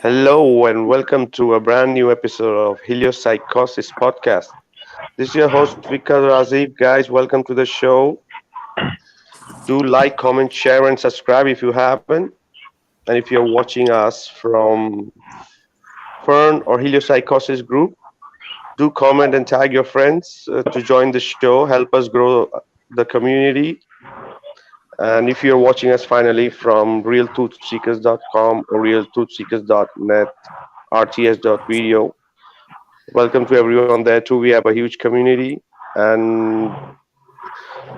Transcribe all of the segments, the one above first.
Hello and welcome to a brand new episode of Heliopsychosis podcast. This is your host VikkaDraziv. Guys, welcome to the show. Do like, comment, share, and subscribe if you haven't. And if you're watching us from Fern or Heliopsychosis group, do comment and tag your friends to join the show. Help us grow the community. And if you're watching us finally from realtruthseekers.com or realtruthseekers.net, rts.video, welcome to everyone there too. We have a huge community. And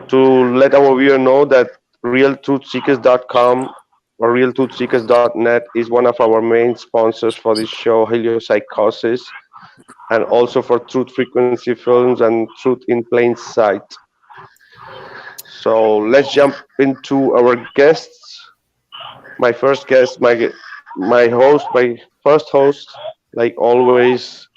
to let our viewer know that realtruthseekers.com or realtruthseekers.net is one of our main sponsors for this show, Heliopsychosis, and also for Truth Frequency Films and Truth in Plain Sight. So let's jump into our guests. My first guest, my first host, like always,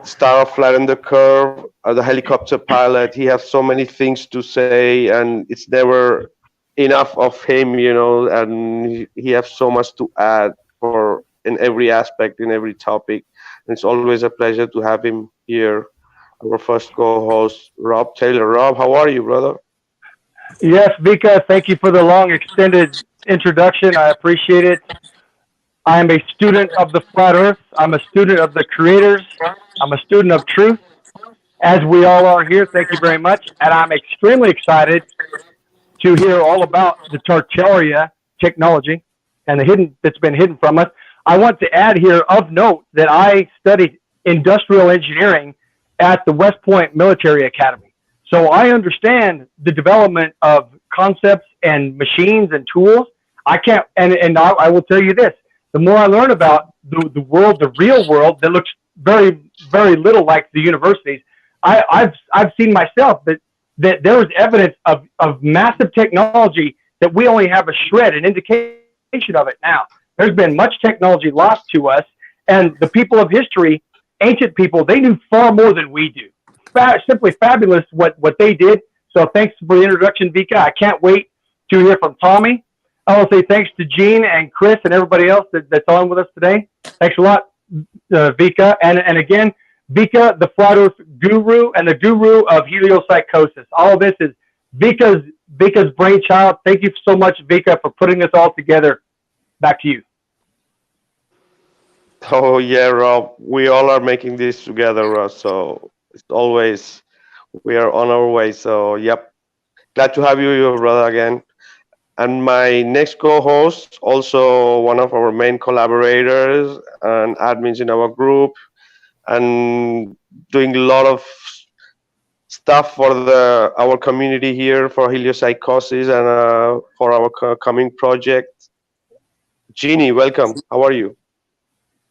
star of Flat in the Curve, the helicopter pilot. He has so many things to say, and it's never enough of him, and he has so much to add for in every aspect, in every topic. And it's always a pleasure to have him here. Our first co-host, Rob Taylor. Rob, how are you, brother? Yes, Vika, thank you for the long extended introduction. I appreciate it. I am a student of the flat earth. I'm a student of the creators. I'm a student of truth, as we all are here. Thank you very much. And I'm extremely excited to hear all about the Tartaria technology and that's been hidden from us. I want to add here of note that I studied industrial engineering at the West Point Military Academy. So I understand the development of concepts and machines and tools. I will tell you this, the more I learn about the world, the real world that looks very, very little like the universities, I've seen myself that there is evidence of massive technology that we only have a shred, an indication of it now. There's been much technology lost to us, and the people of history, ancient people, they knew far more than we do. Simply fabulous what they did. So thanks for the introduction, Vika. I can't wait to hear from Tommy. I will say thanks to Gene and Chris and everybody else that's on with us today. Thanks a lot, Vika. And again, Vika, the flat earth guru and the guru of heliopsychosis. All of this is Vika's brainchild. Thank you so much, Vika, for putting this all together. Back to you. Oh yeah, Rob. We all are making this together, Rob. So it's always we are on our way. So yep, glad to have you, your brother, again. And my next co-host, also one of our main collaborators and admins in our group, and doing a lot of stuff for our community here for heliopsychosis and for our coming project. Jeannie, welcome. How are you?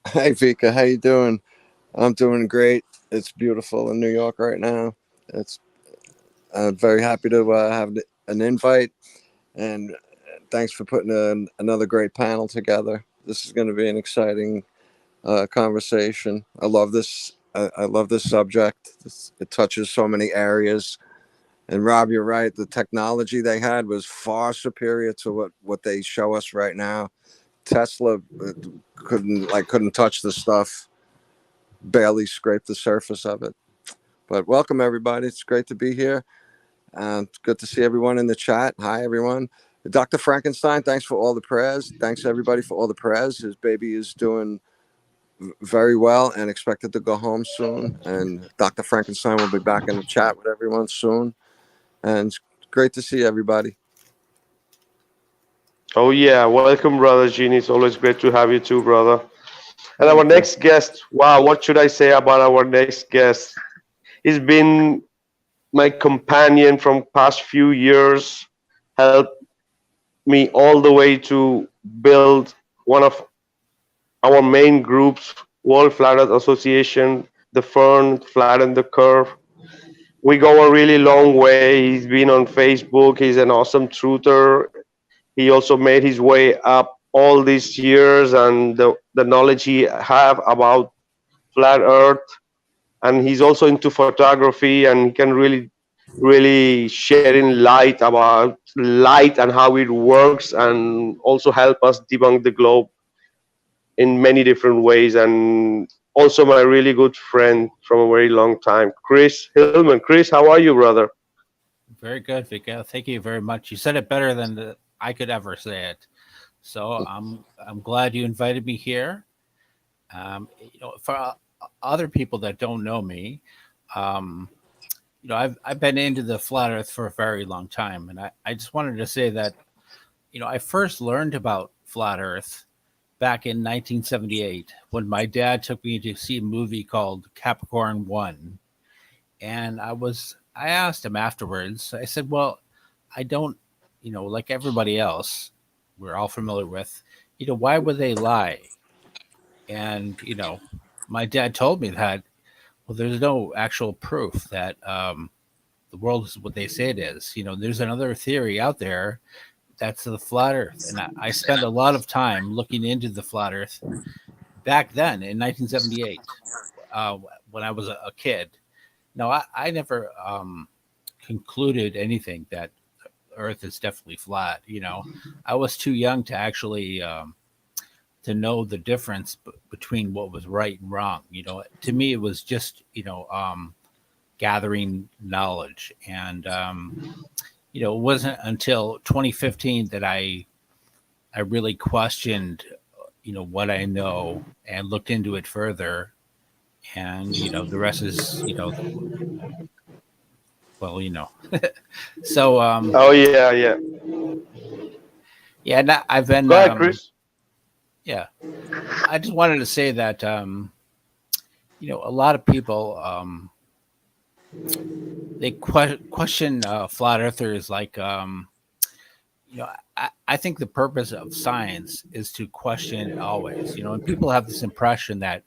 Hi Vika, how you doing? I'm doing great. It's beautiful in New York right now. I'm very happy to have an invite, and thanks for putting another great panel together. This is going to be an exciting conversation. I love this. I love this subject. It touches so many areas. And Rob, you're right. The technology they had was far superior to what they show us right now. Tesla couldn't touch the stuff, barely scrape the surface of it. But welcome everybody. It's great to be here. It's good to see everyone in the chat. Hi everyone. Dr. Frankenstein, thanks for all the prayers. Thanks everybody for all the prayers. His baby is doing very well and expected to go home soon. And Dr. Frankenstein will be back in the chat with everyone soon. And it's great to see everybody. Oh yeah, welcome, brother Jeannie. It's always great to have you too, brother. And our next guest, wow, what should I say about our next guest? He's been my companion from past few years, helped me all the way to build one of our main groups, World Flat Earth Association, the Fern, Flat and the Curve. We go a really long way. He's been on Facebook. He's an awesome truther. He also made his way up all these years, and the knowledge he have about flat earth, and he's also into photography, and he can really shed in light about light and how it works, and also help us debunk the globe. in many different ways, and also my really good friend from a very long time, Chris Hillman. Chris, how are you, brother? Very good, Vika. Thank you very much. You said it better than I could ever say it. So I'm glad you invited me here. For other people that don't know me, um, I've been into the flat Earth for a very long time, and I just wanted to say that I first learned about flat Earth back in 1978 when my dad took me to see a movie called Capricorn One, and I asked him afterwards. I said, "Well, I don't, like everybody else, we're all familiar with, why would they lie?" And my dad told me that, well, there's no actual proof that the world is what they say it is. There's another theory out there that's the flat Earth, and I spent a lot of time looking into the flat Earth back then in 1978 uh, when I was a kid. No, I never concluded anything that Earth is definitely flat. I was too young to actually to know the difference between what was right and wrong. To me, it was just gathering knowledge, and it wasn't until 2015 that I really questioned what I know and looked into it further, and the rest is well, so Oh yeah, yeah. yeah, and I've been Go ahead, Chris. yeah, I just wanted to say that a lot of people they question flat earthers like I think the purpose of science is to question it always, and people have this impression that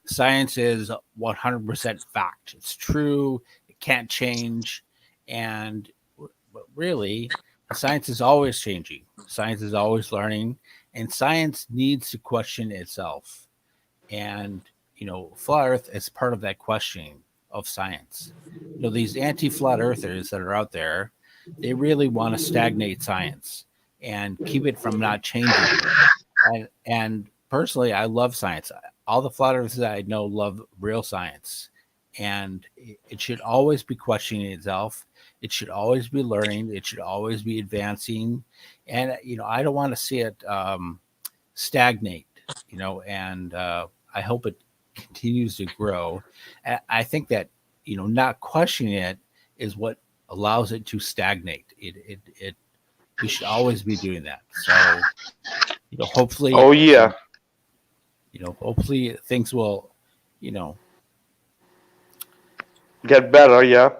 science is 100% fact. It's true. It can't change. And but really, science is always changing. Science is always learning, and science needs to question itself. And, flat earth is part of that questioning of science. These anti-flat earthers that are out there, they really want to stagnate science and keep it from not changing. And personally, I love science. All the flat earthers that I know love real science, and it should always be questioning itself. It should always be learning. It should always be advancing, and I don't want to see it stagnate. And I hope it continues to grow. I think that not questioning it is what allows it to stagnate. It we should always be doing that. So hopefully Oh yeah. hopefully things will you know Get better, yeah.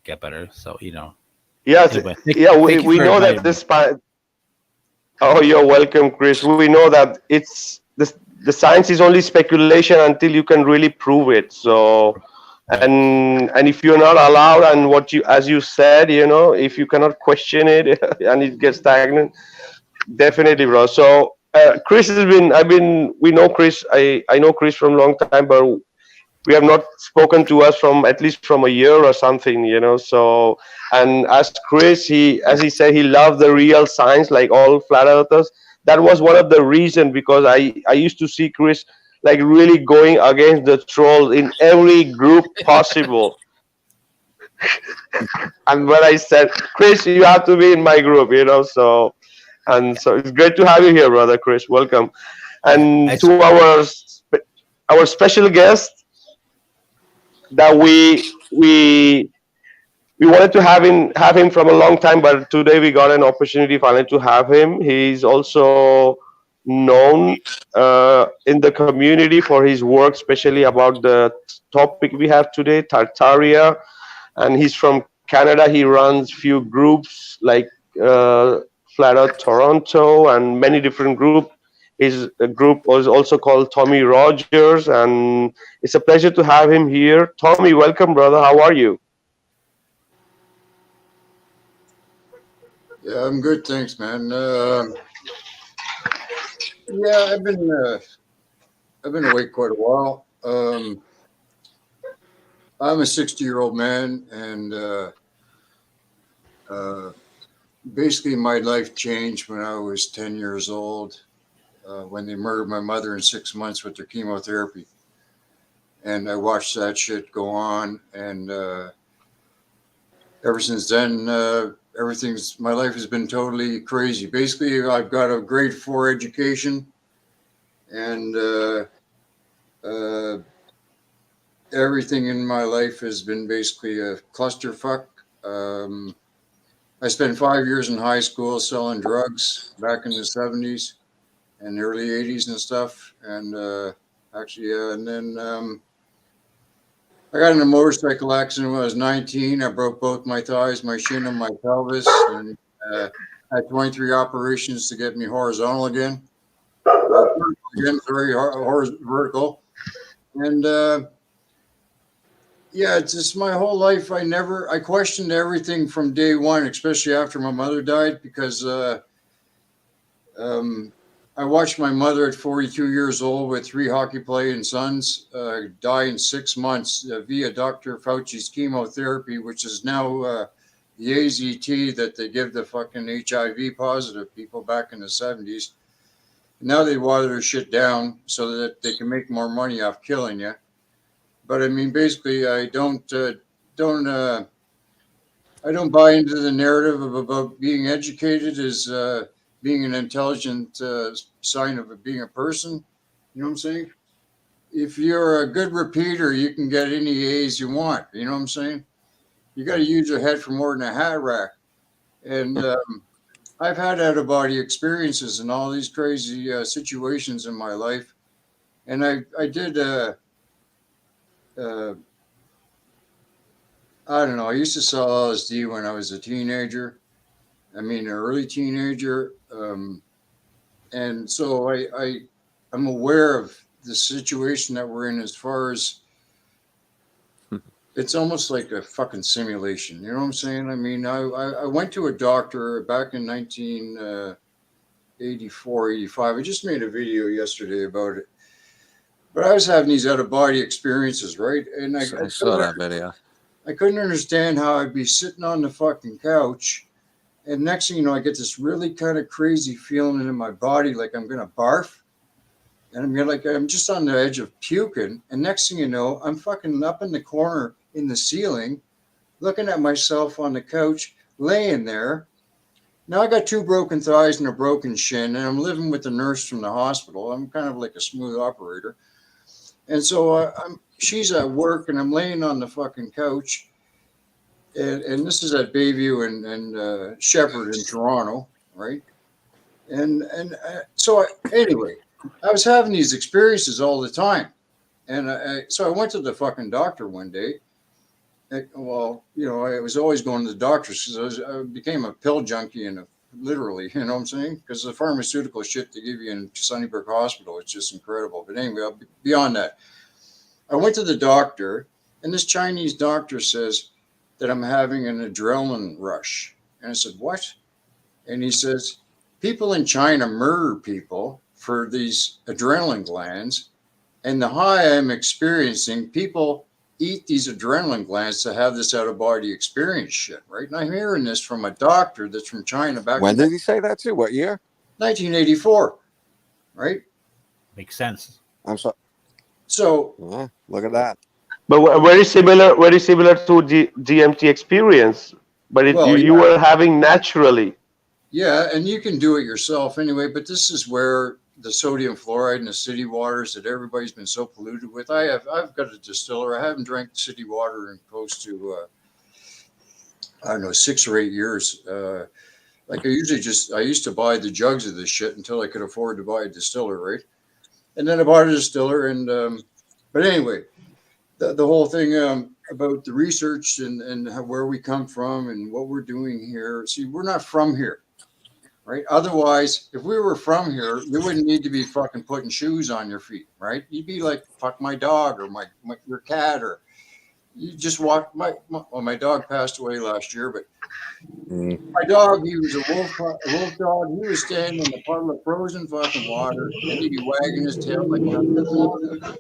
get better. So Yes, anyway, yeah. We, thank you we for know that inviting me. this. Oh, you're welcome, Chris. We know that it's this. The science is only speculation until you can really prove it. So, Right. and if you're not allowed, and what you, as you said, if you cannot question it and it gets stagnant, definitely, bro. So, Chris has been. I've been. We know Chris. I know Chris from a long time, but we have not spoken to us from at least from a year or something, so, and as Chris, as he said, he loved the real science like all flat earthers. That was one of the reason, because I used to see Chris like really going against the trolls in every group possible. And when I said, Chris, you have to be in my group, so, and so it's great to have you here, brother Chris. Welcome. Yeah, And to our special guest that we wanted to have him from a long time, but today we got an opportunity finally to have him. He's also known in the community for his work, especially about the topic we have today, Tartaria. And he's from Canada. He runs few groups like Flat Earth Toronto and many different groups. His group was also called Tommy Rogers, and it's a pleasure to have him here. Tommy, welcome, brother. How are you? Yeah, I'm good, thanks, man. Yeah, I've been awake quite a while. I'm a 60-year-old man, and uh, basically my life changed when I was 10 years old. when they murdered my mother in 6 months with their chemotherapy. And I watched that shit go on. And ever since then, my life has been totally crazy. Basically, I've got a grade 4 education, and everything in my life has been basically a clusterfuck. I spent 5 years in high school selling drugs back in the 70s and early 80s and stuff. And and then I got in a motorcycle accident when I was 19. I broke both my thighs, my shin, and my pelvis, and had 23 operations to get me horizontal again. Vertical again, sorry, vertical. And yeah, it's just my whole life. I questioned everything from day one, especially after my mother died, because I watched my mother at 42 years old with 3 hockey playing sons die in 6 months via Dr. Fauci's chemotherapy, which is now the AZT that they give the fucking HIV positive people back in the 70s. Now they water their shit down so that they can make more money off killing you. But I mean, basically, I don't buy into the narrative about being educated as being an intelligent sign of being a person. You know what I'm saying? If you're a good repeater, you can get any A's you want. You know what I'm saying? You got to use your head for more than a hat rack. And I've had out of body experiences in all these crazy situations in my life. And I did. I don't know. I used to sell LSD when I was a teenager. I mean, an early teenager. And so I'm aware of the situation that we're in as far as it's almost like a fucking simulation. You know what I'm saying? I mean, I went to a doctor back in 1984, 85. I just made a video yesterday about it. But I was having these out of body experiences, right? And I saw that video. I couldn't understand how I'd be sitting on the fucking couch, and next thing you know, I get this really kind of crazy feeling in my body, like I'm gonna barf, and I'm just on the edge of puking. And next thing you know, I'm fucking up in the corner in the ceiling, looking at myself on the couch, laying there. Now I got 2 broken thighs and a broken shin, and I'm living with the nurse from the hospital. I'm kind of like a smooth operator. And so she's at work, and I'm laying on the fucking couch. And this is at Bayview and Shepherd in Toronto, right? So anyway, I was having these experiences all the time. And so I went to the fucking doctor one day. Well, you know, I was always going to the doctors because I became a pill junkie and literally, you know what I'm saying? Because the pharmaceutical shit they give you in Sunnybrook Hospital, it's just incredible. But anyway, beyond that, I went to the doctor, and this Chinese doctor says that I'm having an adrenaline rush. And I said, what? And he says, people in China murder people for these adrenaline glands. And the high I'm experiencing, people eat these adrenaline glands to have this out of body experience shit, right? And I'm hearing this from a doctor that's from China back When did he say that to? What year? 1984, right? Makes sense. I'm sorry. So look at that. But very similar to the DMT experience. But you were having naturally. Yeah, and you can do it yourself anyway. But this is where the sodium fluoride in the city waters that everybody's been so polluted with. I've got a distiller. I haven't drank city water in close to I don't know, 6 or 8 years. Like I used to buy the jugs of this shit until I could afford to buy a distiller, right? And then I bought a distiller, and but anyway, the whole thing about the research and where we come from and what we're doing here. See, we're not from here, right? Otherwise, if we were from here, you wouldn't need to be fucking putting shoes on your feet, right? You'd be like, fuck my dog or your cat, or you just walk. My dog passed away last year, but my dog, he was a wolf dog. He was standing in a puddle of frozen fucking water, and he'd be wagging his tail like that.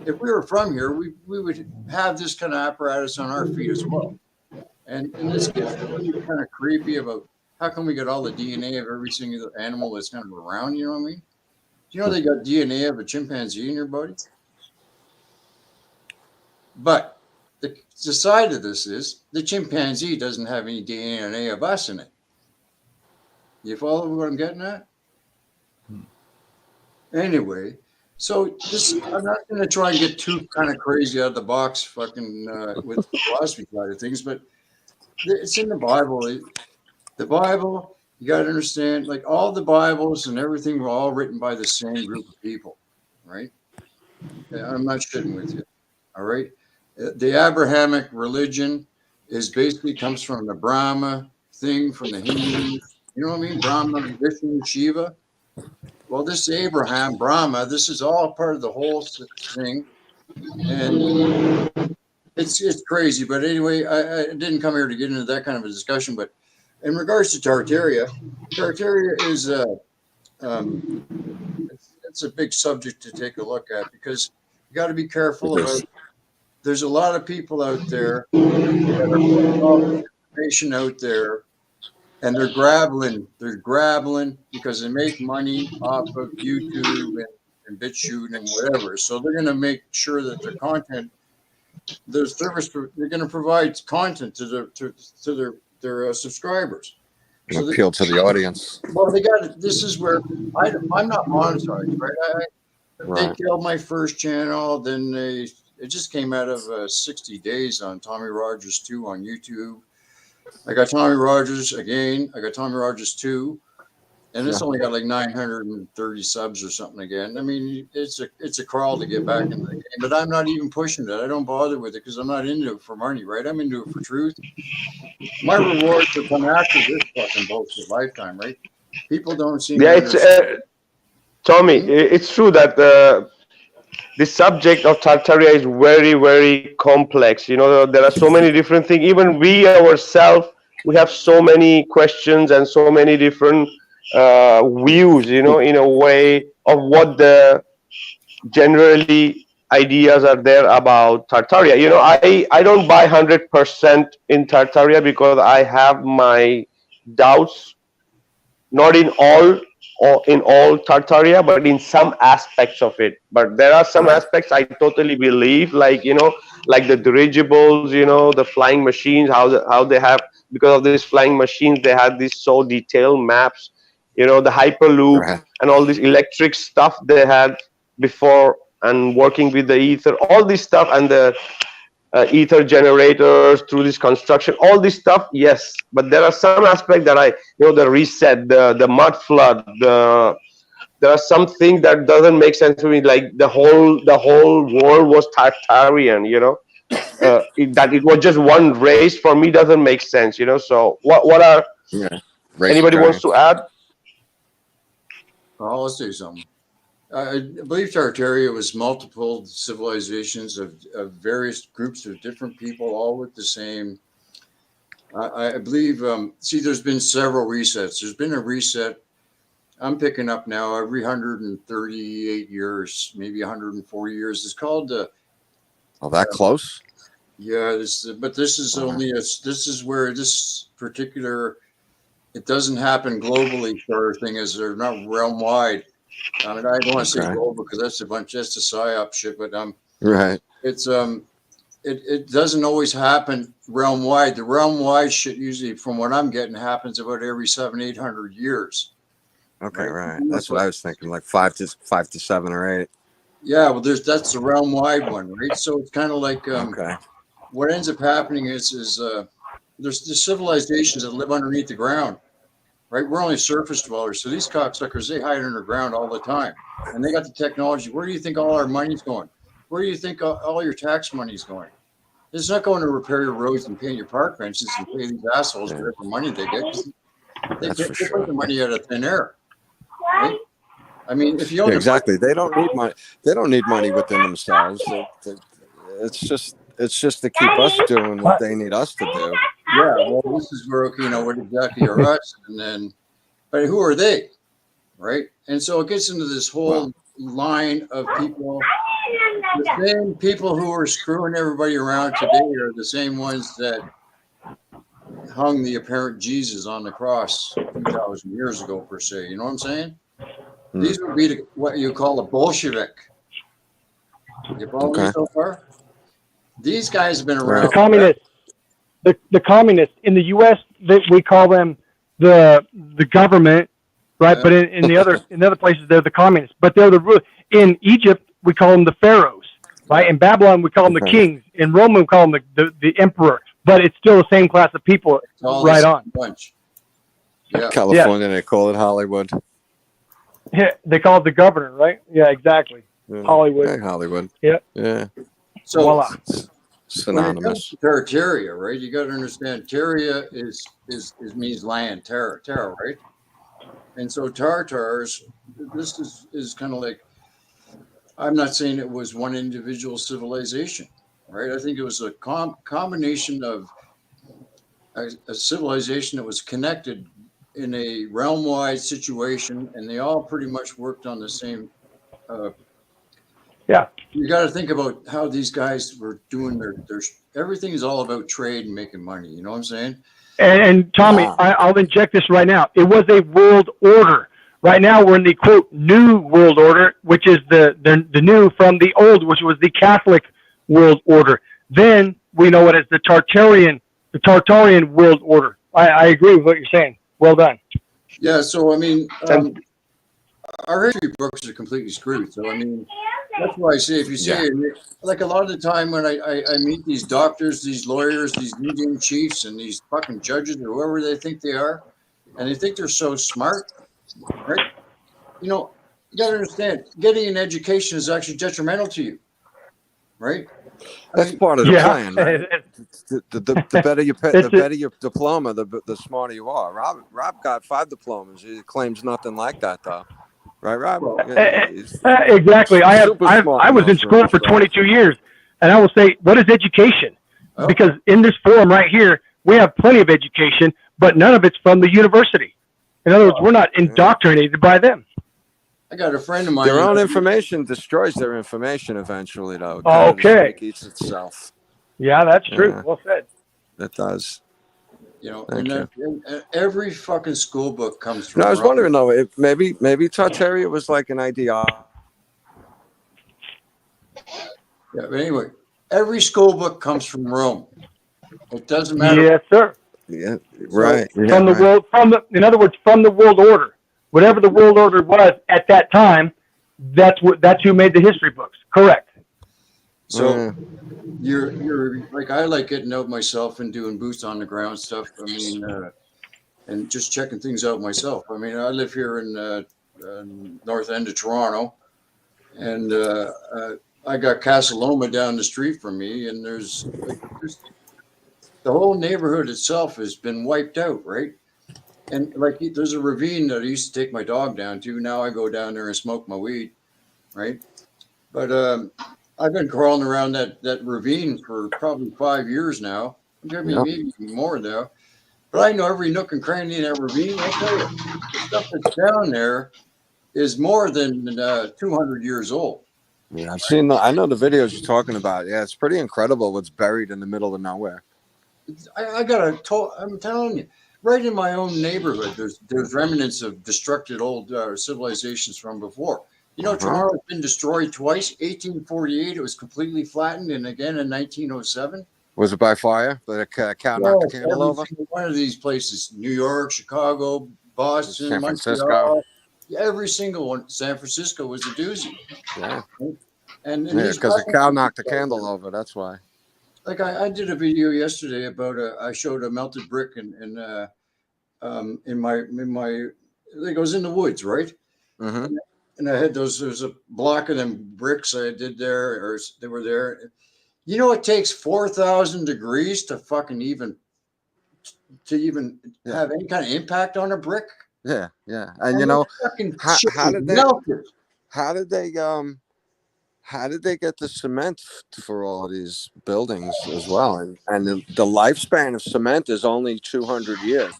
If we were from here, we would have this kind of apparatus on our feet as well. And this gets really kind of creepy about how can we get all the DNA of every single animal that's kind of around, you know what I mean? you know they got DNA of a chimpanzee in your body? But the side of this is the chimpanzee doesn't have any DNA of us in it. You follow what I'm getting at? Anyway, so this I'm not going to try and get too kind of crazy out of the box, fucking with the philosophy side of things, but it's in the Bible. The Bible, you got to understand, like all the Bibles and everything were all written by the same group of people, right? I'm not shitting with you. All right. The Abrahamic religion is basically comes from the Brahma thing from the Hindus. You know what I mean? Brahma, Vishnu, Shiva. Well, this Abraham, Brahma, this is all part of the whole thing. And it's crazy. But anyway, I didn't come here to get into that kind of a discussion. But in regards to Tartaria, Tartaria is it's a big subject to take a look at because you got to be careful about. There's a lot of people out there that are putting all this information out there, and they're grabbling because they make money off of YouTube and BitChute and whatever. So they're going to make sure that their content, their service, they're going to provide content to their subscribers. So appeal to the audience. Well, they got. This is where I'm not monetized, right? They killed my first channel. Then it just came out of 60 days on Tommy Rogers 2 on YouTube. I got Tommy Rogers again. I got Tommy Rogers 2, and it's only got like 930 subs or something again. I mean, it's a crawl to get back into the game, but I'm not even pushing it. I don't bother with it because I'm not into it for money, right? I'm into it for truth. My rewards will come after this fucking bullshit lifetime, right? People don't seem to understand. Tommy, it's true that the subject of Tartaria is very, very complex. You know, there are so many different things. Even we ourselves, we have so many questions and so many different views, you know, in a way of what the generally ideas are there about Tartaria. You know, I don't buy 100% in Tartaria because I have my doubts, not in all or in all Tartaria, but in some aspects of it. But there are some aspects I totally believe, like, you know, like the dirigibles, you know, the flying machines, how they have, because of these flying machines, they had these so detailed maps, you know, the hyperloop and all this electric stuff they had before, and working with the ether, all this stuff, and the ether generators through this construction, all this stuff, yes. But there are some aspects that the reset, the mud flood, there are some things that doesn't make sense to me, like the whole world was Tartarian, you know. That it was just one race, for me, doesn't make sense, you know. So what are anybody wants to add? I'll say something. I believe Tartaria was multiple civilizations of various groups of different people, all with the same. I believe, there's been several resets. There's been a reset. I'm picking up now every 138 years, maybe 140 years. It's called. That close? Yeah, but this is only this is where this particular. It doesn't happen globally, sort of thing, as they're not realm wide. I mean, I don't want to say global because that's a psyop shit, but it's it doesn't always happen realm wide. The realm wide shit usually, from what I'm getting, happens about every 700-800 years. Okay, right. That's what I was thinking, like 5 to 7 or 8. Yeah, well, that's the realm wide one, right? So it's kind of like what ends up happening is there's the civilizations that live underneath the ground. Right, we're only surface dwellers, so these cocksuckers, they hide underground all the time, and they got the technology. Where do you think all our money's going? Where do you think all your tax money's going? It's not going to repair your roads and paint your park benches and pay these assholes whatever money they get. They put the money out of thin air. Right? I mean, if you own exactly, they don't need money. They don't need money within themselves. It's just to keep us doing what they need us to do. Yeah, well, this is where, what exactly are us, and then, but who are they, right? And so it gets into this whole line of people. The same people who are screwing everybody around today are the same ones that hung the apparent Jesus on the cross 2,000 years ago, per se. You know what I'm saying? These would be what you call a Bolshevik. You follow me Okay. so far? These guys have been Right. The around. communists, the communists in the U.S. We call them the government, right? Yeah. But in the other places they're the communists. But they're in Egypt we call them the pharaohs, right? Yeah. In Babylon we call them the Okay. kings. In Rome we call them the emperor. But it's still the same class of people. It's all Right the on. same bunch. Yeah. California, they call it Hollywood. Yeah, they call it the governor, right? Yeah, exactly. Yeah. Hollywood. Yeah, Hollywood. Yeah. Yeah. So Voila. It's when it comes synonymous. to Tartaria, right? You got to understand, Taria is means land, Terra, right? And so Tartars, this is kind of like, I'm not saying it was one individual civilization, right? I think it was a combination of a civilization that was connected in a realm-wide situation, and they all pretty much worked on the same. Yeah. You got to think about how these guys were doing their everything is all about trade and making money. You know what I'm saying? And Tommy, Wow. I'll inject this right now. It was a world order. Right now, we're in the quote new world order, which is the new from the old, which was the Catholic world order. Then we know it as the Tartarian world order. I agree with what you're saying. Well done. Yeah. So I mean, our history books are completely screwed. So I mean, that's why I say if you say like a lot of the time when I meet these doctors, these lawyers, these Indian chiefs, and these fucking judges or whoever they think they are, and they think they're so smart, right? You know, you got to understand, getting an education is actually detrimental to you, right? That's part of the plan, right? Yeah. The better you pay, It's the better your diploma, the smarter you are. Rob got 5 diplomas. He claims nothing like that, though. Right, Rob? Yeah, he's Exactly. super smart I in was in those school rooms, for right? 22 years, and I will say, what is education? Oh. Because in this forum right here, we have plenty of education, but none of it's from the university. In other words, we're not indoctrinated by them. I got a friend of mine. Their own information destroys their information eventually, though. Okay. It eats itself. Yeah, that's true. Yeah. Well said. It does. You know, Thank and every fucking school book comes from. No, I was wondering though, if maybe Tartaria was like an idea. Yeah, but anyway, every school book comes from Rome. It doesn't matter. Yes, sir. Yeah, right. From the world, in other words, from the world order, whatever the world order was at that time, that's who made the history books. Correct. So you're like, I like getting out myself and doing boots on the ground stuff. I mean, and just checking things out myself. I mean, I live here in north end of Toronto, and I got Casa Loma down the street from me, and there's the whole neighborhood itself has been wiped out, right? And like, there's a ravine that I used to take my dog down to. Now I go down there and smoke my weed, right? But I've been crawling around that ravine for probably 5 years now. Maybe more now. But I know every nook and cranny in that ravine. I tell you, the stuff that's down there is more than 200 years old. Yeah, I know the videos you're talking about. Yeah, it's pretty incredible what's buried in the middle of nowhere. I'm telling you, right in my own neighborhood, there's remnants of destructed old civilizations from before. You know, Toronto's been destroyed twice. 1848, it was completely flattened, and again in 1907. Was it by fire? The cow knocked the candle over? One of these places, New York, Chicago, Boston, San Francisco. Montreal, every single one. San Francisco was a doozy. Yeah. And because the cow knocked the candle over. That's why. Like I did a video yesterday about I showed a melted brick in my it goes in the woods, right? Mm-hmm. And I had there's a block of them bricks I did there, or they were there. You know, it takes 4,000 degrees to fucking even have any kind of impact on a brick. Yeah, yeah. And you know, how did they get the cement for all of these buildings as well? And the lifespan of cement is only 200 years.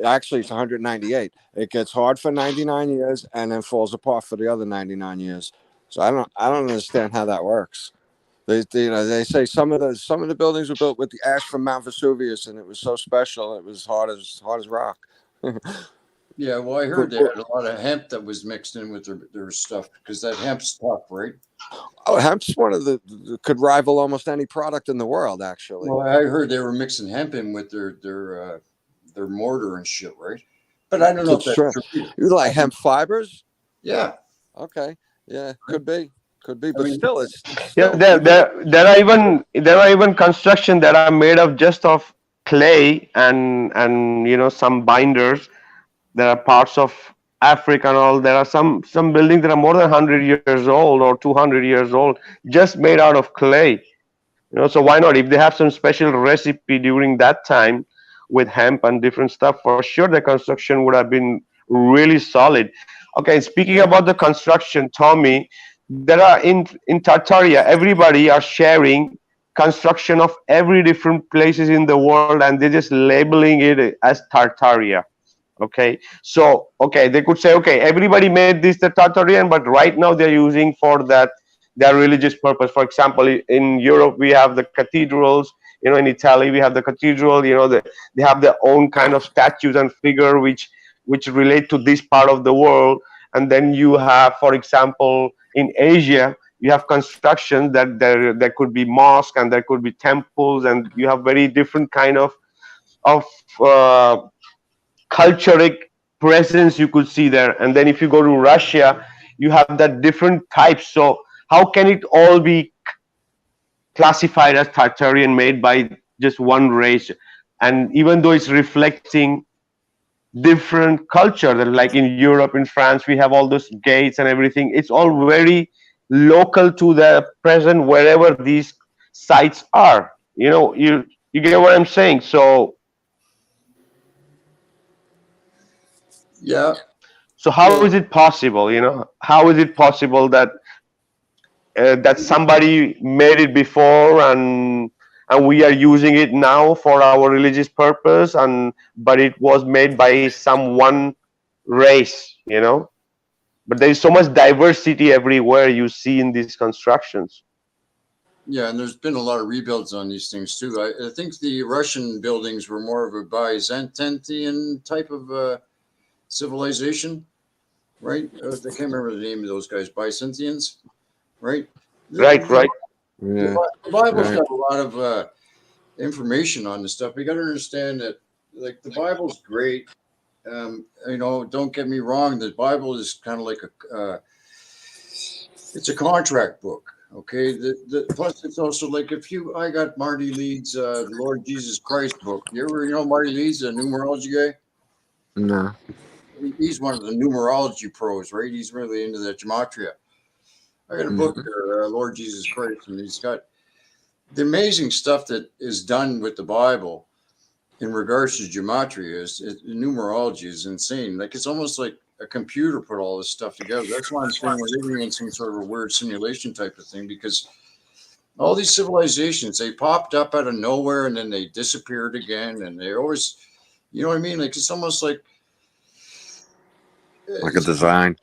Actually, it's 198. It gets hard for 99 years and then falls apart for the other 99 years. So I don't understand how that works. They say some of the buildings were built with the ash from Mount Vesuvius, and it was so special. It was hard as rock. Yeah, well, I heard they had a lot of hemp that was mixed in with their stuff because that hemp's tough, right? Oh, hemp's one of could rival almost any product in the world, actually. Well, I heard they were mixing hemp in with their mortar and shit, right? But I don't know if That's that's true. true either. You like hemp fibers? Yeah, Okay, yeah, could be, I but mean, still, it's Yeah, still even. there are even construction that are made of just of clay and some binders. There are parts of Africa and all. There are some buildings that are more than 100 years old or 200 years old, just made out of clay. So why not? If they have some special recipe during that time with hemp and different stuff, for sure the construction would have been really solid. Okay, speaking yeah, about the construction, Tommy, there are in Tartaria, everybody are sharing construction of every different places in the world, and they're just labeling it as Tartaria. Okay, so okay, they could say, okay, everybody made this the Tartarian, but right now they're using for that their religious purpose. For example, in Europe we have the cathedrals. In Italy we have the cathedral. They have their own kind of statues and figure which relate to this part of the world. And then you have, for example, in Asia you have constructions that there could be mosque and there could be temples, and you have very different kind of uh, culturic presence you could see there. And then if you go to Russia, you have that different types. So how can it all be classified as Tartarian, made by just one race? And even though it's reflecting different culture, that like in Europe, in France, we have all those gates and everything. It's all very local to the present wherever these sites are. You get what I'm saying? yeah. So how is Well, it possible? How is it possible that somebody made it before, and we are using it now for our religious purpose, and but it was made by some one race? But there is so much diversity everywhere you see in these constructions. yeah, and there's been a lot of rebuilds on these things too. I think the Russian buildings were more of a Byzantine type of civilization, right? I can't remember the name of those guys, Byzantines, right? Right, The, right. Yeah, the Bible's right. got a lot of information on this stuff. You got to understand that, like, the Bible's great. Don't get me wrong. The Bible is kind of like it's a contract book. Okay. Plus it's also like I got Marty Leeds, Lord Jesus Christ book. You ever, Marty Leeds, a numerology guy? No. He's one of the numerology pros, right? He's really into the gematria. I got a book Mhm. there, Lord Jesus Christ, and he's got the amazing stuff that is done with the Bible in regards to gematria. Numerology is insane. Like, it's almost like a computer put all this stuff together. That's why I'm saying we're living in some sort of a weird simulation type of thing, because all these civilizations, they popped up out of nowhere and then they disappeared again, and they always, you know what I mean? Like, it's almost like Like a it's design.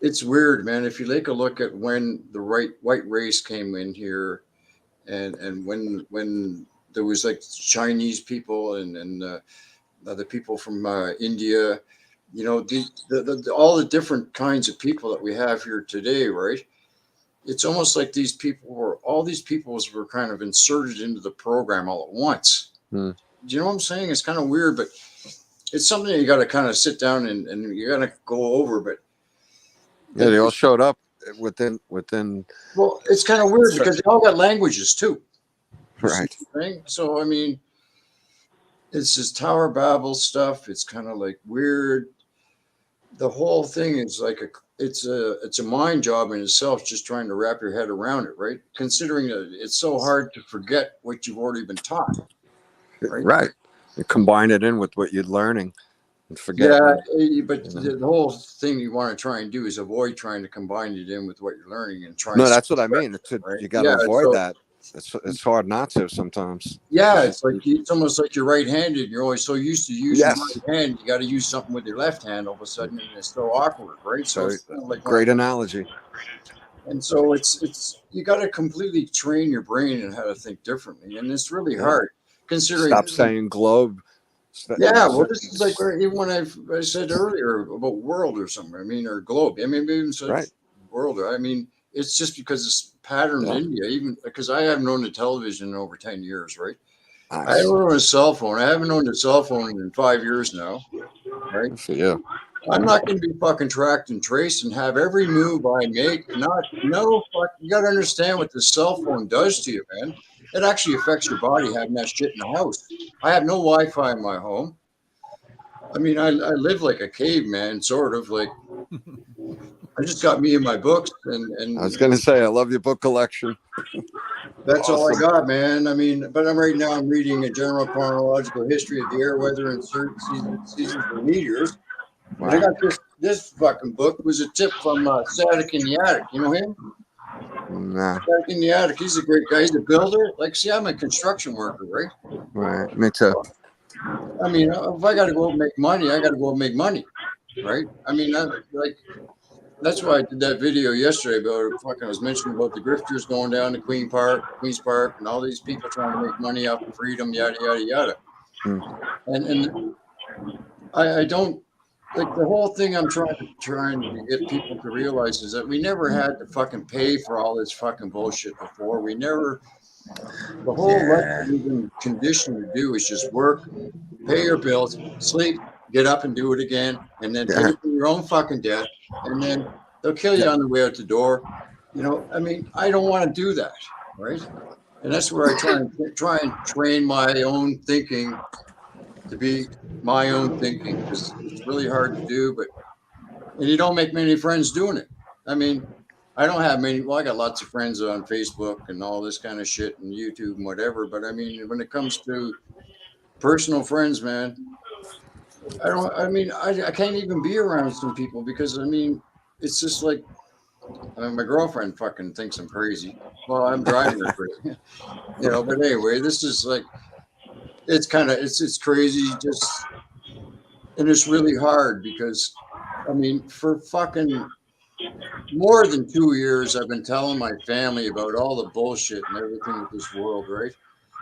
it's weird, man. If you take a look at when the white race came in here, and when there was like Chinese people and the people from India, all the different kinds of people that we have here today, right? It's almost like all these peoples were kind of inserted into the program all at once. Hmm. Do you know what I'm saying? It's kind of weird, but it's something you got to kind of sit down and you got to go over. But Yeah, they all it's, showed up within. well, it's kind of weird because they all got languages too. You see Right. the thing? So I mean, it's this Tower Babel stuff. It's kind of like weird. The whole thing is like it's a mind job in itself, just trying to wrap your head around it, right? Considering that it's so hard to forget what you've already been taught, right? Right. You combine it in with what you're learning and Yeah, forgetting. but You know. the whole thing you want to try and do is avoid trying to combine it in with what you're learning and try and No, that's what I suppress mean. it, right? You got to Yeah, avoid so that. It's hard not to sometimes. yeah, it's like it's almost like you're right-handed. And you're always so used to using your Yes. right hand, you got to use something with your left hand all of a sudden, and it's so awkward, right? So Very it's kind of like one of great those. analogy. And so it's you got to completely train your brain and how to think differently, and it's really Yeah. hard considering. Stop saying globe Yeah, well, this is like even when I said earlier about world or something. I mean, or globe. I mean, even said Right. world. I mean, it's just because it's patterned Yeah. in India. Even because I haven't owned a television in over 10 years, right? I Nice. haven't owned a cell phone. I haven't owned a cell phone in 5 years now, right? Good for you. I'm not going to be fucking tracked and traced and have every move I make. No, fuck. You got to understand what the cell phone does to you, man. It actually affects your body having that shit in the house. I have no Wi-Fi in my home. I mean, I live like a caveman, sort of like. I just got me and my books, and I was going to say, I love your book collection. that's all I Awesome. got, man. I mean, but I'm reading a general chronological history of the air, weather, and certain seasons and meteors. And I got this fucking book was a tip from Static in the Attic. You know him? Nah. Static in the Attic. He's a great guy. He's a builder. Like, see, I'm a construction worker, right? Right. Me too. I mean, if I got to go out and make money, I got to go out and make money, right? I mean, that's why I did that video yesterday about fucking. I was mentioning about the grifters going down to Queens Park, and all these people trying to make money off of freedom, yada yada yada. And I don't like the whole thing. I'm trying to get people to realize is that we never had to fucking pay for all this fucking bullshit before. We never. The whole life we've been conditioned to do is just work, pay your bills, sleep, get up and do it again, and then pay for your own fucking death, and then they'll kill you on the way out the door. You know, I mean, I don't want to do that, right? And that's where I try and train my own thinking to be my own thinking, because it's really hard to do, and you don't make many friends doing it. I mean, I don't have many. Well, I got lots of friends on Facebook and all this kind of shit and YouTube and whatever. But I mean, when it comes to personal friends, man, I don't. I mean, I can't even be around some people because I mean, it's just like. I mean, my girlfriend fucking thinks I'm crazy. Well, I'm driving her crazy, you know. But anyway, this is like, it's kind of it's crazy. Just and it's really hard because, I mean, for fucking. More than 2 years, I've been telling my family about all the bullshit and everything with this world, right?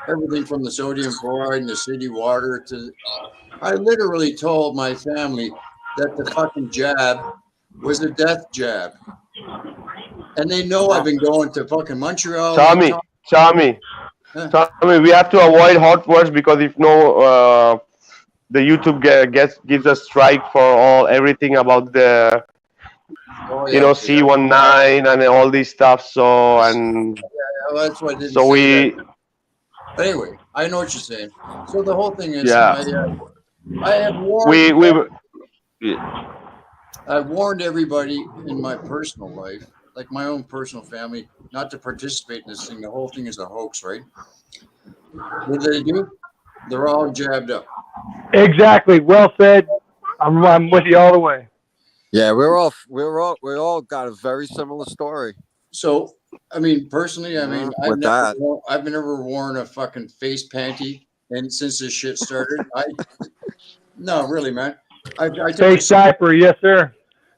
Everything from the sodium fluoride and the city water to. I literally told my family that the fucking jab was a death jab. And they know I've been going to fucking Montreal. Tommy, we have to avoid hot words because if no, the YouTube gives a strike for everything about the. C19 and all these stuff. So and well, that's why I didn't so say that. But anyway, I know what you're saying. So the whole thing is, I have warned. I've warned everybody in my personal life, like my own personal family, not to participate in this thing. The whole thing is a hoax, right? What do they do? They're all jabbed up. Exactly. Well said. I'm with you all the way. Yeah, we all got a very similar story. So, I mean, personally, I've never worn a fucking face panty, and since this shit started, no, really, man. Face diaper, yes, sir.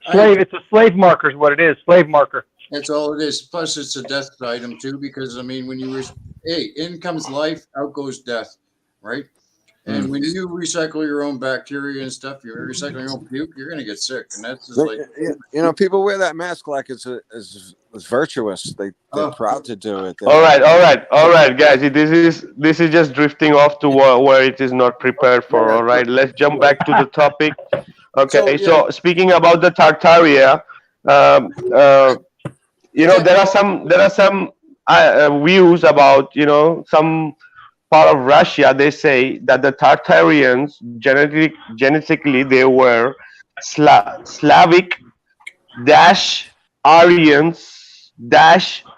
It's a slave marker is what it is. Slave marker. That's all it is. Plus, it's a death item too, because I mean, when in comes life, out goes death, right? And when you recycle your own bacteria and stuff, you're recycling your own puke, you're going to get sick. And that's just like... You know, people wear that mask like it's virtuous. They're proud to do it. All right, guys. This is just drifting off to where it is not prepared for. All right, let's jump back to the topic. Okay, so speaking about the Tartaria, there are some views about some part of Russia. They say that the Tartarians genetically they were Slavic Aryans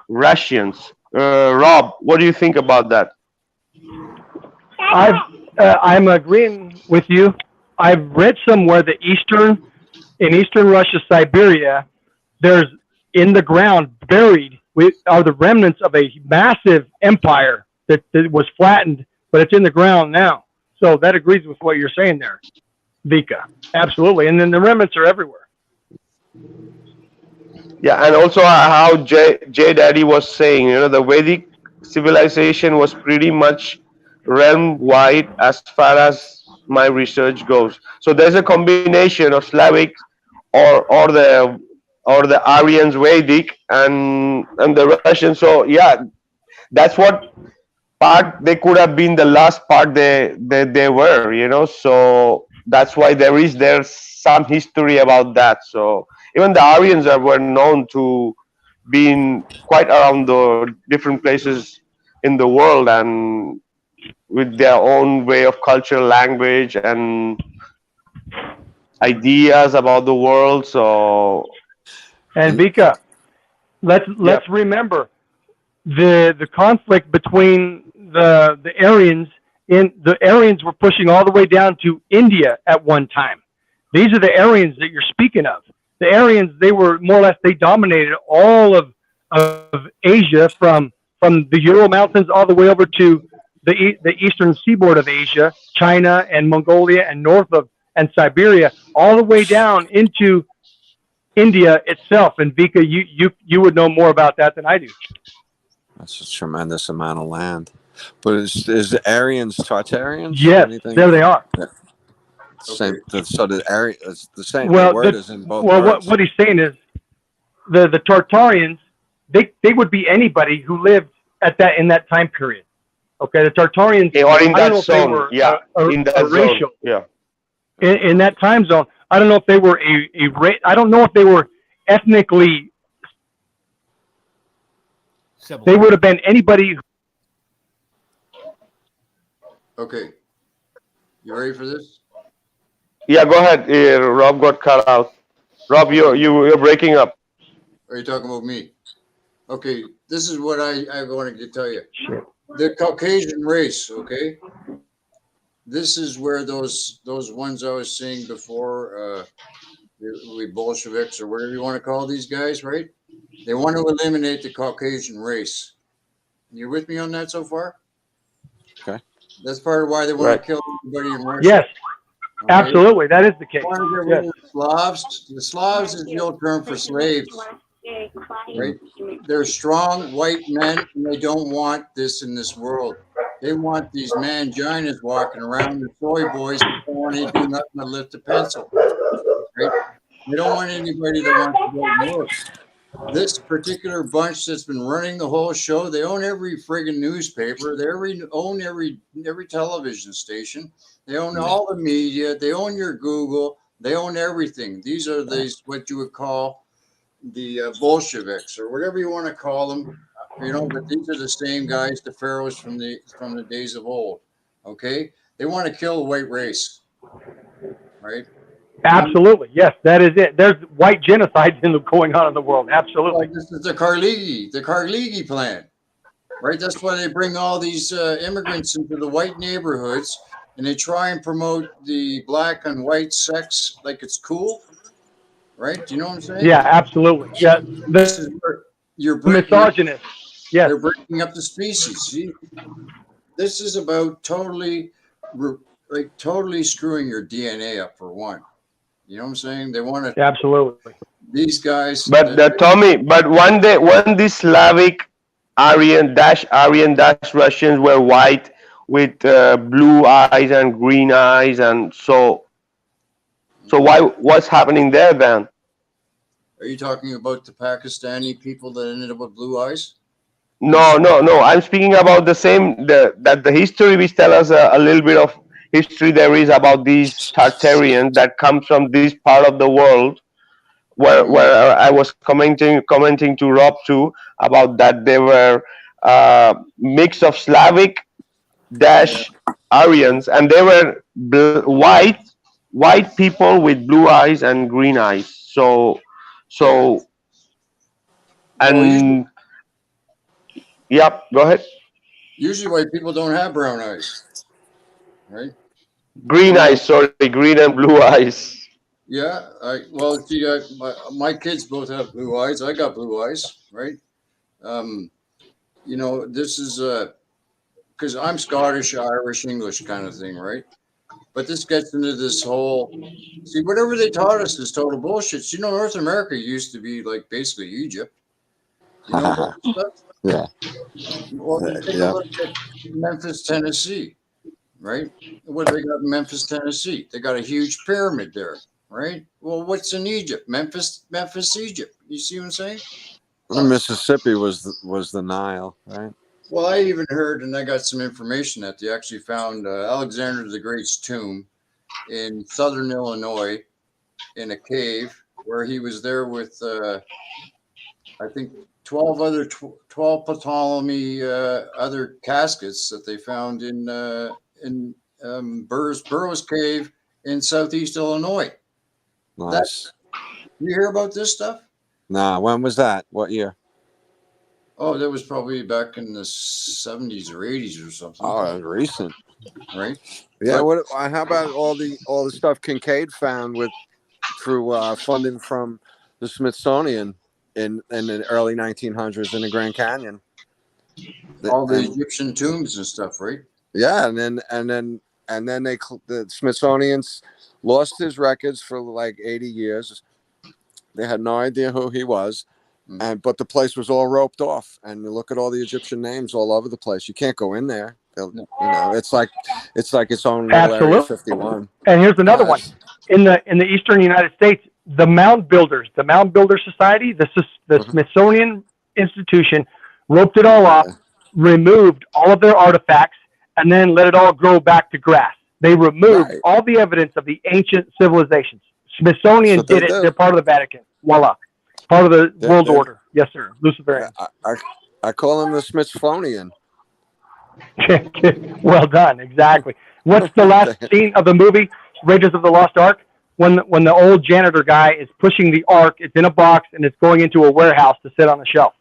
Russians. Rob, what do you think about that? I'm agreeing with you. I've read somewhere that in eastern Russia, Siberia, there's in the ground buried are the remnants of a massive empire that was flattened, but it's in the ground now. So that agrees with what you're saying there, Vika. Absolutely. And then the remnants are everywhere. Yeah, and also how J Daddy was saying, the Vedic civilization was pretty much realm-wide as far as my research goes. So there's a combination of Slavic or the Aryans Vedic and the Russian. So yeah, that's what part they could have been the last part they were, you know. So that's why there's some history about that. So even the Aryans were known to being quite around the different places in the world and with their own way of culture, language, and ideas about the world. So And And Vika, let's yeah, remember the conflict between the Aryans. In the Aryans were pushing all the way down to India at one time. These are the Aryans that you're speaking of. The Aryans, they were more or less, they dominated all of Asia from the Ural Mountains all the way over to the eastern seaboard of Asia, China and Mongolia and north of and Siberia, all the way down into India itself. And Vika, you would know more about that than I do. that's a tremendous amount of land. But is the Aryans Tartarians? Yes, Anything? there they are. Yeah. Okay. Same. So the Aryan, it's the same. The Well, word is in both well, words. what he's saying is the Tartarians, they would be anybody who lived at that in that time period. Okay, the Tartarians, or in I don't that know if they zone. were Yeah, in a that zone. racial Yeah. in that time zone. I don't know if they were I don't know if they were ethnically. Civil. They would have been anybody. Okay. You ready for this? Yeah, go ahead. Rob got cut out. Rob, Okay. you're breaking up. Are you talking about me? Okay. This is what I wanted to tell you. The Caucasian race, okay? This is where those ones I was saying before, the Bolsheviks or whatever you want to call these guys, right? They want to eliminate the Caucasian race. You with me on that so far? Okay. That's part of why they want Right. to kill everybody in Russia. Yes, Okay? absolutely, that is the case. They want to get Yes. rid of the Slavs. The Slavs is the old term for slaves, right? They're strong white men, and they don't want this in this world. They want these manginas walking around, the soy boys, who don't want to do nothing but lift a pencil, right? They don't want anybody that wants to go to work. This particular bunch that's been running the whole show, they own every friggin' newspaper, own every television station, they own all the media, they own your Google, they own everything. These are these what you would call the Bolsheviks or whatever you want to call them, you know. But these are the same guys, the pharaohs from the days of old. Okay, they want to kill the white race, right? Absolutely, yes, that is it. There's white genocide going on in the world. Absolutely. Well, this is the Carnegie plan, right? That's why they bring all these immigrants into the white neighborhoods, and they try and promote the black and white sex like it's cool, right? Do you know what I'm saying? Yeah, absolutely. Yeah, This is where you're the breaking up, misogynist. Yes, they're breaking up the species. See, this is about totally screwing your DNA up for one. You know what I'm saying? They want to, absolutely. these guys. But Tommy, but when these Slavic Aryan dash Russians were white with blue eyes and green eyes, and so what's happening there then? Are you talking about the Pakistani people that ended up with blue eyes? No. I'm speaking about that the history which tell us a little bit of history there is about these Tartarians that comes from this part of the world where I was commenting to Rob too about that they were mix of Slavic dash Aryans, and they were white people with blue eyes and green eyes. So Well, and yep, go ahead. usually white people don't have brown eyes, right? Green eyes, sorry, green and blue eyes. Yeah. Well, see, my kids both have blue eyes. I got blue eyes, right? You know, this is because I'm Scottish, Irish, English kind of thing, right? But this gets into this whole see whatever they taught us is total bullshit. You know, North America used to be like basically Egypt. You know about this stuff? Yeah. Well, then take a Yeah. look at Memphis, Tennessee. right? What do they got in Memphis, Tennessee? They got a huge pyramid there, right? Well, what's in Egypt? Memphis, Egypt. You see what I'm saying? Mississippi was the Nile, right? Well, I even heard, and I got some information that they actually found Alexander the Great's tomb in southern Illinois in a cave where he was there with, I think, 12 Ptolemy other caskets that they found in Burroughs Cave in southeast Illinois. Nice. You hear about this stuff? Nah, when was that? What year? Oh, that was probably back in the 70s or 80s or something. Oh, recent. Right? Yeah. What? How about all the stuff Kincaid found through funding from the Smithsonian in the early 1900s in the Grand Canyon? All the Egyptian tombs and stuff, right? Yeah, and then the Smithsonian's lost his records for like 80 years. They had no idea who he was. But the place was all roped off, and you look at all the Egyptian names all over the place. You can't go in there. You know, it's like its own little Area 51. And here's another one in the eastern United States. The Mound Builder Society, the Smithsonian Institution, roped it all off, removed all of their artifacts, and then let it all grow back to grass. They removed all the evidence of the ancient civilizations. Smithsonian did it. They're part of the Vatican. Voila. Part of the world order. Yes, sir. Luciferian. I call him the Smithsonian. Well done. Exactly. What's the last scene of the movie, Raiders of the Lost Ark? When the old janitor guy is pushing the ark, it's in a box, and it's going into a warehouse to sit on the shelf.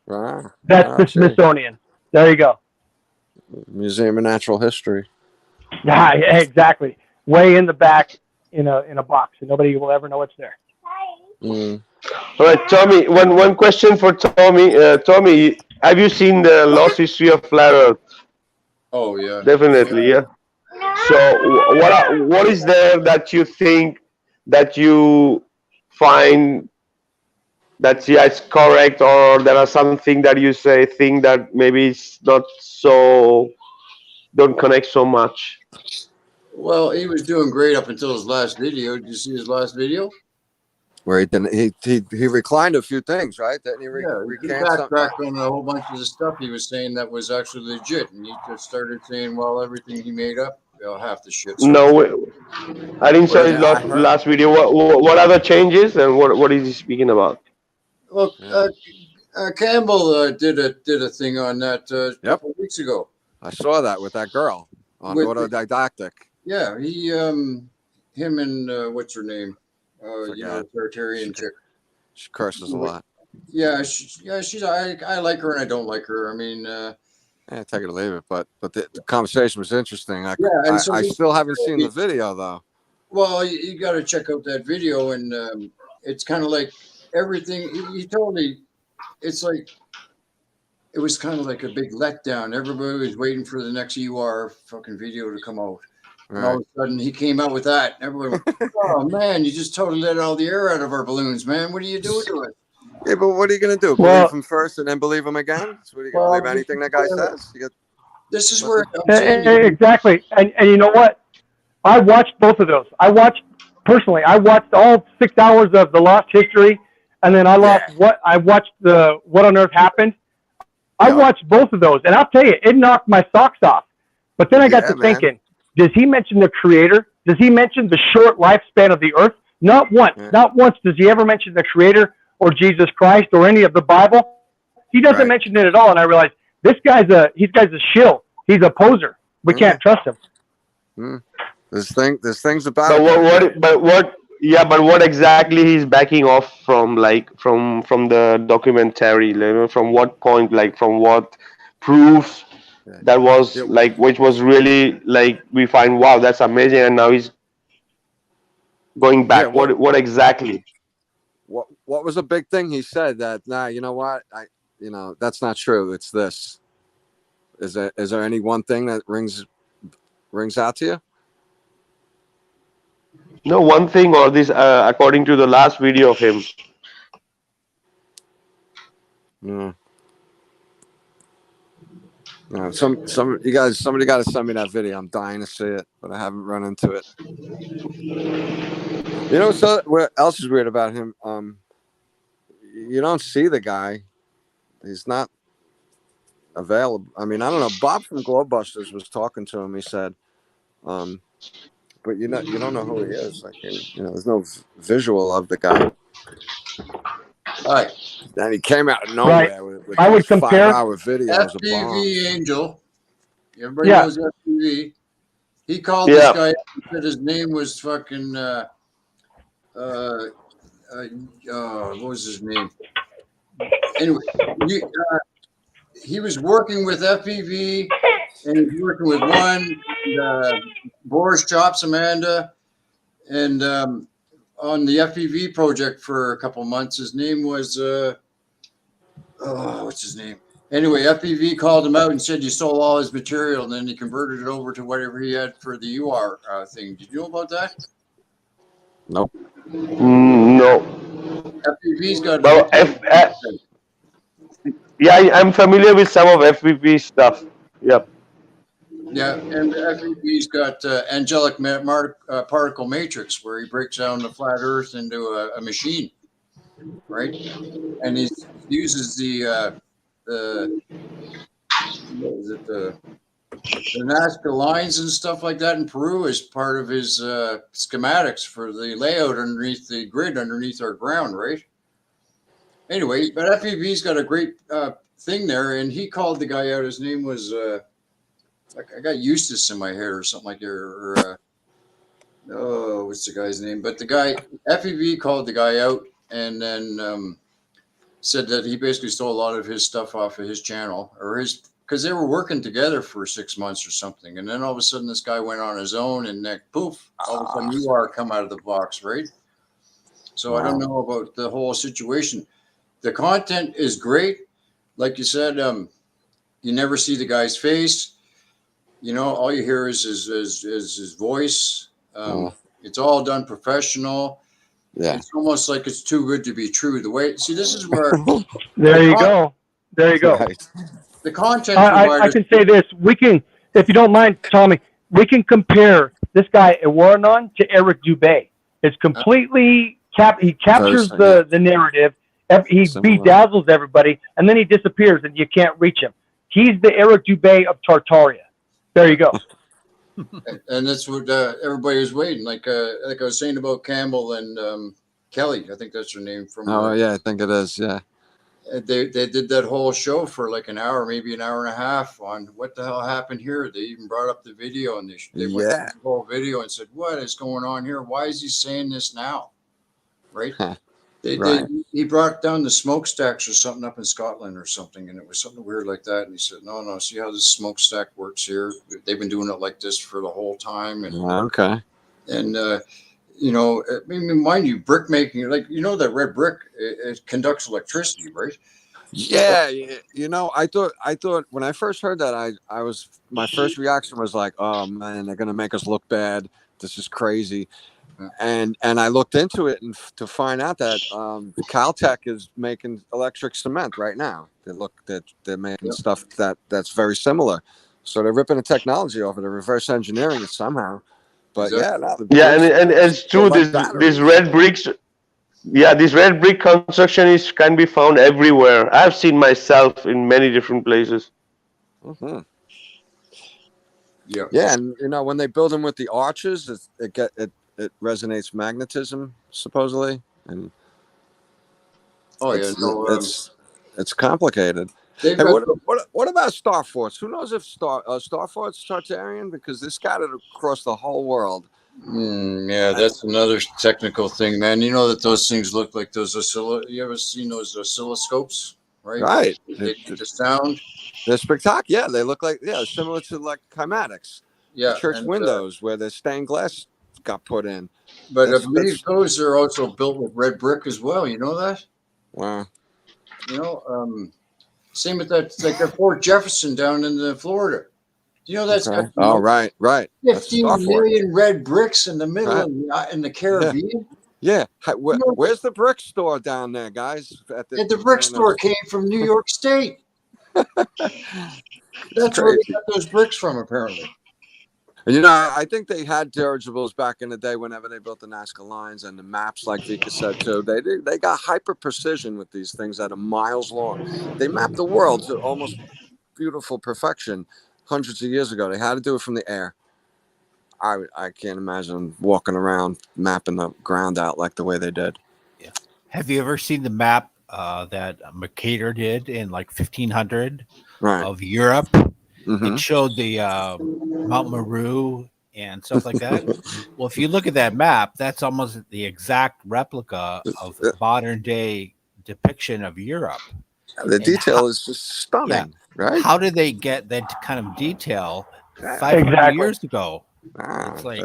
That's the Smithsonian. There you go. Museum of Natural History. Yeah, exactly. Way in the back in a box, and nobody will ever know it's there. All right, Tommy. One question for Tommy. Tommy, have you seen the Lost History of Flat Earth? Oh yeah, definitely. Yeah. So what is there that you think that you find that it's correct, or there are something that you think that maybe it's not so, don't connect so much? Well, he was doing great up until his last video. Did you see his last video? Where he reclined a few things, right? Then he backtracked on a whole bunch of the stuff he was saying that was actually legit, and he just started saying, "Well, everything he made up, half the shit." No, I didn't saw his last video. What are the changes, and what is he speaking about? Well, Campbell did a thing on that a couple of weeks ago. I saw that with that girl on autodidactic. Yeah, him and what's her name? Tartarian chick. She curses a lot. Yeah, she's. I like her and I don't like her. I mean, take it or leave it. But the conversation was interesting. I still haven't seen the video though. Well, you got to check out that video, and it's kind of like everything he told me. It's like it was kind of like a big letdown. Everybody was waiting for the next EUR fucking video to come out. And all of a sudden, he came out with that. Everyone went, "Oh man, you just totally let all the air out of our balloons, man. What are you doing to it?" Yeah, but what are you going to do? Believe him first and then believe him again? So what are you going to believe anything that guy says? This is where exactly. And you know what? I watched both of those. I watched all 6 hours of the Lost History, and then I watched the What on Earth Happened. I watched both of those, and I'll tell you, it knocked my socks off. But then I got to thinking. Does he mention the Creator? Does he mention the short lifespan of the earth? Not once. Not once does he ever mention the Creator or Jesus Christ or any of the Bible. He doesn't mention it at all. And I realized this guy's a shill. He's a poser. We can't trust him. There's things about it. But what exactly he's backing off from? Like from the documentary, from what point? Like from what proofs? That was which was really we find, wow, that's amazing, and now he's going back. What exactly? What was a big thing he said that? Nah, you know what? That's not true. It's this. Is there any one thing that rings out to you? No, one thing or this, according to the last video of him. Somebody got to send me that video. I'm dying to see it, but I haven't run into it. So what else is weird about him? You don't see the guy. He's not available. I mean, I don't know. Bob from Glowbusters was talking to him. He said, but you don't know who he is. Like, there's no visual of the guy. All right. And he came out of Right. nowhere with I would compare 5-hour videos of bombs. FPV Angel. Everybody Yeah. knows FPV. He called Yeah. this guy up and said his name was fucking what was his name? Anyway, he was working with FPV and he was working with one Boris Chops Amanda and on the FPV project for a couple months. His name was what's his name? Anyway, FPV called him out and said you stole all his material, and then he converted it over to whatever he had for the UR thing. Did you know about that? Nope. No. FPV's got. Well, I'm familiar with some of FPV stuff. Yep. Yeah, and FPV's got angelic particle matrix, where he breaks down the flat Earth into a machine, right? And he uses the Nazca lines and stuff like that in Peru as part of his schematics for the layout underneath the grid underneath our ground, right? Anyway, but FPV's got a great thing there, and he called the guy out. His name was I got Eustace in my head or something like that, or what's the guy's name? But the guy FPV called the guy out and then said that he basically stole a lot of his stuff off of his channel because they were working together for 6 months or something, and then all of a sudden this guy went on his own, and then poof, all of a sudden you are come out of the box, right? So I don't know about the whole situation. The content is great, like you said. You never see the guy's face. All you hear is his voice. It's all done professional. Yeah. It's almost like it's too good to be true. This is where. There you go. Right. The content I can say this. We can, if you don't mind, Tommy, we can compare this guy Iwaranon to Eric Dubé. It's completely he captures the narrative. He bedazzles everybody, and then he disappears, and you can't reach him. He's the Eric Dubé of Tartaria. There you go. And that's what everybody was waiting. Like I was saying about Campbell and Kelly. I think that's her name. I think it is. Yeah. They did that whole show for like an hour, maybe an hour and a half on what the hell happened here. They even brought up the video, and they went through the whole video and said, "What is going on here? Why is he saying this now?" Right? He brought down the smokestacks or something up in Scotland or something, and it was something weird like that. And he said, "No, see how this smokestack works here? They've been doing it like this for the whole time." And and mind you, brick making, like that red brick, it conducts electricity, right? Yeah, I thought when I first heard that, my first reaction was like, "Oh man, they're gonna make us look bad. This is crazy." And I looked into it to find out that Caltech is making electric cement right now. They're making stuff that's very similar. So they're ripping the technology over, they're reverse engineering it somehow. But and it's true. These red bricks. Yeah, this red brick construction can be found everywhere. I've seen myself in many different places. Mm-hmm. Yeah, and when they build them with the arches, it resonates magnetism supposedly, and it's complicated. Hey, what about Star Force? Who knows if Star Force is Tartarian? Because this got it across the whole world. Yeah, that's another technical thing, man. You know that those things look like those you ever seen those oscilloscopes, right? Right. The sound. They're spectacular. Yeah, they look like similar to like kymatics. Yeah, church windows where the stained glass got put in. But I believe those are also built with red brick as well. You know that? Wow. Same with that. It's like that Fort Jefferson down in Florida. You know that's got, right. 15 million red bricks in the middle in the Caribbean. Yeah. Where's the brick store down there, guys? The brick store came from New York State. That's where they got those bricks from, apparently. And you know, I think they had dirigibles back in the day. Whenever they built the Nazca lines and the maps, like Vika said too, they got hyper precision with these things that are miles long. They mapped the world to almost beautiful perfection hundreds of years ago. They had to do it from the air. I can't imagine walking around mapping the ground out like the way they did. Yeah. Have you ever seen the map that Mercator did in like 1500 Right. of Europe? Mm-hmm. It showed the Mount Meru and stuff like that. Well, if you look at that map, that's almost the exact replica of modern day depiction of Europe. The detail is just stunning, right? How did they get that kind of detail 500 years ago? It's like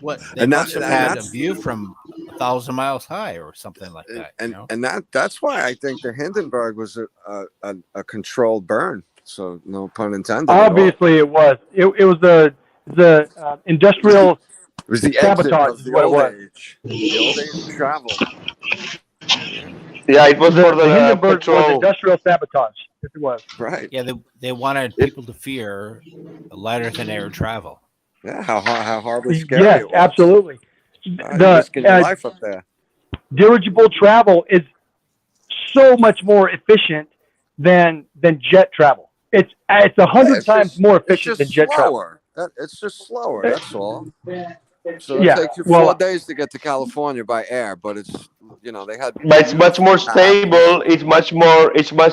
what they must have had a view from 1,000 miles high or something like that. And that's why I think the Hindenburg was a controlled burn. So no pun intended. Obviously, it was. It was the industrial. It was the sabotage. Of the old age. The old age of travel. Yeah, it was for the Hindenburg patrol. was industrial sabotage. It was. Right. Yeah, they wanted people to fear lighter than air travel. Yeah, how horribly scary yes, it was. Absolutely. Risking your life up there. Dirigible travel is so much more efficient than jet travel. It's 100 times more efficient than jet travel. It's just slower. That's all. So it takes you 4 days to get to California by air, but it's they had. But it's much more stable. It's much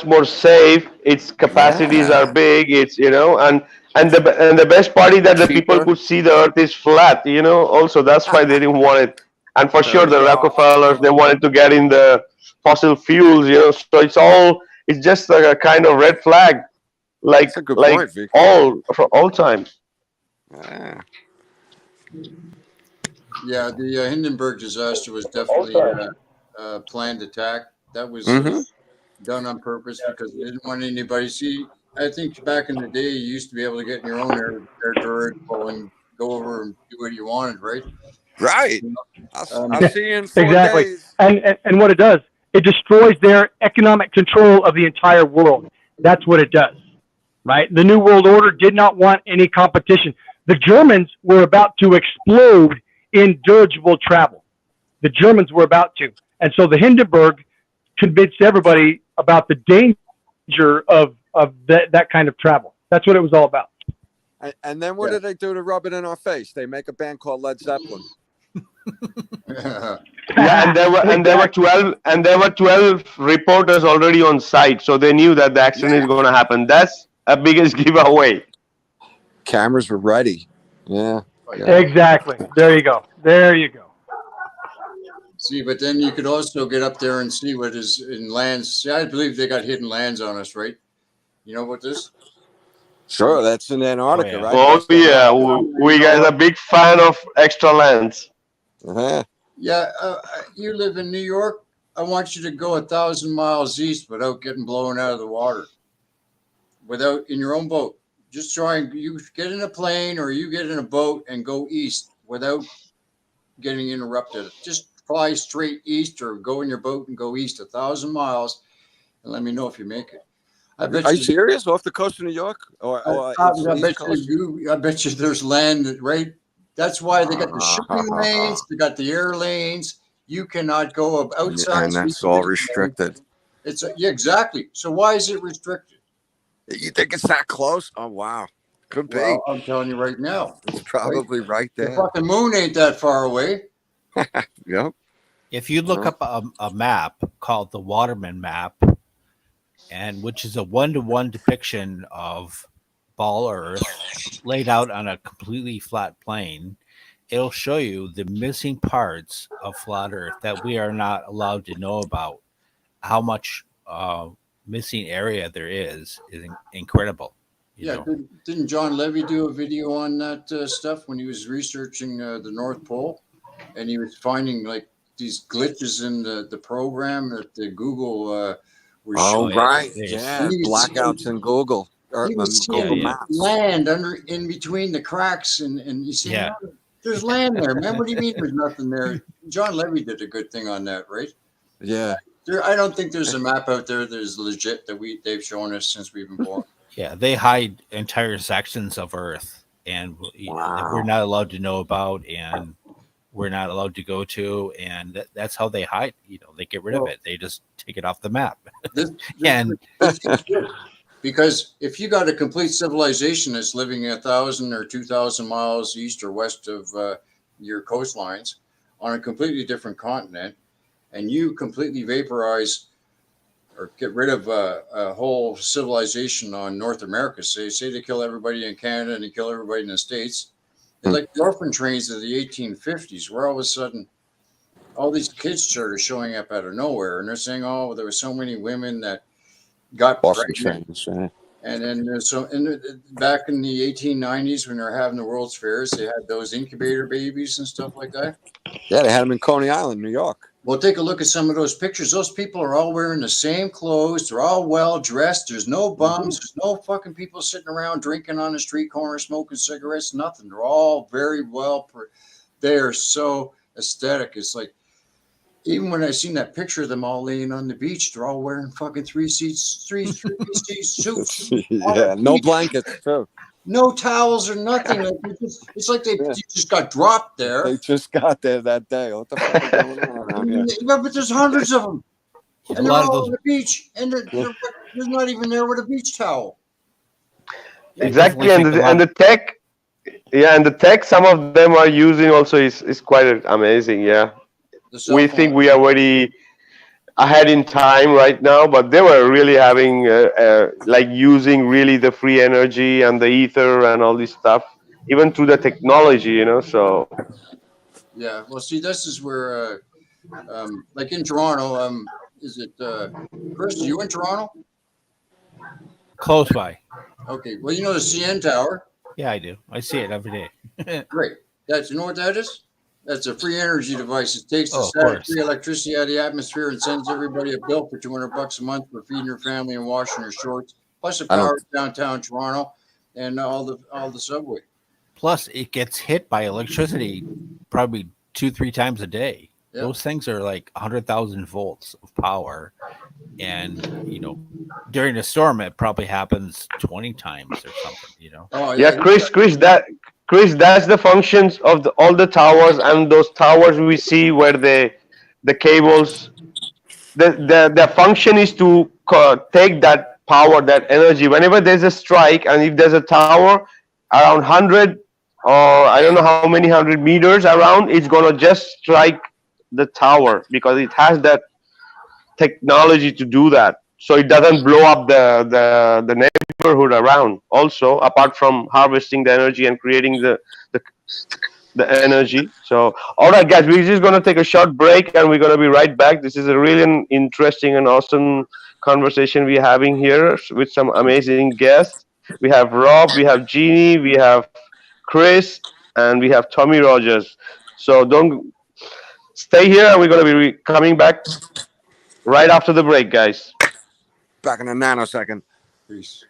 more safe. Its capacities are big. It's and the best part is that the people could see the Earth is flat. Also that's why they didn't want it. And for sure, the Rockefellers, they wanted to get in the fossil fuels. So it's just like a kind of red flag. Like point, for all time. Yeah, the Hindenburg disaster was definitely a planned attack. That was done on purpose because they didn't want anybody. See, I think back in the day, you used to be able to get in your own air dirigible and go over and do what you wanted, right? Right. I'll see you in 4 exactly. days. And what it does, it destroys their economic control of the entire world. That's what it does. Right? The New World Order did not want any competition. The Germans were about to explode in dirigible travel. The Germans were about to. And so the Hindenburg convinced everybody about the danger of that kind of travel. That's what it was all about. And then what did they do to rub it in our face? They make a band called Led Zeppelin. Yeah, and there were 12 reporters already on site, so they knew that the accident is going to happen. That's a biggest giveaway. Cameras were ready. Yeah. Exactly. There you go. See, but then you could also get up there and see what is in lands. See, I believe they got hidden lands on us, right? You know what this? Sure, that's in Antarctica, right? Oh yeah, we guys are big fan of extra lands. Yeah, you live in New York. I want you to go 1,000 miles east without getting blown out of the water. In your own boat. Just you get in a plane or you get in a boat and go east without getting interrupted. Just fly straight east or go in your boat and go east 1,000 miles and let me know if you make it. Are you serious? Off the coast of New York? I bet you there's land, right? That's why they got the shipping lanes, they got the air lanes. You cannot go outside. And that's all restricted. Exactly. So why is it restricted? You think it's that close? Oh, wow. Could be. Well, I'm telling you right now. It's probably right there. The fucking moon ain't that far away. Yep. If you look up a map called the Waterman map, and which is a 1-to-1 depiction of ball Earth laid out on a completely flat plane, it'll show you the missing parts of flat Earth that we are not allowed to know about. How much missing area there is incredible. Didn't John Levy do a video on that stuff when he was researching the North Pole, and he was finding like these glitches in the program that the Google was showing. Right, blackouts in Google. Google Maps. Land in between the cracks, and you see, there's land there. Man, what do you mean there's nothing there? John Levy did a good thing on that, right? Yeah. I don't think there's a map out there that is legit that they've shown us since we've been born. Yeah, they hide entire sections of Earth, and that we're not allowed to know about, and we're not allowed to go to, and that's how they hide. They get rid of it. They just take it off the map. And because if you got a complete civilization that's living 1,000 or 2,000 miles east or west of your coastlines on a completely different continent, and you completely vaporize or get rid of a whole civilization on North America, say they kill everybody in Canada and they kill everybody in the States. They're like the orphan trains of the 1850s, where all of a sudden all these kids started showing up out of nowhere, and they're saying, "Oh, there were so many women that got pregnant." Right? And then back in the 1890s, when they were having the World's Fairs, they had those incubator babies and stuff like that. Yeah, they had them in Coney Island, New York. Well, take a look at some of those pictures. Those people are all wearing the same clothes. They're all well dressed. There's no bums. There's no fucking people sitting around drinking on the street corner, smoking cigarettes, nothing. They're all very well. They are so aesthetic. It's like, even when I seen that picture of them all laying on the beach, they're all wearing fucking three-piece suits. Yeah, no blankets, too. No towels or nothing. It's like they just got dropped there. They just got there that day. What the fuck is going on around here? But there's hundreds of them. And they're all on the beach. And there's not even there with a beach towel. Exactly. And the tech, and the tech some of them are using also is quite amazing. Yeah. We think we are already ahead in time right now, but they were really having like using really the free energy and the ether and all this stuff, even through the technology, so. Yeah, well, see, this is where, like in Toronto, is it, Chris, are you in Toronto? Close by. Okay, well, you know the CN Tower? Yeah, I do. I see it every day. Great. You know what that is? That's a free energy device. It takes the static free electricity out of the atmosphere and sends everybody a bill for $200 a month for feeding your family and washing your shorts. Plus, it powers downtown Toronto and all the subway. Plus, it gets hit by electricity probably 2-3 times a day. Yeah. Those things are like 100,000 volts of power, and during a storm, it probably happens 20 times or something. Oh, yeah, Chris, that's the functions of all the towers, and those towers we see where the cables, the function is to take that power, that energy. Whenever there's a strike, and if there's a tower around 100 or I don't know how many 100 meters around, it's gonna just strike the tower because it has that technology to do that. So it doesn't blow up the neighborhood around. Also, apart from harvesting the energy and creating the energy. So, all right, guys, we're just gonna take a short break, and we're gonna be right back. This is a really interesting and awesome conversation we're having here with some amazing guests. We have Rob, we have Jeannie, we have Chris, and we have Tommy Rogers. So don't stay here, and we're gonna be coming back right after the break, guys. Back in a nanosecond. Peace.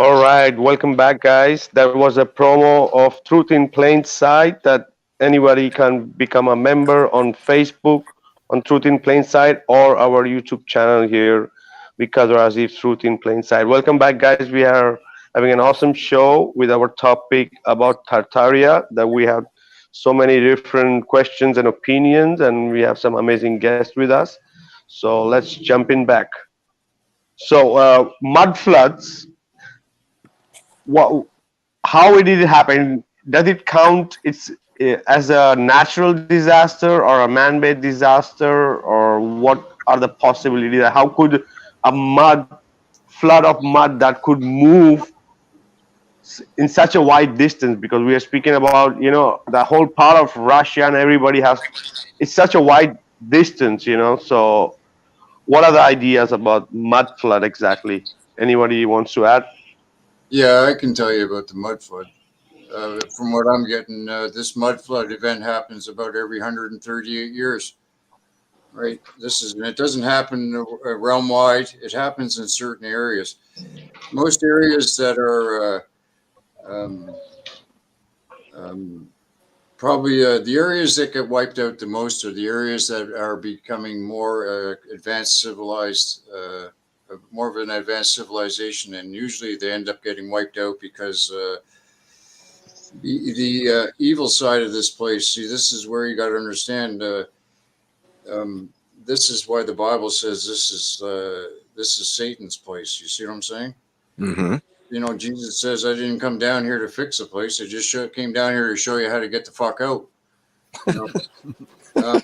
All right, welcome back, guys. That was a promo of Truth in Plain Sight that anybody can become a member on Facebook on Truth in Plain Sight or our YouTube channel here, VikkaDraziv Truth in Plain Sight. Welcome back, guys. We are having an awesome show with our topic about Tartaria that we have so many different questions and opinions, and we have some amazing guests with us. So let's jump in back. So, mud floods. What how it did happen? Does it count as a natural disaster or a man-made disaster, or what are the possibilities? How could a mud flood of mud that could move in such a wide distance? Because we are speaking about the whole part of Russia and everybody has it's such a wide distance. So what are the ideas about mud flood exactly? Anybody wants to add? Yeah, I can tell you about the mud flood. From what I'm getting, this mud flood event happens about every 138 years. Right. It doesn't happen realm wide. It happens in certain areas. Most areas that are um, um, probably the areas that get wiped out the most are the areas that are becoming more advanced civilized, more of an advanced civilization, and usually they end up getting wiped out because the evil side of this place. See, this is where you got to understand. Um, this is why the Bible says this is Satan's place. You see what I'm saying? Mm-hmm. Jesus says, "I didn't come down here to fix a place. I just came down here to show you how to get the fuck out." You know, um,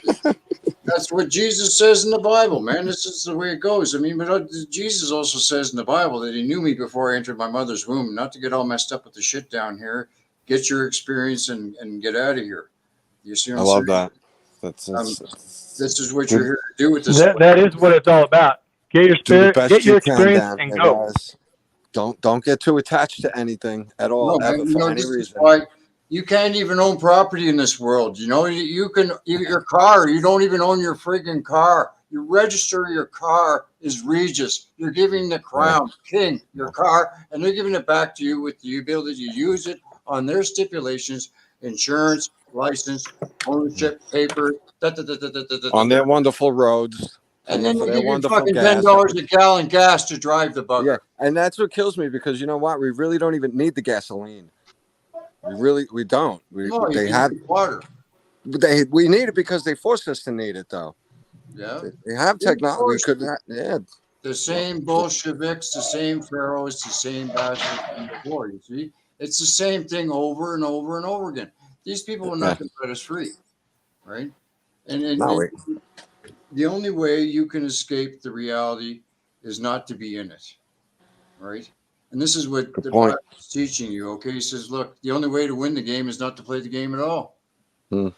that's what Jesus says in the Bible, man. This is the way it goes. I mean, but Jesus also says in the Bible that He knew me before I entered my mother's womb. Not to get all messed up with the shit down here. Get your experience and get out of here. You see what I I'm love saying? that. That's, Um, that's this is what you're good. here to do with this. That is what it's all about. Get your Do the spirit, get best your you can experience, down and here, go. guys. Don't get too attached to anything at all, No, ever, man. for any This is reason. why you can't even own property in this world. You can your car. You don't even own your friggin' car. You register your car is Regis. You're giving the Yeah. crown king your car, and they're giving it back to you with the ability to use it on their stipulations, insurance, license, ownership, paper, da, da, da, da, da, da, da, On da, their wonderful roads, and paying then for they their give you wonderful fucking $10 gas. a gallon gas to drive the Yeah, bugger. and that's what kills me, because you know what? We really don't even need the gasoline. We don't. No, you They can have use water. we need it because they forced us to need it, though. Yeah. They have Of technology. We course. could not. Yeah. The same Bolsheviks, the same pharaohs, the same bastards from before. You see, it's the same thing over and over and over again. These people are Yeah. not going to let us free, right? And No, wait. the only way you can escape the reality is not to be in it, right? And this is what Good the point. Bible is teaching you. Okay, he says, look, the only way to win the game is not to play the game at all. Hmm.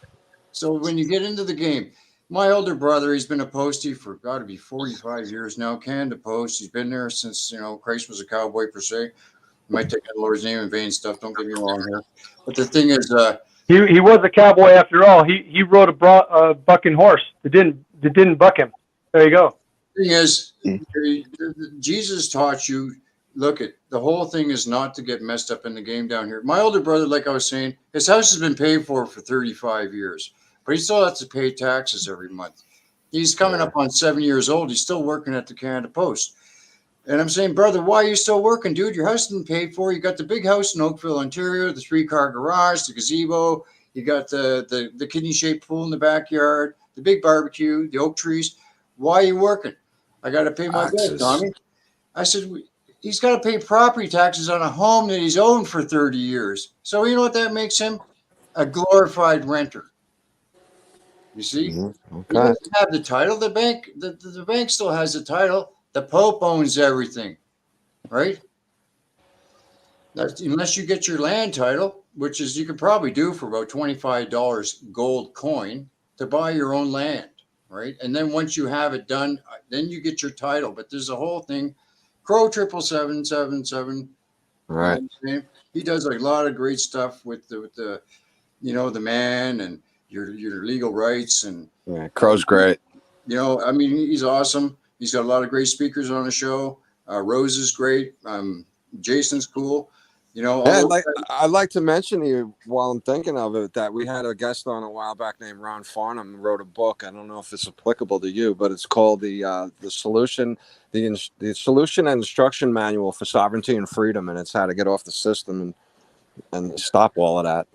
So when you get into the game, my older brother, he's been a postie for got to be 45 years now. Canada Post. He's been there since Christ was a cowboy per se. You might take the Lord's name in vain stuff. Don't get me wrong here, but the thing is, He was a cowboy after all. He rode a bucking horse that didn't buck him. There you go. thing is, Hmm. Jesus taught you. Look at the whole thing is not to get messed up in the game down here. My older brother, like I was saying, his house has been paid for 35 years, but he still has to pay taxes every month. He's coming up on 7 years old. He's still working at the Canada Post. And I'm saying, brother, why are you still working, dude? Your house has been paid for. You got the big house in Oakville, Ontario, the 3-car garage, the gazebo. You got the kidney-shaped pool in the backyard, the big barbecue, the oak trees. Why are you working? I got to pay my bills, Taxes. Tommy. I said, he's got to pay property taxes on a home that he's owned for 30 years. So you know what that makes him? A glorified renter. You see? He Okay. doesn't have the title. The bank still has the title. The Pope owns everything, right? Unless you get your land title, which is you could probably do for about $25 gold coin to buy your own land, right? And then once you have it done, then you get your title. But there's a whole thing. Crow 77777. All You know what right. I'm saying? He does a lot of great stuff with the the man and your legal rights and Yeah, Crow's great. I mean, he's awesome. He's got a lot of great speakers on the show. Rose is great. Jason's cool. You know, all Yeah, those I'd like to mention to you while I'm thinking of it that we had a guest on a while back named Ron Farnham who wrote a book. I don't know if it's applicable to you, but it's called the solution, the solution and instruction manual for sovereignty and freedom, and it's how to get off the system and stop all of that.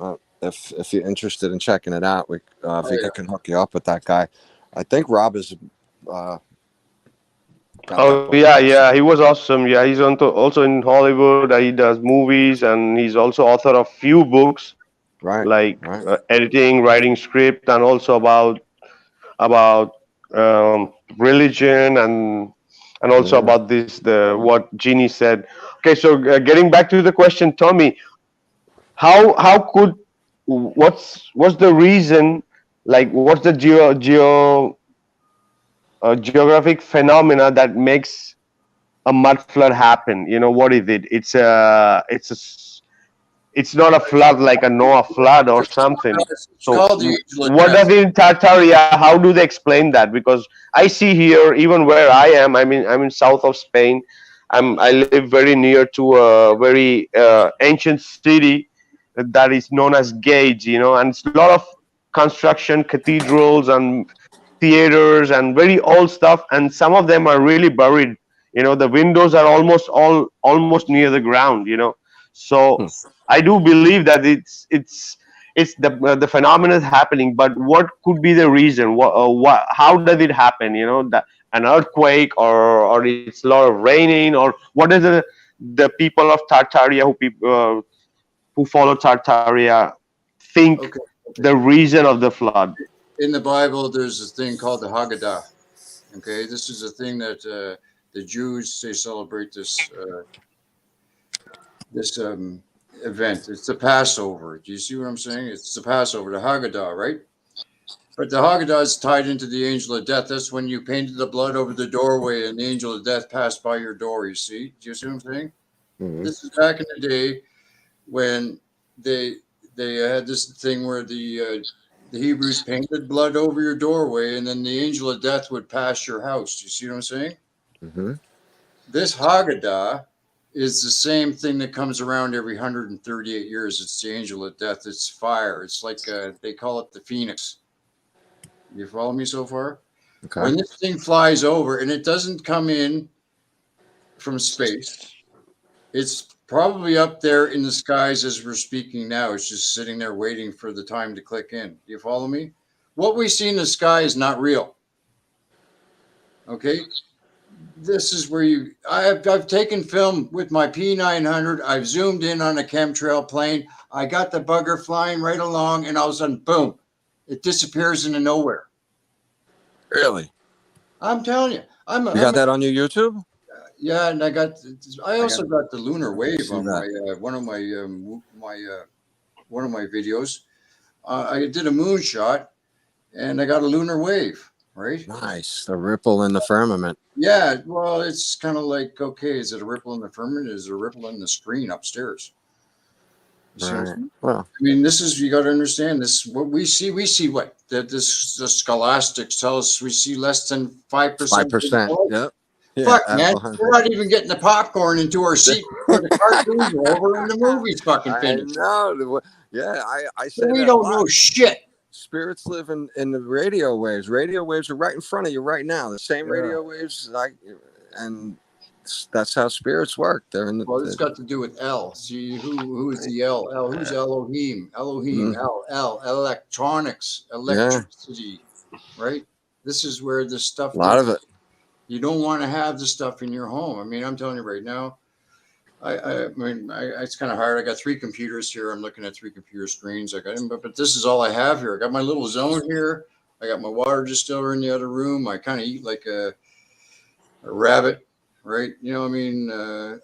If you're interested in checking it out, Vika can hook you up with that guy. I think Rob is got that Oh book. yeah, yeah, he was awesome. Yeah, he's also in Hollywood. He does movies, and he's also author of few books Right, like right. editing, writing script, and also about religion and also Yeah. about this the what Jeannie said. Okay, so getting back to the question, Tommy, how could what's the reason, like what's the geographic phenomena that makes a mud flood happen? You know, what is it? It's not a flood like a Noah flood or something. it's So called the Angel of what Death. does it in Tartaria? How do they explain that? Because I see here, even where I am, I'm in south of Spain. I live very near to a very ancient city that is known as Gage, you know, and it's a lot of construction, cathedrals and theaters and very old stuff, and some of them are really buried. You know, the windows are almost near the ground, you know. So I do believe that it's the phenomenon is happening, but what could be the reason? How does it happen? You know, that an earthquake, or it's a lot of raining, or what is the people of Tartaria who follow Tartaria think Okay, the okay. reason of the flood? In the Bible, there's a thing called the Haggadah. Okay, this is a thing that the Jews they celebrate this event. It's the Passover. Do you see what I'm saying? It's the Passover, the Haggadah, right? But the Haggadah is tied into the angel of death. That's when you painted the blood over the doorway and the angel of death passed by your door. You see? Do you see what I'm saying? Mhm. This is back in the day when they they had this thing where the Hebrews painted blood over your doorway, and then the angel of death would pass your house. Do you see what I'm saying? Mhm. This Haggadah is the same thing that comes around every 138 years. It's the angel of death. It's fire. It's like they call it the phoenix. You follow me so far? Okay. When this thing flies over and it doesn't come in from space, it's probably up there in the skies as we're speaking now. It's just sitting there waiting for the time to click in. Do you follow me? What we see in the sky is not real. Okay? This is where I've taken film with my P900. I've zoomed in on a chemtrail plane. I got the bugger flying right along, and all of a sudden, boom, it disappears into nowhere. Really? I'm telling you, You got that on your YouTube? yeah, and I I also got got the lunar to wave see on that. my one of my videos. I did a moonshot, and I got a lunar wave. Right? Nice. The ripple in the firmament. Yeah. Well, it's kind of like, okay, is it a ripple in the firmament? Is it a ripple in the screen upstairs? You see what I'm Right. saying? Well, I mean, this is you got to understand this. What we see, what that this the scholastics tell us we see less than 5%. 5%. Yep. Yeah. Fuck, Out of man, 100. we're not even getting the popcorn into our seat before the cartoons are over and the movie's fucking I finished. know. Yeah, I So say we that a don't know lot. shit. Spirits live in the radio waves. Radio waves are right in front of you right now. The same Yeah. radio waves, and that's how spirits work. They're in Well, it's got to do with L. See who is the L? Who's Elohim? Elohim. Mm, Electronics, yeah, electricity. Right. This is where the a stuff lot gets. of it. You don't want to have the stuff in your home. I mean, I'm telling you right now. It's kind of hard. I got three computers here. I'm looking at three computer screens. I got them, but this is all I have here. I got my little zone here. I got my water distiller in the other room. I kind of eat like a rabbit, right? You know, I mean,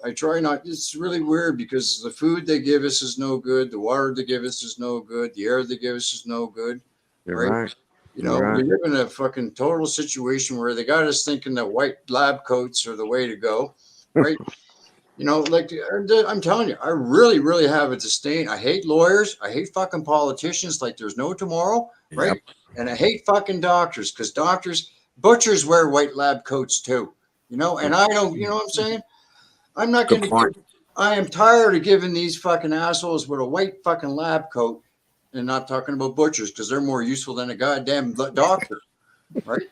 I try not. It's really weird because the food they give us is no good. The water they give us is no good. The air they give us is no good, You're right? right. You You're know, we right. live in a fucking total situation where they got us thinking that white lab coats are the way to go, right? You know, like I'm telling you, I really, really have a disdain. I hate lawyers. I hate fucking politicians like there's no tomorrow, Yep. right? And I hate fucking doctors because butchers wear white lab coats too, you know, and I don't, you know what I'm saying? I'm not going Good to point. I am tired of giving these fucking assholes with a white fucking lab coat, and not talking about butchers because they're more useful than a goddamn doctor, right?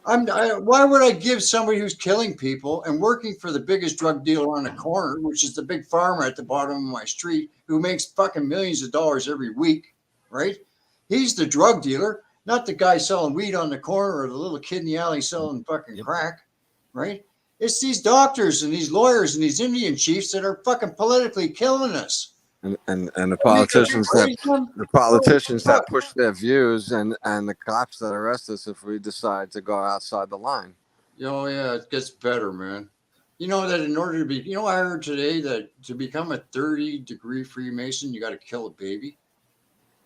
Why would I give somebody who's killing people and working for the biggest drug dealer on the corner, which is the big farmer at the bottom of my street, who makes fucking millions of dollars every week, right? He's the drug dealer, not the guy selling weed on the corner or the little kid in the alley selling fucking crack, right? It's these doctors and these lawyers and these Indian chiefs that are fucking politically killing us. And the We gotta politicians fuck. that push their views and the cops that arrest us if we decide to go outside the line. Oh yeah, it gets better, man. You know that in order to be, I heard today that to become a 30-degree Freemason, you got to kill a baby.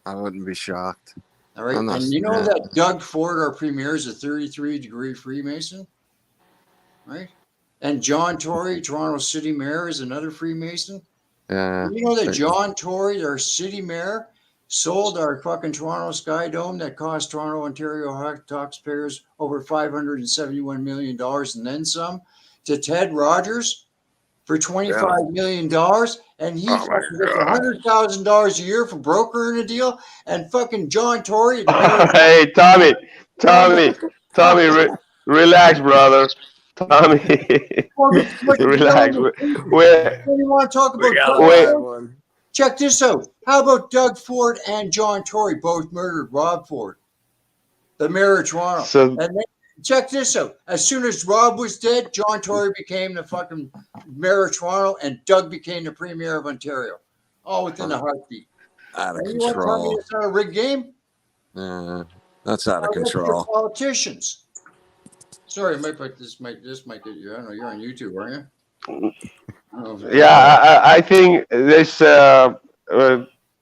I wouldn't be shocked. All right, and you know that Doug Ford, our premier, is a 33-degree Freemason, right? And John Tory, Toronto City Mayor, is another Freemason. Yeah. You know that John Tory, our city mayor, sold our fucking Toronto Sky Dome that cost Toronto, Ontario taxpayers over $571 million and then some to Ted Rogers for $25 million. And he gets $100,000 a year for brokering a deal. And fucking John Tory. Hey, Tommy, relax, brother. Tommy, relax. You want to talk about check this out. How about Doug Ford and John Tory both murdered Rob Ford, the mayor of Toronto? And then, check this out. As soon as Rob was dead, John Tory became the fucking mayor of Toronto and Doug became the premier of Ontario. All within a heartbeat. Out of control. You want to tell me it's not a rigged game? That's out of control. Politicians. Sorry, this might get you. I don't know. You're on YouTube, aren't you? Yeah, I think this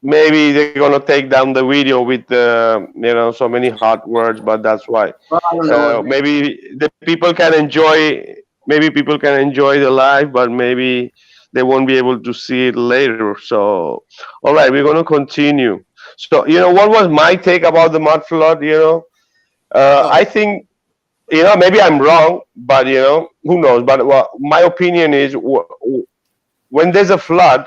maybe they're gonna take down the video with so many hot words, but that's why. Maybe the people can enjoy. Maybe people can enjoy the live, but maybe they won't be able to see it later. So, all right, we're gonna continue. So, what was my take about the mud flood? I think. Maybe I'm wrong, but who knows? But my opinion is when there's a flood,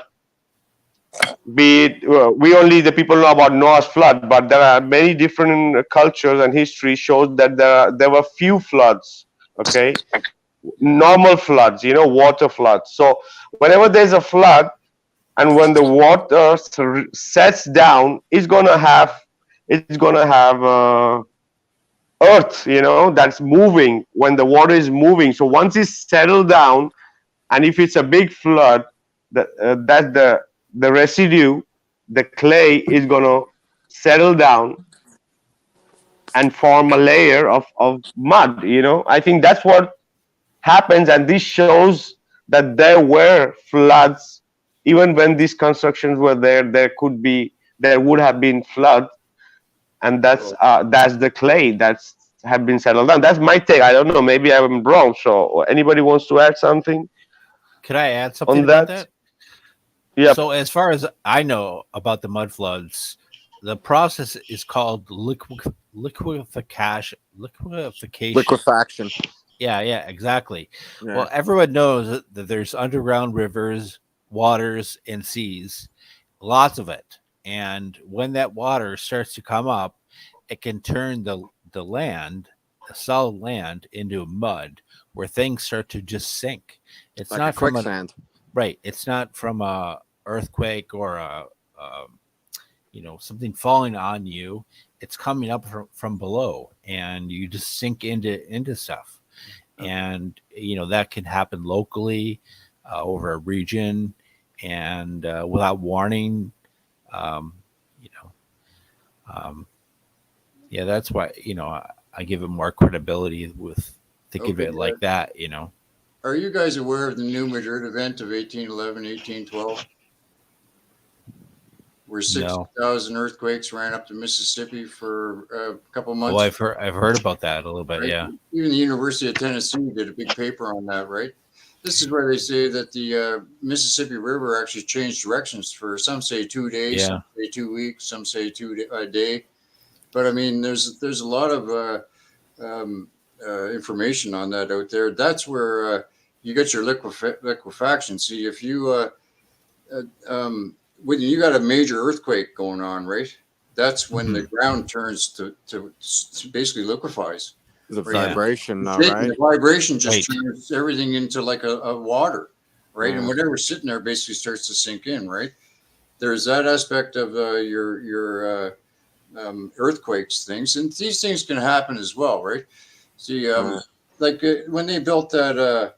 be it we only the people know about Noah's flood, but there are many different cultures and history shows that there were few floods. Okay, normal floods, water floods. So whenever there's a flood, and when the water sets down, it's gonna have earth, that's moving when the water is moving. So once it's settled down, and if it's a big flood, the residue, the clay is gonna settle down and form a layer of mud. I think that's what happens, and this shows that there were floods even when these constructions were there. There would have been floods. And that's the clay that's have been settled down. That's my take. I don't know. Maybe I'm wrong. So anybody wants to add something? Could I add something about that? Yeah. So as far as I know about the mud floods, the process is called liquefaction. Yeah, exactly. Yeah. Well, everyone knows that there's underground rivers, waters, and seas, lots of it. And when that water starts to come up, it can turn the land, the solid land, into mud, where things start to just sink. It's like not from quicksand. Right. It's not from a earthquake or something falling on you. It's coming up from below, and you just sink into stuff. And that can happen locally over a region, and without warning. That's why I give it more credibility with thinking of it like that. Are you guys aware of the New Madrid event of 1811, 1812? Where 60,000 earthquakes ran up the Mississippi for a couple months. Oh, I've heard about that a little bit. Right? Yeah. Even the University of Tennessee did a big paper on that, right? This is where they say that the Mississippi River actually changed directions for some say 2 days, some say 2 weeks, some say a day. But I mean, there's a lot of information on that out there. That's where you get your liquefaction. See, if you when you got a major earthquake going on, right? That's when the ground turns to basically liquefies. The Right? vibration, though, The right? vibration just Right. turns everything into like a water, right? And Yeah. whatever's sitting there basically starts to sink in, right? There's that aspect of your earthquakes things, and these things can happen as well, right? See, Right. like when they built that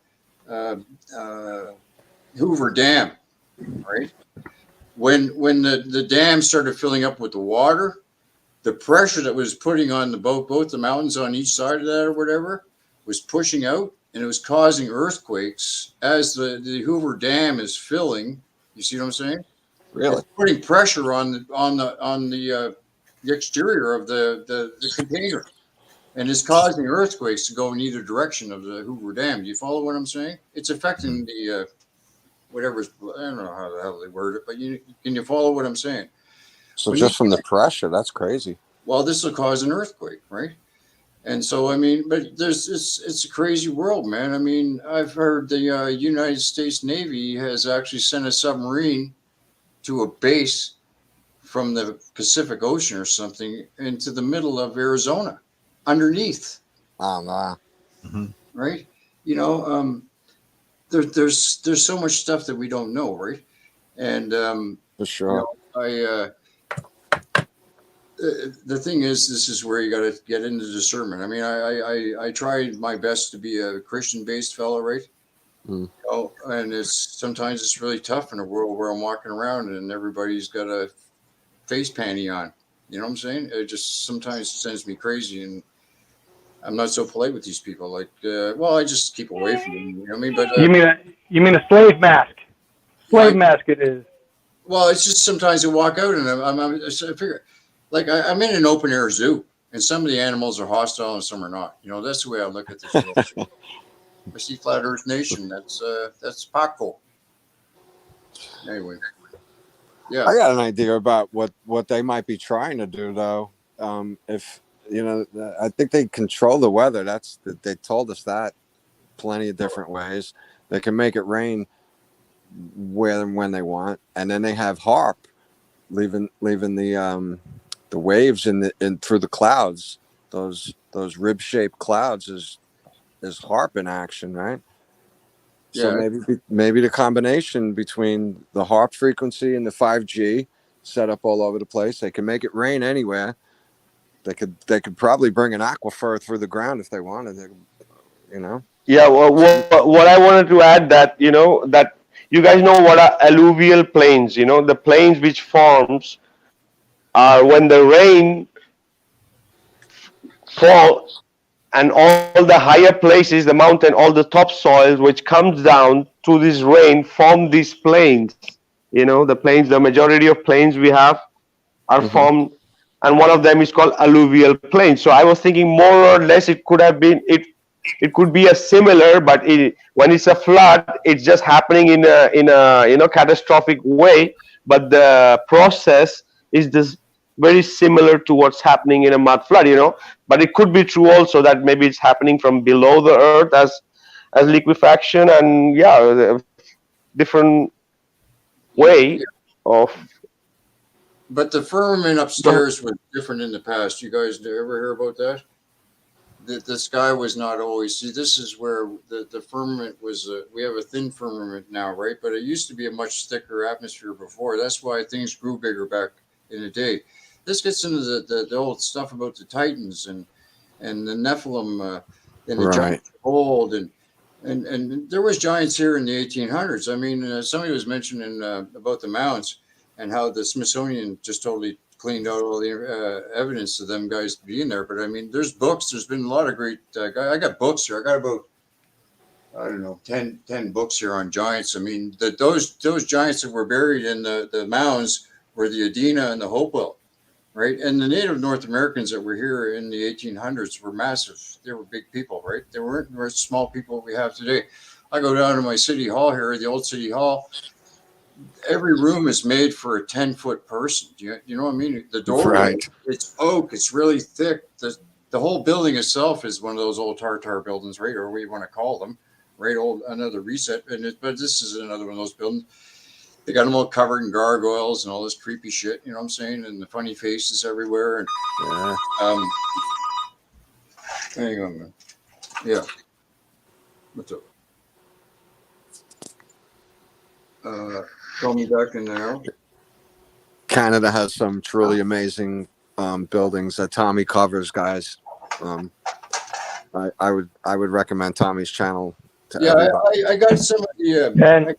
Hoover Dam, right? When the dam started filling up with the water, the pressure that was putting on the both the mountains on each side of that or whatever was pushing out, and it was causing earthquakes as the Hoover Dam is filling. You see what I'm saying? Really? It's putting pressure on the exterior of the container, and it's causing earthquakes to go in either direction of the Hoover Dam. Do you follow what I'm saying? It's affecting the whatever's, I don't know how the hell they word it, but can you follow what I'm saying? So When just from the pressure, that's crazy. well, this will cause an earthquake, right? And so, I mean, but it's a crazy world, man. I mean, I've heard the United States Navy has actually sent a submarine to a base from the Pacific Ocean or something into the middle of Arizona, underneath, Oh, wow. right? You know, there's so much stuff that we don't know, right? And For you sure. know, the thing is, this is where you got to get into discernment. I mean, I tried my best to be a Christian-based fellow, right? Mm. You know, and sometimes it's really tough in a world where I'm walking around and everybody's got a face panty on. You know what I'm saying? It just sometimes sends me crazy, and I'm not so polite with these people. Like, well, I just keep away from them. You know what I mean? But You mean a slave mask? I, Slave mask it is. well, it's just sometimes I walk out and I figure, like, I'm in an open air zoo, and some of the animals are hostile and some are not. You know, that's the way I look at this world. I see Flat Earth Nation. That's Paco. Anyway, yeah. I got an idea about what they might be trying to do, though. If you know, I think they control the weather. They told us that plenty of different ways. They can make it rain where and when they want, and then they have HARP leaving the waves in through the clouds. Those rib shaped clouds is HARP in action, right? So Yeah. maybe the combination between the HARP frequency and the 5G set up all over the place, they can make it rain anywhere. They could probably bring an aquifer through the ground if they wanted. You know. Yeah, well, what I wanted to add that, that you guys know what are alluvial plains, the plains which forms are when the rain fall, and all the higher places, the mountain, all the topsoil which comes down through this rain form these plains. The plains, the majority of plains we have are Mm-hmm. formed, and one of them is called alluvial plain. So I was thinking more or less it could have been it could be a similar, but when it's a flood, it's just happening in a catastrophic way. But the process is this very similar to what's happening in a mud flood. But it could be true also that maybe it's happening from below the earth as liquefaction, and yeah, different way Yeah. of. But the firmament upstairs was different in the past. You guys ever hear about that? The sky was not always. See, this is where the firmament was. We have a thin firmament now, right? But it used to be a much thicker atmosphere before. That's why things grew bigger back in the day. This gets into the old stuff about the Titans and the Nephilim and the Right. giants of old and there was giants here in the 1800s. I mean, somebody was mentioning about the mounds and how the Smithsonian just totally cleaned out all the evidence of them guys being there. But I mean, there's books. There's been a lot of great. I got books here. I got about I don't know 10 books here on giants. I mean, those giants that were buried in the mounds were the Adena and the Hopewell, right? And the Native North Americans that were here in the 1800s were massive. They were big people, right? They weren't small people we have today. I go down to my city hall here, the old city hall. Every room is made for a 10-foot person. You know what I mean? The doorway, Right. it's oak. It's really thick. The whole building itself is one of those old Tartar buildings, right? Or what you want to call them, right? Old, another reset. But this is another one of those buildings. They got them all covered in gargoyles and all this creepy shit. You know what I'm saying? And the funny faces everywhere. And Yeah. hang on, man. Yeah. What's up? Call me back in there. Canada has some truly amazing buildings that Tommy covers, guys. I would recommend Tommy's channel to everybody. I got some of the. And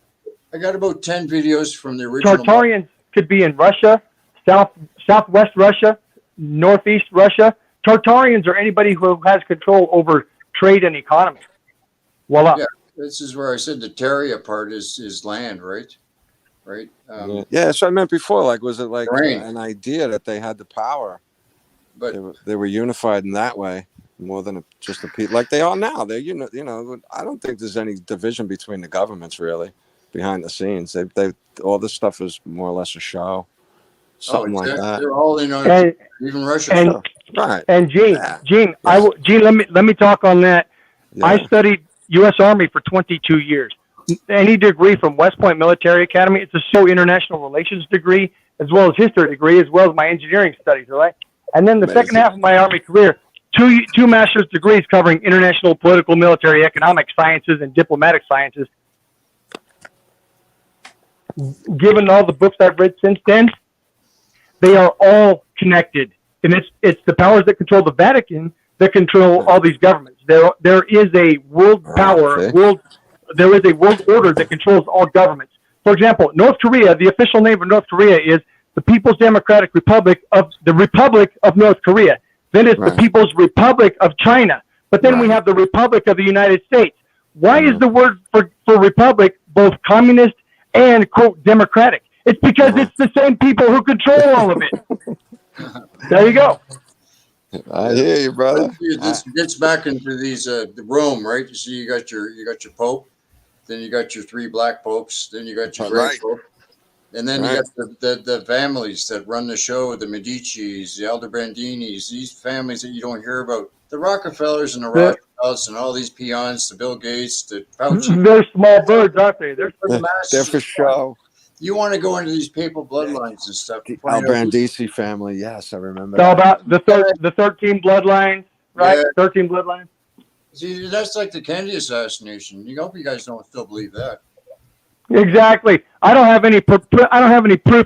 I got about 10 videos from the original. Tartarians could be in Russia, southwest Russia, northeast Russia. Tartarians are anybody who has control over trade and economy. Voila. Yeah, this is where I said the Tartaria part is land, right? Right. Yeah, so I meant before. Like, was it like Right. an idea that they had the power? But They were unified in that way, more than just a people like they are now. They, you know, I don't think there's any division between the governments really behind the scenes. They all this stuff is more or less a show, something like that. They're all in on And, even Russia. and, Right. and Gene, Yeah. Gene, Yes. Gene, let me talk on that. Yeah. I studied U.S. Army for 22 years. Any degree from West Point Military Academy, it's a international relations degree, as well as history degree, as well as my engineering studies, all right? And then the Amazing. second half of my Army career, two master's degrees covering international, political, military, economic sciences, and diplomatic sciences. Given all the books I've read since then, they are all connected. And it's the powers that control the Vatican that control all these governments. There is a world power, Okay. there is a world order that controls all governments. For example, North Korea, the official name of North Korea is the People's Democratic Republic of North Korea. Then it's Right. the People's Republic of China. But then we Right. have the Republic of the United States. Why is Mhm. the word for republic both communist and, quote, democratic? It's because it's the same people who control all of it. There you go. I hear you, brother. This gets back into these Rome, right? You see, you got your Pope, then you got your 3 black popes, then you got your Great Right. Pope, and then Right. you got the families that run the show, the Medicis, the Aldebrandinis, these families that you don't hear about, the Rockefellers and the The- Rothschilds and all these peons, the Bill Gates, the Fauci. They're small birds, aren't they? They're For the masses, They're for show. you want to go into these papal bloodlines and stuff. The find out who's- Albrandisi family. Yes, I remember. It's all that. about the 13 bloodlines, right? Yeah. 13 bloodlines. See, that's like the Kennedy assassination. You hope you guys don't still believe that. Exactly. I don't have any proof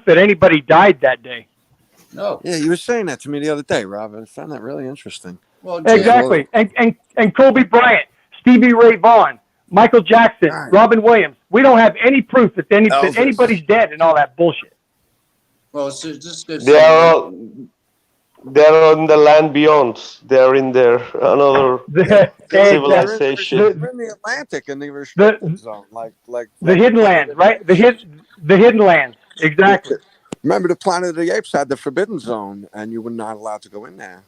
that anybody died that day. No. Yeah, you were saying that to me the other day, Rob. I found that really interesting. Well, Jay, Exactly. And Kobe Bryant, Stevie Ray Vaughan, Michael Jackson, Right. Robin Williams. We don't have any proof that Elvis. anybody's dead and all that bullshit. well, it's just gets They're on the land beyond. They're in there another civilization. They're in the Atlantic in the restricted zone, like The hidden lands, right? The hidden lands. Exactly. Remember, the Planet of the Apes had the Forbidden Zone, and you were not allowed to go in there.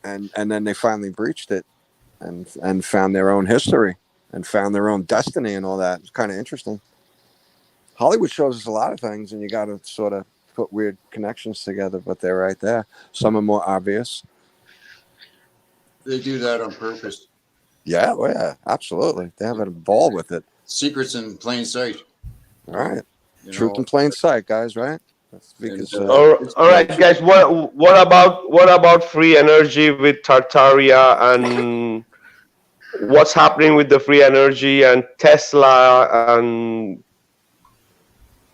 And then they finally breached it, and found their own history, and found their own destiny, and all that. It's kind of interesting. Hollywood shows us a lot of things, and you got to sort of put weird connections together, but they're right there. Some are more obvious. they do that on purpose. Yeah, well, yeah, absolutely. They have a ball with it. Secrets in plain sight. All right. you Truth know. in plain sight, guys, right? That's because, And, All right, guys. What about free energy with Tartaria, and what's happening with the free energy and Tesla? And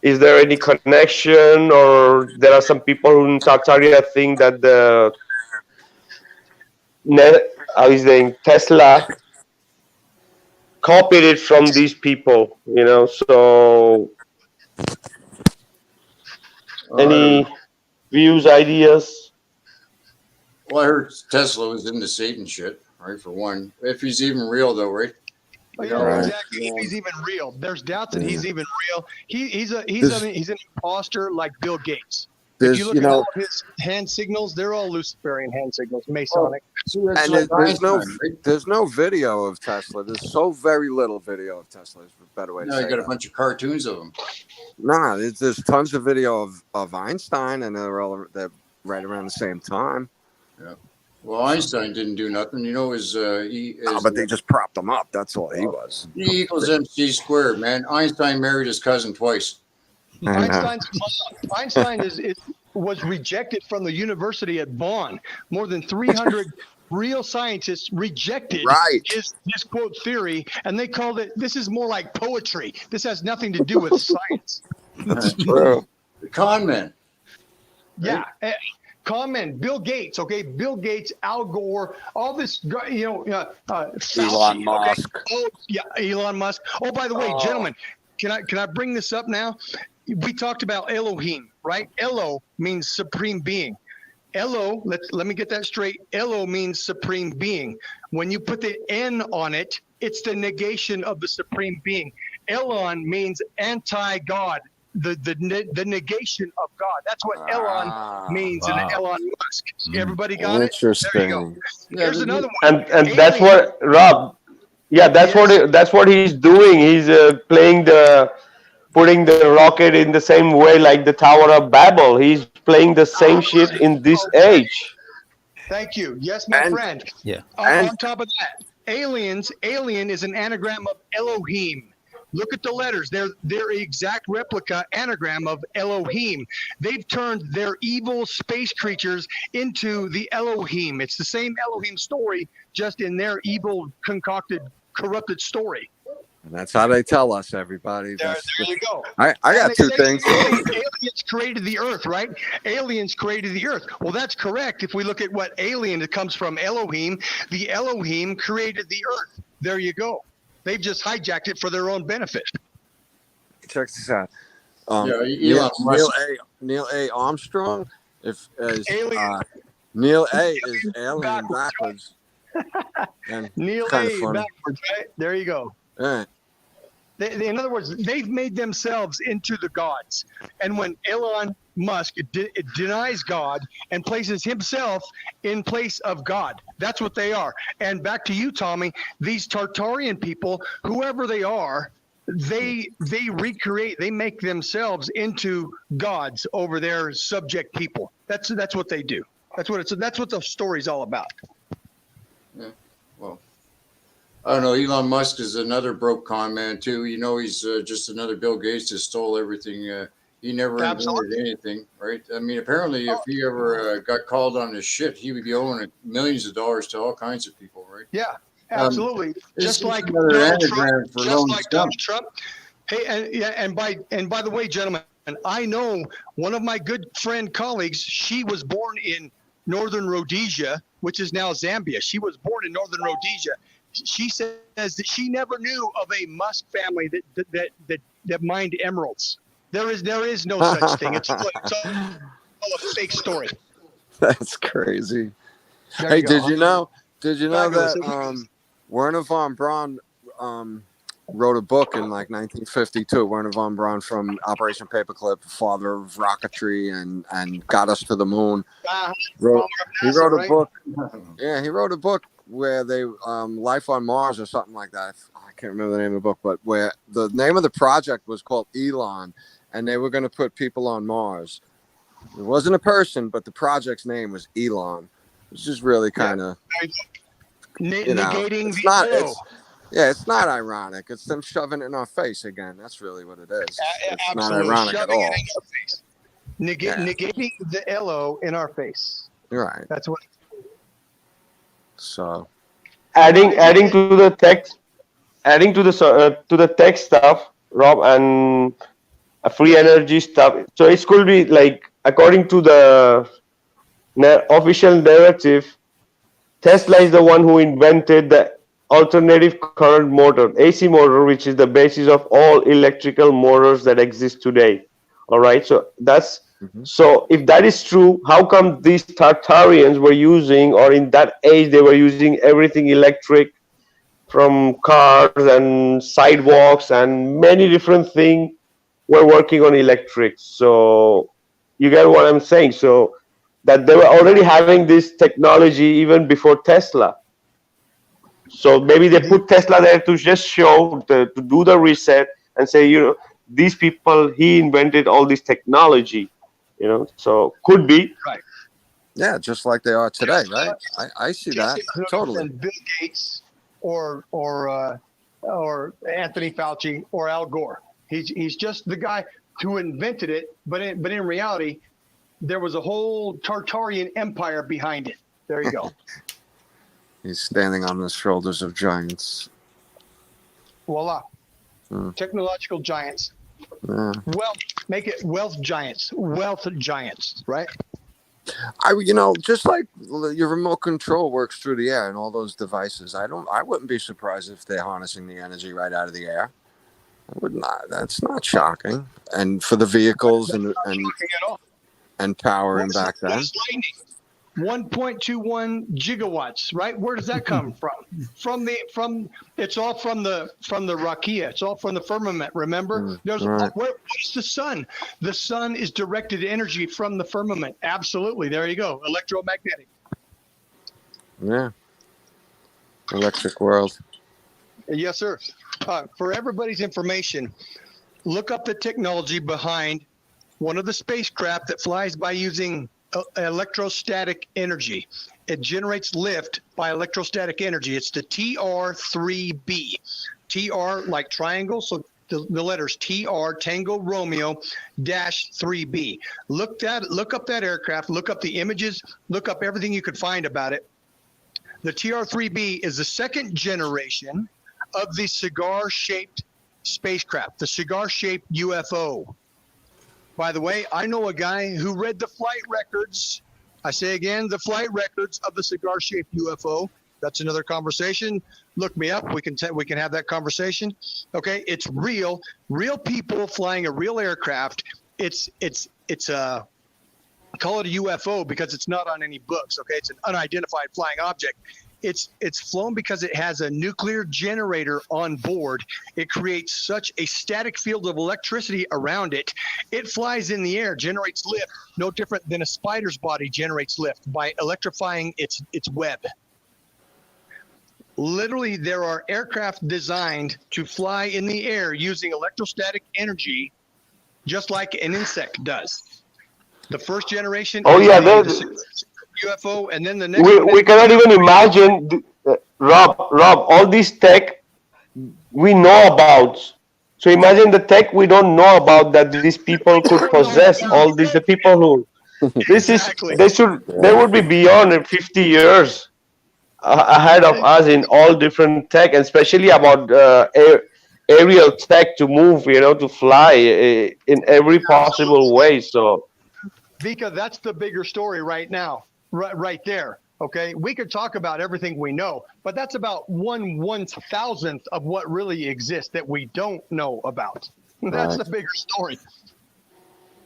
is there any connection, or there are some people in Tartaria think that Tesla copied it from these people? You know, so any views, ideas? Well, I heard Tesla was into Satan shit, right? For one, if he's even real, though, right? Oh, You yeah, know, Right. exactly. If he's even real, there's doubts that he's even real. He's There's- an imposter like Bill Gates. If there's, you look you at know, all of his hand signals, they're all Luciferian hand signals, Masonic. See, that's and like there's no Einstein, right? there's no video of Tesla. There's so very little video of Tesla. Is a better way to Now say you got a that. bunch of cartoons of him. Nah, there's tons of video of Einstein, and they're right around the same time. Yeah. Well, Einstein didn't do nothing. You know, But they just propped him up. That's all he was. E equals MC squared, man. Einstein married his cousin twice. I know. Einstein was rejected from the university at Bonn. More than 300 real scientists rejected Right. his quote theory, and they called it, this is more like poetry. This has nothing to do with science. That's true. The con man. Yeah. Con men, Bill Gates, okay? Bill Gates, Al Gore, all this, Fauci, Elon Musk. Okay? Oh, yeah, Elon Musk. Oh, by the way, gentlemen, can I bring this up now? We talked about Elohim, right? Elo means supreme being. Elo, let me get that straight. Elo means supreme being. When you put the N on it, it's the negation of the supreme being. Elon means anti-God, the negation of God. That's what Elon means in Elon Musk. Everybody got it? There you go. Here's another one. And that's what Rob. Yeah, that's what he's doing. He's putting the rocket in the same way like the Tower of Babel. He's playing the same shit in this age. Thank you. Yes, my friend. Yeah. On top of that, alien is an anagram of Elohim. Look at the letters. They're exact replica anagram of Elohim. They've turned their evil space creatures into the Elohim. It's the same Elohim story, just in their evil, concocted, corrupted story. And that's how they tell us, everybody. There you go. I got two things. Aliens created the earth, right? Aliens created the earth. Well, that's correct. If we look at what alien, it comes from Elohim. The Elohim created the earth. There you go. They've just hijacked it for their own benefit. Check this out. Neil A. Armstrong. Neil A. is alien backwards. And Neil A. backwards, right? There you go. Yeah. In other words, they've made themselves into the gods. And when Elon Musk denies God and places himself in place of God, that's what they are. And back to you, Tommy, these Tartarian people, whoever they are, they recreate, they make themselves into gods over their subject people. That's what they do. That's what the story's all about. Yeah. Well, I don't know. Elon Musk is another broke con man too. You know, he's just another Bill Gates that stole everything. He never invented anything, right? I mean, apparently, if he ever got called on his shit, he would be owing millions of dollars to all kinds of people, right? Yeah, absolutely. Just like Donald Trump. Hey, and by the way, gentlemen, I know one of my good friend colleagues. She was born in Northern Rhodesia, which is now Zambia. She was born in Northern Rhodesia. She says that she never knew of a Musk family that mined emeralds. There is no such thing. It's all a fake story. That's crazy. Hey, did you know that Werner von Braun wrote a book in like 1952? Werner von Braun from Operation Paperclip, father of rocketry and got us to the moon. He wrote a book. Yeah, he wrote a book where they Life on Mars or something like that. I can't remember the name of the book, but where the name of the project was called Elon, and they were going to put people on Mars. It wasn't a person, but the project's name was Elon. It's just really kind of negating it's not ironic. It's them shoving it in our face again. That's really what it is. It's not ironic at all. Negating the LO in our face. Right. That's what. So, adding to the text, to the text stuff, Rob, and free energy stuff. So it could be like, according to the official narrative, Tesla is the one who invented the alternative current motor, AC motor, which is the basis of all electrical motors that exist today. All right, so that's. So if that is true, how come these Tartarians were using, or in that age they were using everything electric, from cars and sidewalks and many different things were working on electric? So you get what I'm saying? So that they were already having this technology even before Tesla. So maybe they put Tesla there to just show, to do the reset and say, these people, he invented all this technology. So could be. Right. Yeah, just like they are today, right? I see that totally. And Bill Gates or Anthony Fauci or Al Gore. He's just the guy who invented it, but in reality, there was a whole Tartarian empire behind it. There you go. He's standing on the shoulders of giants. Voila. Technological giants. Yeah. Make it wealth giants, right? Just like your remote control works through the air and all those devices. I wouldn't be surprised if they're harnessing the energy right out of the air. I would not. That's not shocking. And for the vehicles and powering back then. What is lightning? 1.21 gigawatts, right? Where does that come from? It's all from the rakia. It's all from the firmament. Remember, what is the sun? The sun is directed energy from the firmament. Absolutely. There you go. Electromagnetic. Yeah. Electric world. Yes, sir. For everybody's information, look up the technology behind one of the spacecraft that flies by using electrostatic energy. It generates lift by electrostatic energy. It's the TR-3B. TR like triangle, so the letters TR Tango Romeo -3B. Look up that aircraft, look up the images, look up everything you could find about it. The TR-3B is the second generation of the cigar-shaped spacecraft, the cigar-shaped UFO. By the way, I know a guy who read the flight records. I say again, the flight records of the cigar-shaped UFO. That's another conversation. Look me up. We can have that conversation. Okay, it's real people flying a real aircraft. It's call it a UFO because it's not on any books. Okay, it's an unidentified flying object. It's flown because it has a nuclear generator on board. It creates such a static field of electricity around it. It flies in the air, generates lift, no different than a spider's body generates lift by electrifying its web. Literally, there are aircraft designed to fly in the air using electrostatic energy, just like an insect does. The first generation. Oh yeah, UFO, and then the next. We cannot even imagine, Rob. All this tech we know about. So imagine the tech we don't know about that these people could possess. All these the people who they would be beyond 50 years ahead of us in all different tech, and especially about aerial tech to move, to fly in every possible way. So, Vika, that's the bigger story right now. Right there. Okay. We could talk about everything we know, but that's about 1/1000th of what really exists that we don't know about. That's the bigger story.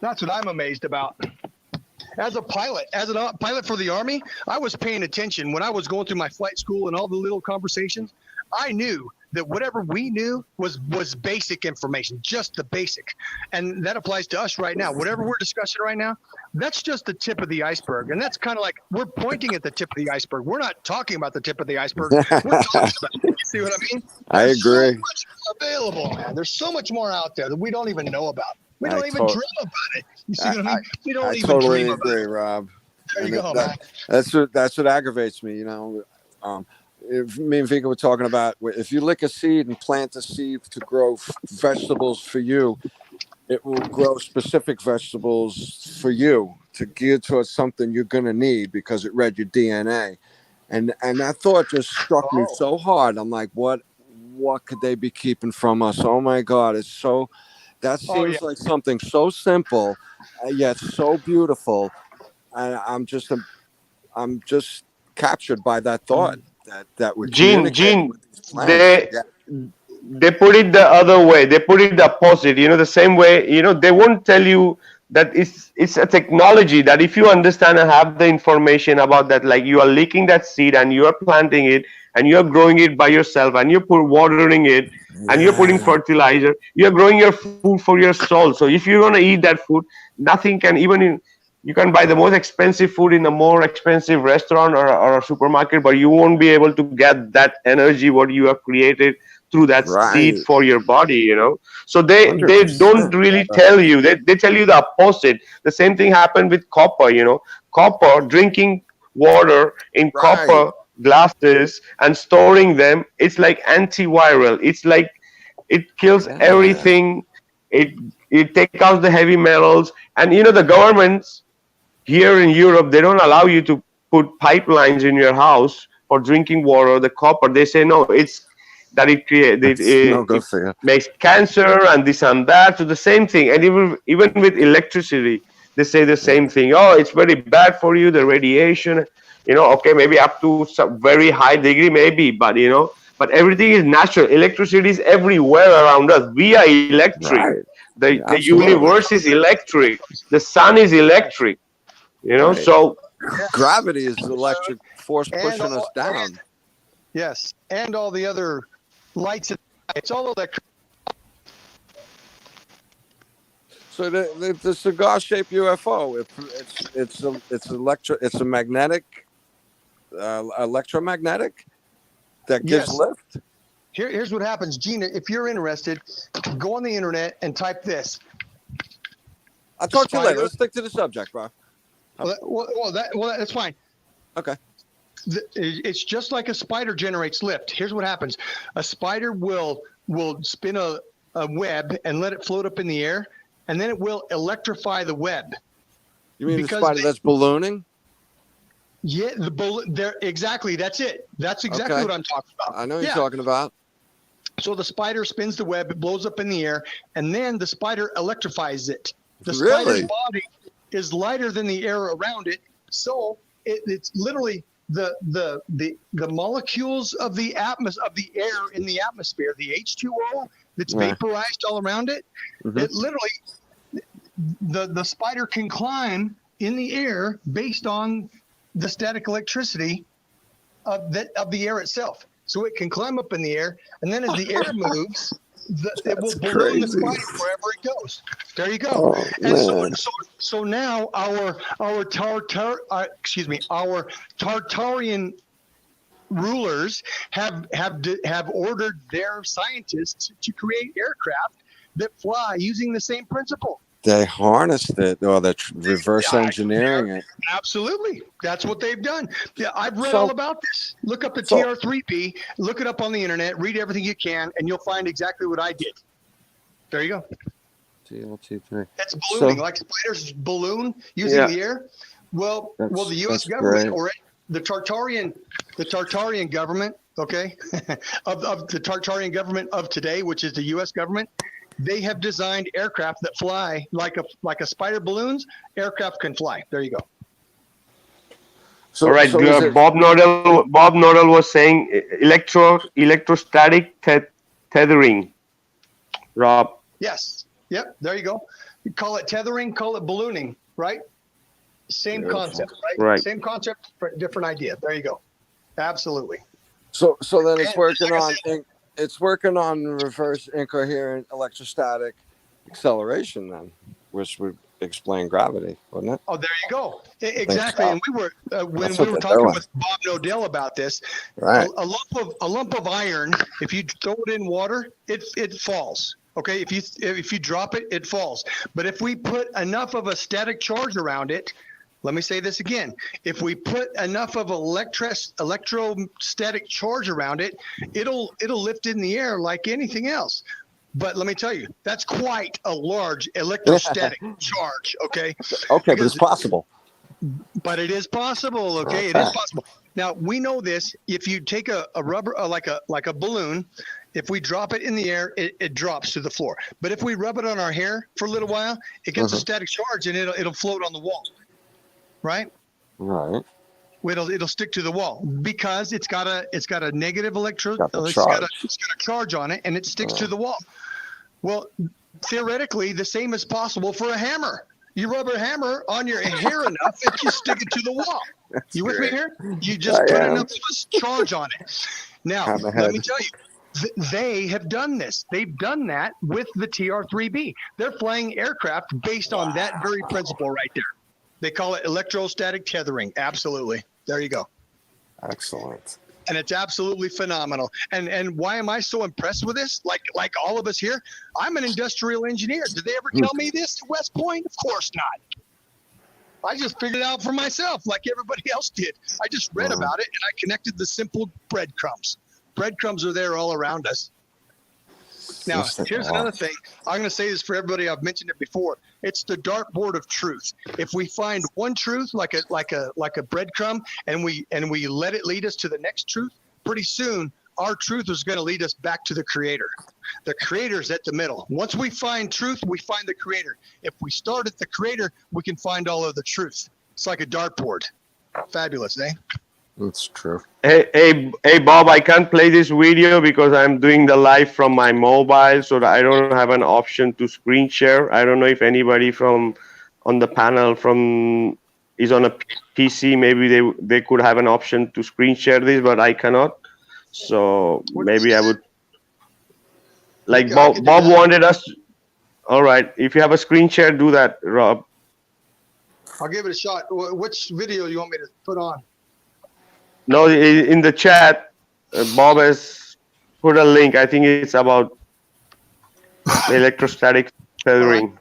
That's what I'm amazed about. As a pilot for the Army, I was paying attention when I was going through my flight school and all the little conversations. I knew that whatever we knew was basic information, just the basic. And that applies to us right now. Whatever we're discussing right now, that's just the tip of the iceberg. And that's kind of like we're pointing at the tip of the iceberg. We're not talking about the tip of the iceberg. We're talking about it. You see what I mean? I agree. So much more available, man. There's so much more out there that we don't even know about. We don't even dream about it. You see what I mean? We don't even totally dream agree, about it. Rob. There you go, man. That's what aggravates me, If me and Vika were talking about, if you lick a seed and plant a seed to grow vegetables for you, it will grow specific vegetables for you to gear towards something you're going to need because it read your DNA. And that thought just struck me so hard. I'm like, what could they be keeping from us? Oh my God. That seems like something so simple, yet so beautiful. And I'm just captured by that thought. That would Gene, they put it the other way. They put it the opposite. The same way. They won't tell you that it's a technology that if you understand and have the information about that, like you are licking that seed and you are planting it and you are growing it by yourself and you're watering it and you're putting fertilizer. You're growing your food for your soul. So if you're gonna eat that food, nothing can you can buy the most expensive food in a more expensive restaurant or a supermarket, but you won't be able to get that energy what you have created through that seed Right. for your body, you know. So they don't 100%. really tell you, they tell you the opposite. The same thing happened with copper, you know. Copper, drinking water in Right. copper glasses and storing them, it's like antiviral. It's like it kills Yeah. everything. It takes out the heavy metals. And you know, the governments here in Europe, they don't allow you to put pipelines in your house for drinking water, the copper. They say no, it's that That's no it good for you. makes cancer and this and that. So the same thing. And even with electricity, they say the same Yeah. thing. Oh, it's very bad for you, the radiation. You know, okay, maybe up to some very high degree, maybe, but you know, but everything is natural. Electricity is everywhere around us. We are electric. Right. The Absolutely. universe is electric. The sun is electric. You know, Right. so Gravity is the electric force And pushing us all, down. yes, and all the other lights. It's all electric. So the cigar-shaped UFO, it's a magnetic, electromagnetic that gives Yes. lift. Here's what happens, Gina. If you're interested, go on the internet and type this. I'll talk to you later. Spider. Let's stick to the subject, bro. That's fine. Okay. It's just like a spider generates lift. Here's what happens: a spider will spin a web and let it float up in the air, and then it will electrify the web. You mean Because the spider that's ballooning? Yeah, there exactly. That's it. That's exactly Okay. what I'm talking about. I know what you're talking about. So the spider spins the web, it blows up in the air, and then the spider electrifies it. The Really? spider's body is lighter than the air around it, so it's literally the molecules of the air in the atmosphere, the H2O that's Yeah. vaporized all around it. Mhm. It literally the spider can climb in the air based on the static electricity of the air itself. So it can climb up in the air, and then as the air moves, it will balloon the crazy. spider wherever it goes. There you go. Oh, And man. so now our Tartarian rulers have ordered their scientists to create aircraft that fly using the same principle. They harnessed it, or they're reverse engineering it. Absolutely. That's what they've done. Yeah, I've read So- all about this. Look up the so- TR3B, look it up on the internet, read everything you can, and you'll find exactly what I did. There you go. TLT3. That's ballooning, So- like spiders balloon using Yeah. the air. Well, the U.S. that's government great. or the Tartarian government, okay, of the Tartarian government of today, which is the U.S. government, they have designed aircraft that fly like a spider balloons. Aircraft can fly. There you go. So, all right, so is it- Bob Nodell was saying electrostatic tethering. Rob. Yes. Yep. There you go. You call it tethering, call it ballooning, right? Same Beautiful. concept, right? Right. Same concept, different idea. There you go. Absolutely. so then it's And working like I on it's working on reverse incoherent electrostatic acceleration then, which would explain gravity, wouldn't it? Oh, there you go. Exactly. And we were when That's we what were they're talking doing. with Bob Nodell about this. Right. A lump of iron, if you throw it in water, it falls. Okay, if you drop it, it falls. But if we put enough of a static charge around it, let me say this again. If we put enough of electrostatic charge around it, it'll lift in the air like anything else. But let me tell you, that's quite a large electrostatic charge. Okay. Okay, but it's possible. But it is possible, okay? It is possible. Now we know this. If you take a rubber like a balloon, if we drop it in the air, it drops to the floor. But if we rub it on our hair for a little while, it gets a static charge and it'll float on the wall, right? Right. It'll stick to the wall because it's got a negative Got the it's got charge. a charge on it and it sticks to the wall. Well, theoretically, the same is possible for a hammer. You rub a hammer on your hair enough, it just stick it to the wall. You with me here? You just I put am. enough of a charge on it. Now, Hammerhead. let me tell you, they have done this. They've done that with the TR-3B. They're flying aircraft based on that very principle right there. They call it electrostatic tethering. Absolutely. There you go. Excellent. and it's absolutely phenomenal. And why am I so impressed with this? Like all of us here, I'm an industrial engineer. Did they ever tell me this at West Point? Of course not. I just figured it out for myself like everybody else did. I just read about it and I connected the simple breadcrumbs. Breadcrumbs are there all around us. Now, here's another thing. I'm going to say this for everybody. I've mentioned it before. It's the dartboard of truth. If we find one truth, like a breadcrumb, and we let it lead us to the next truth, pretty soon our truth is going to lead us back to the Creator. The Creator's at the middle. Once we find truth, we find the Creator. If we start at the Creator, we can find all of the truth. It's like a dartboard. Fabulous, eh? That's true. Hey, Bob, I can't play this video because I'm doing the live from my mobile, so I don't have an option to screen share. I don't know if anybody from on the panel is on a PC. Maybe they could have an option to screen share this, but I cannot. So maybe I would. Like Bob wanted us. All right, if you have a screen share, do that, Rob. I'll give it a shot. Which video you want me to put on? No, in the chat, Bob has put a link. I think it's about electrostatic feathering.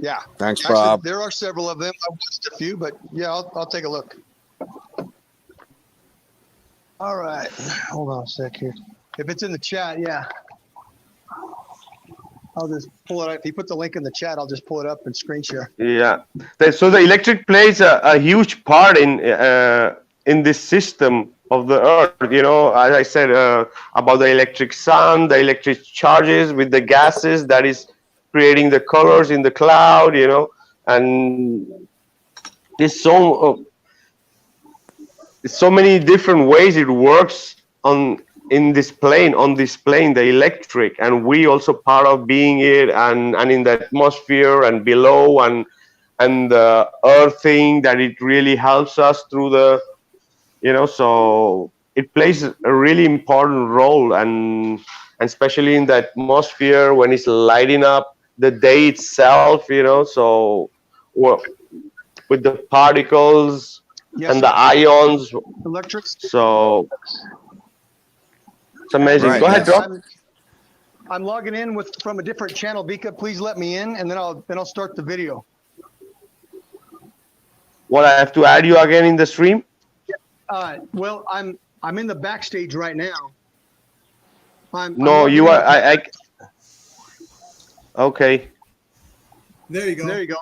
Yeah. Thanks, Actually, Bob. there are several of them. I watched a few, but yeah, I'll take a look. All right. Hold on a sec here. If it's in the chat, yeah. I'll just pull it up. If you put the link in the chat, I'll just pull it up and screen share. Yeah. So the electric plays a huge part in this system of the Earth. You know, as I said about the electric sun, the electric charges with the gases that is creating the colors in the cloud. You know, and there's so many different ways it works on this plane, the electric, and we also part of being it, and in the atmosphere and below, and the earthing that it really helps us through the, you know, so it plays a really important role, and especially in the atmosphere when it's lighting up the day itself, you know, so with the particles and the ions, electrics. So it's amazing. Right, Go ahead, yes. Rob. I'm logging in from a different channel. Vika, please let me in, and then I'll start the video. What, I have to add you again in the stream? Well, I'm in the backstage right now. You are. I. Okay. There you go. There you go.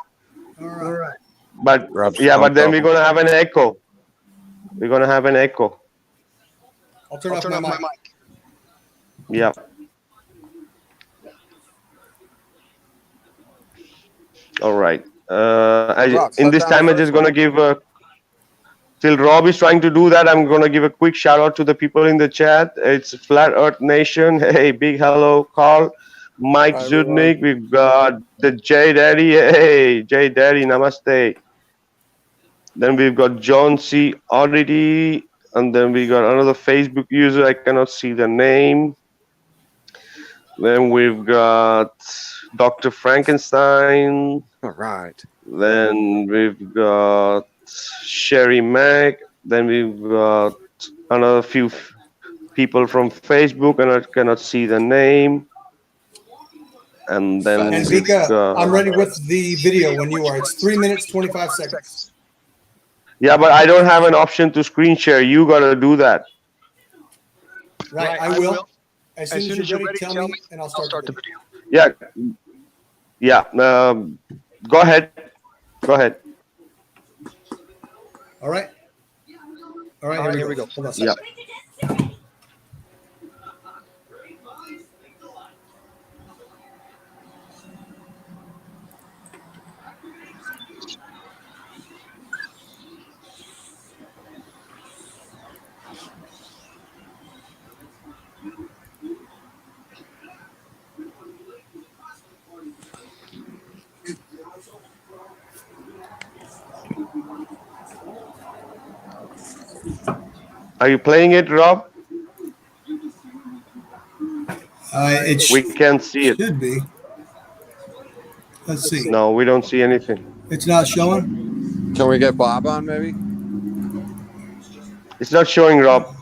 All All right. But Rob's yeah, but then pumped we're up. gonna have an echo. We're gonna have an echo. I'll turn I'll off turn my off mic. my mic. Yeah. All right. Rob, In shut this down time, the I'm just first gonna one. give till Rob is trying to do that. I'm gonna give a quick shout out to the people in the chat. It's Flat Earth Nation. Hey, big hello, Carl, Mike Hi, everyone. Zudnik. We've got the J Daddy. Hey, J Daddy, namaste. Then we've got John C. Oddity, and then we got another Facebook user. I cannot see the name. Then we've got Dr. Frankenstein. All right. Then we've got Sherry Mack. Then we've got another few people from Facebook, and I cannot see the name. And then And we've Vika, got, I'm ready with the video when you are. It's 3 minutes, 25 seconds. yeah, but I don't have an option to screen share. You gotta do that. Right, I will. As soon as you're ready, tell me, and I'll start the video. Yeah. Go ahead. Go ahead. All right. All right, here we go. Hold on a second. Yeah. Are you playing it, Rob? We can't see it. Should be. Let's see. No, we don't see anything. It's not showing? Can we get Bob on, maybe? It's not showing, Rob.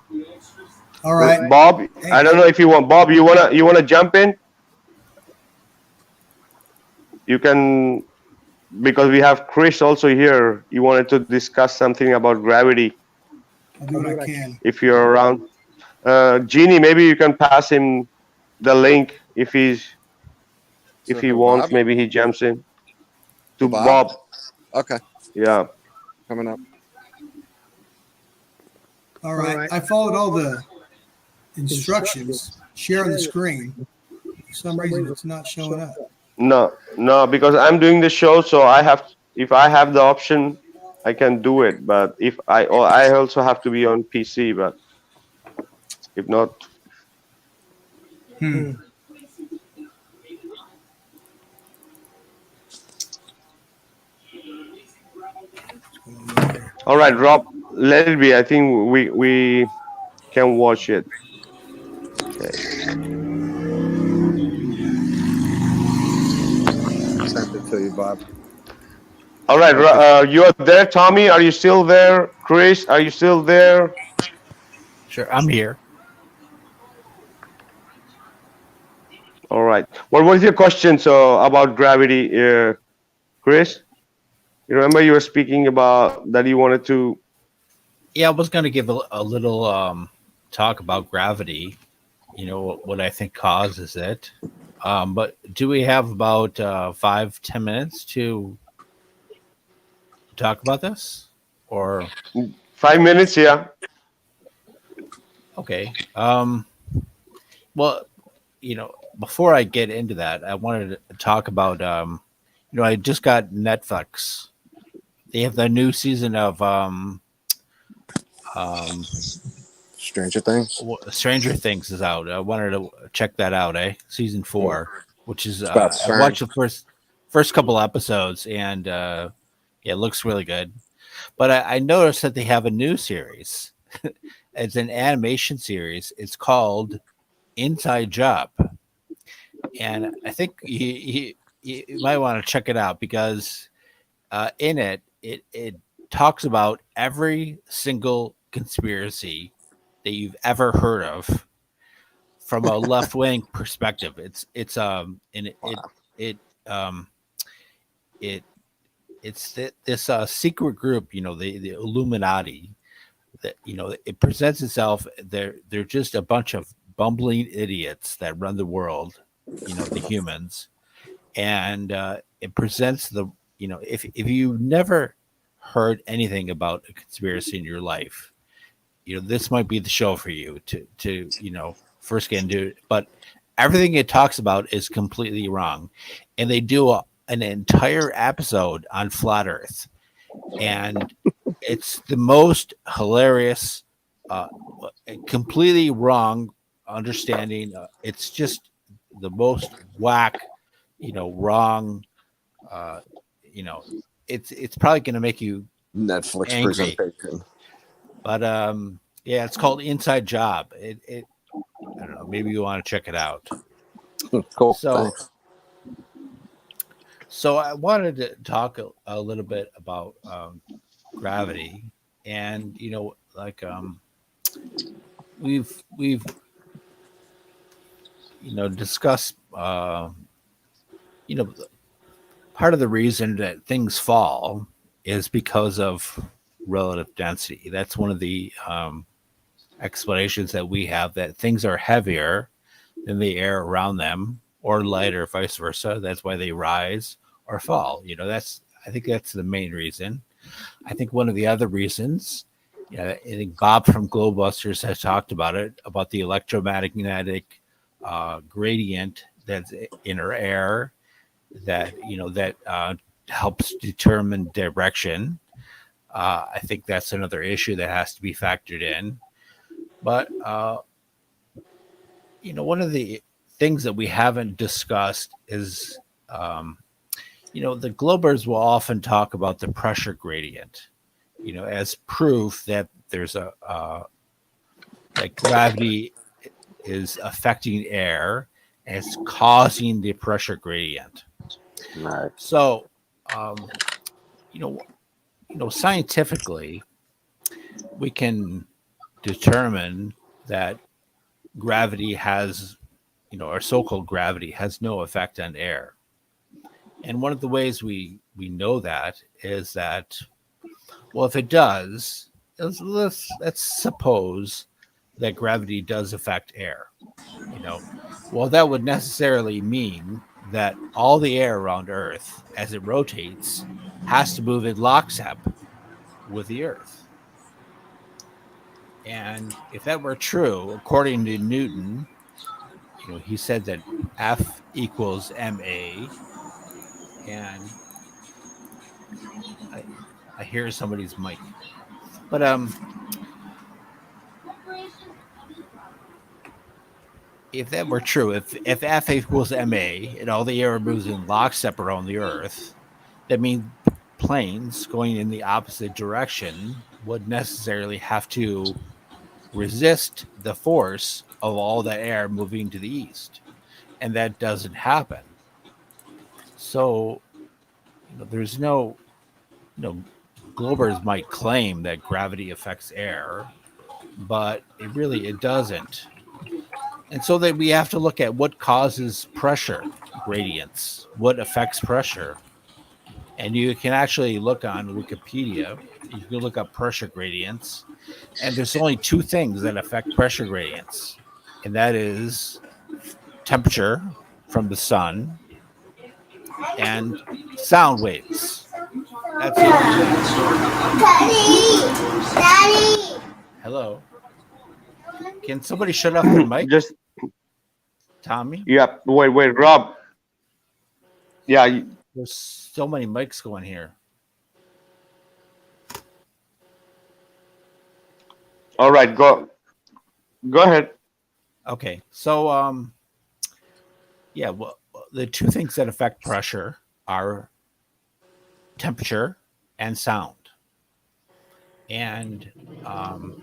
All right. Bob, Hey. I don't know if you want. Bob, you wanna jump in? You can, because we have Chris also here. You wanted to discuss something about gravity. I'll do what I can. If you're around, Jeannie, maybe you can pass him the link if So he who, wants. Bob? Maybe he jumps in To to Bob? Bob. Okay, Yeah. coming up. All right. I followed all the instructions. Share on the screen. For some reason, it's not showing up. No, because I'm doing the show, so if I have the option, I can do it. But I also have to be on PC. But if not, Hmm. all right, Rob, let it be. I think we can watch it. Okay. Sent it to you, Bob. All right, you are there, Tommy. Are you still there, Chris? Are you still there? Sure, I'm here. All right. What was your question? So about gravity, Chris? You remember you were speaking about that you wanted to. Yeah, I was going to give a little talk about gravity. You know what I think causes it. But do we have about 5-10 minutes to talk about this? Or 5 minutes, yeah. okay. Well, before I get into that, I wanted to talk about I just got Netflix. They have the new season of um, Stranger Things. Stranger Things is out. I wanted to check that out, Season 4, which is It's about I CERN. watched the first couple episodes, and yeah, it looks really good. But I noticed that they have a new series. It's an animation series. It's called Inside Job, and I think you might want to check it out because in it talks about every single conspiracy that you've ever heard of from a left wing perspective. It's and it um it this secret group, the Illuminati, that it presents itself. They're just a bunch of bumbling idiots that run the world, the humans, and it presents if you've never heard anything about a conspiracy in your life, this might be the show for you to first get into it. But everything it talks about is completely wrong, and they do an entire episode on flat Earth, and it's the most hilarious, uh, completely wrong understanding. It's just the most whack, wrong. Uh, you know, it's probably going to make you Netflix angry. presentation. But yeah, it's called Inside Job. It I don't know. Maybe you want to check it out. Cool. So, Thanks. so I wanted to talk a little bit about gravity, and we've discussed you know part of the reason that things fall is because of relative density. That's one of the explanations that we have, that things are heavier than the air around them, or lighter, vice versa. That's why they rise or fall. I think that's the main reason. I think one of the other reasons, I think Bob from Globebusters has talked about it, about the electromagnetic gradient that's in our air, that helps determine direction. I think that's another issue that has to be factored in. But one of the things that we haven't discussed is, the Globers will often talk about the pressure gradient, as proof that there's that gravity is affecting air and it's causing the pressure gradient. Right. So, scientifically, we can determine that gravity has, our so-called gravity has no effect on air. And one of the ways we know that is that, well, if it does, let's suppose that gravity does affect air. Well, that would necessarily mean that all the air around Earth, as it rotates, has to move in lockstep with the Earth. And if that were true, according to Newton, he said that F equals ma, and I hear somebody's mic, but if that were true, if F equals ma and all the air moves in lockstep around the Earth, that means planes going in the opposite direction would necessarily have to resist the force of all that air moving to the east, and that doesn't happen. So, there's no, Globers might claim that gravity affects air, but it doesn't. And so that we have to look at what causes pressure gradients, what affects pressure. And you can actually look on Wikipedia, you can look up pressure gradients, and there's only two things that affect pressure gradients, and that is temperature from the sun and sound waves. That's the only thing. Daddy. Hello. Can somebody shut off their mic? Just Tommy? yeah. Wait, Rob. Yeah. There's so many mics going here. All right. Go ahead. Okay. So yeah, well, the two things that affect pressure are temperature and sound. And well,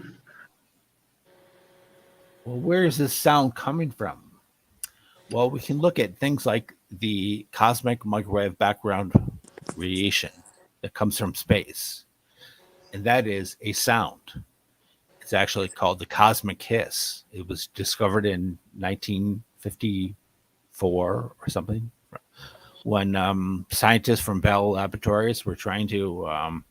where is this sound coming from? Well, we can look at things like the cosmic microwave background radiation that comes from space, and that is a sound. It's actually called the cosmic hiss. It was discovered in 1954 or something, when scientists from Bell Laboratories were trying to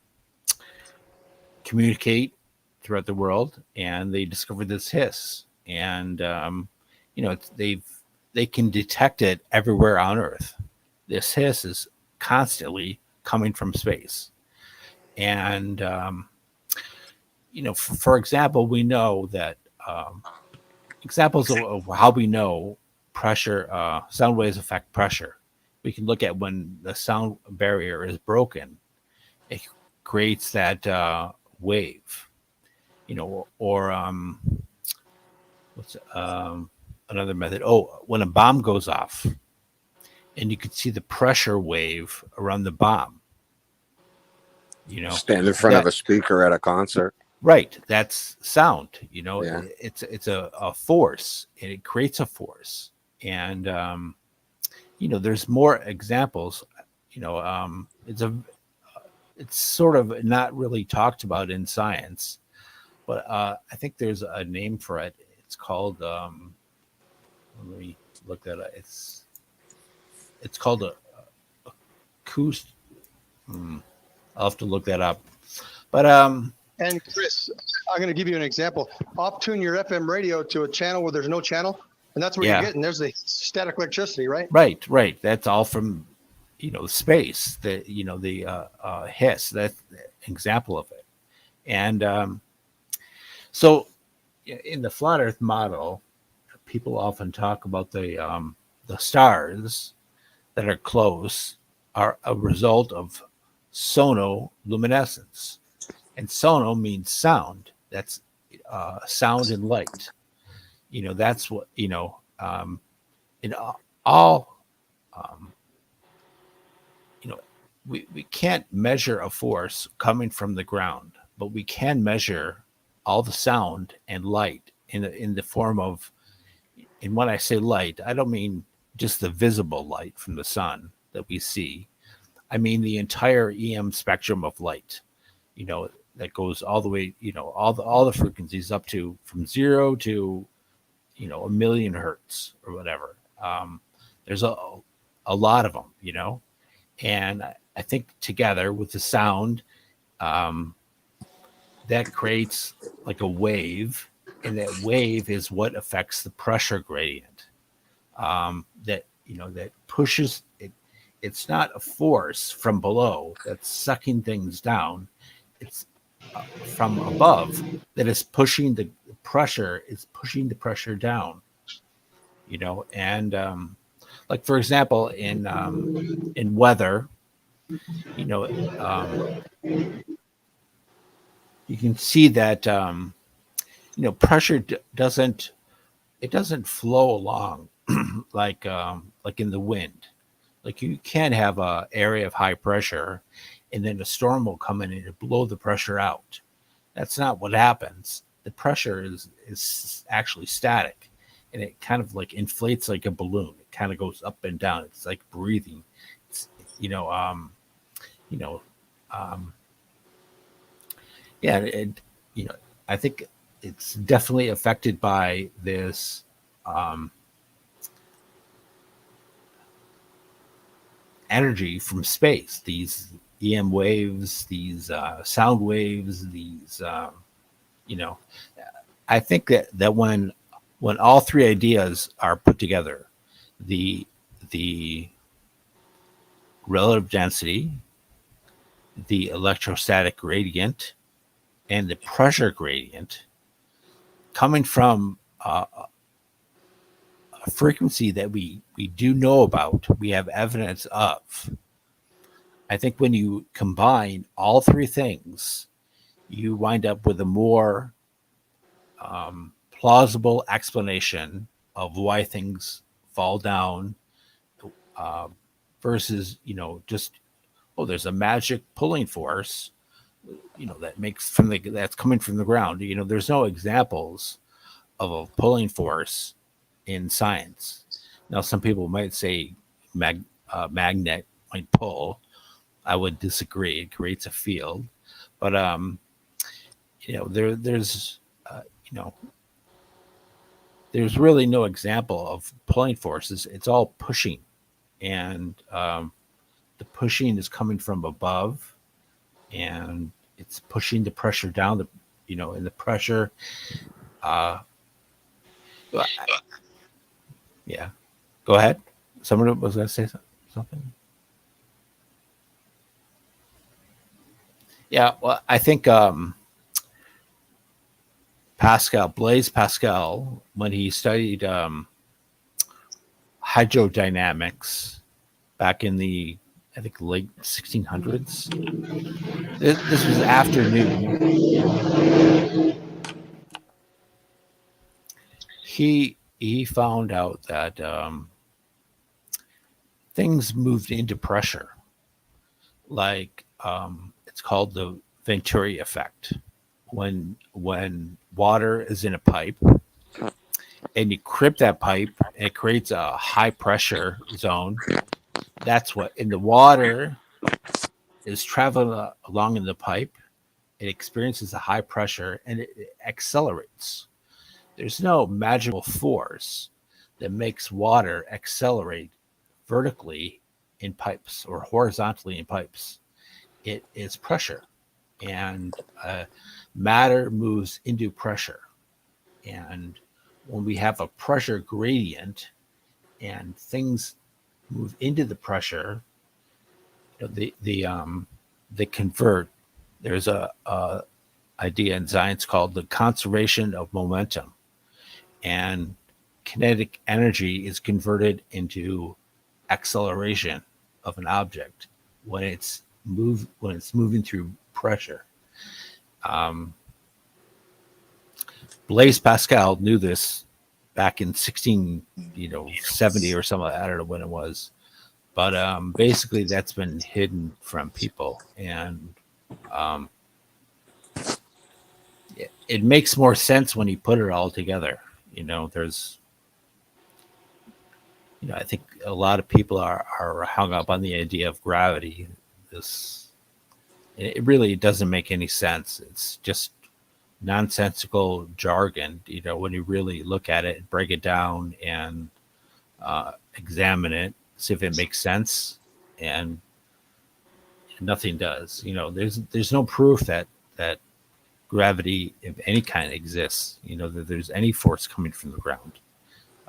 communicate throughout the world, and they discovered this hiss. And they can detect it everywhere on Earth. This hiss is constantly coming from space. And for example, we know that examples of how we know pressure, sound waves affect pressure. We can look at when the sound barrier is broken, it creates that wave, or what's another method? Oh, when a bomb goes off, and you can see the pressure wave around the bomb. Stand in front of a speaker at a concert. Right, that's sound. Yeah. It's a force, and it creates a force. And there's more examples. It's sort of not really talked about in science, but I think there's a name for it. It's called let me look that up. It's called a acoustic. I'll have to look that up. But And Chris, I'm going to give you an example. Off tune your FM radio to a channel where there's no channel, and that's what you're getting. There's the static electricity, right? Right. That's all from space. The hiss. That's an example of it. And so in the flat Earth model, people often talk about the stars that are close are a result of sonoluminescence. And sono means sound. That's sound and light. That's what, in all, we can't measure a force coming from the ground, but we can measure all the sound and light in the form of, and when I say light, I don't mean just the visible light from the sun that we see. I mean the entire EM spectrum of light. that goes all the way, all the frequencies up to from 0 to, 1,000,000 hertz or whatever. There's a lot of them, and I think together with the sound, that creates like a wave, and that wave is what affects the pressure gradient. That pushes it. It's not a force from below that's sucking things down. It's from above that is pushing the pressure. It's pushing the pressure down. And like for example, in weather, you can see that pressure doesn't flow along like in the wind. Like you can have a area of high pressure, and then a storm will come in and blow the pressure out. That's not what happens. The pressure is actually static, and it kind of like inflates like a balloon. It kind of goes up and down. It's like breathing. It's, yeah, I think it's definitely affected by this energy from space, these EM waves, these sound waves, these I think that when all three ideas are put together, the relative density, the electrostatic gradient, and the pressure gradient coming from a frequency that we do know about, we have evidence of. I think when you combine all three things, you wind up with a more plausible explanation of why things fall down, versus just there's a magic pulling force that's coming from the ground. There's no examples of a pulling force in science. Now some people might say magnet might pull. I would disagree. It creates a field, but there's there's really no example of pulling forces. It's all pushing, and the pushing is coming from above, and it's pushing the pressure down. And the pressure. Yeah, go ahead. Someone was going to say something. Yeah, well, I think Blaise Pascal, when he studied hydrodynamics back in the, I think, late 1600s. This was after Newton. He found out that things moved into pressure, like it's called the Venturi effect. When water is in a pipe and you grip that pipe, it creates a high pressure zone. That's what, in the water is traveling along in the pipe. It experiences a high pressure and it accelerates. There's no magical force that makes water accelerate vertically in pipes or horizontally in pipes. It is pressure, and matter moves into pressure. And when we have a pressure gradient and things move into the pressure, they convert. There's a idea in science called the conservation of momentum, and kinetic energy is converted into acceleration of an object when it's moving through pressure. Blaise Pascal knew this back in 1670 or something. I don't know when it was, but basically that's been hidden from people, and it makes more sense when you put it all together. There's, I think a lot of people are hung up on the idea of gravity, this It really doesn't make any sense. It's just nonsensical jargon, when you really look at it, break it down, and examine it, see if it makes sense, and nothing does. There's no proof that gravity of any kind exists. That there's any force coming from the ground.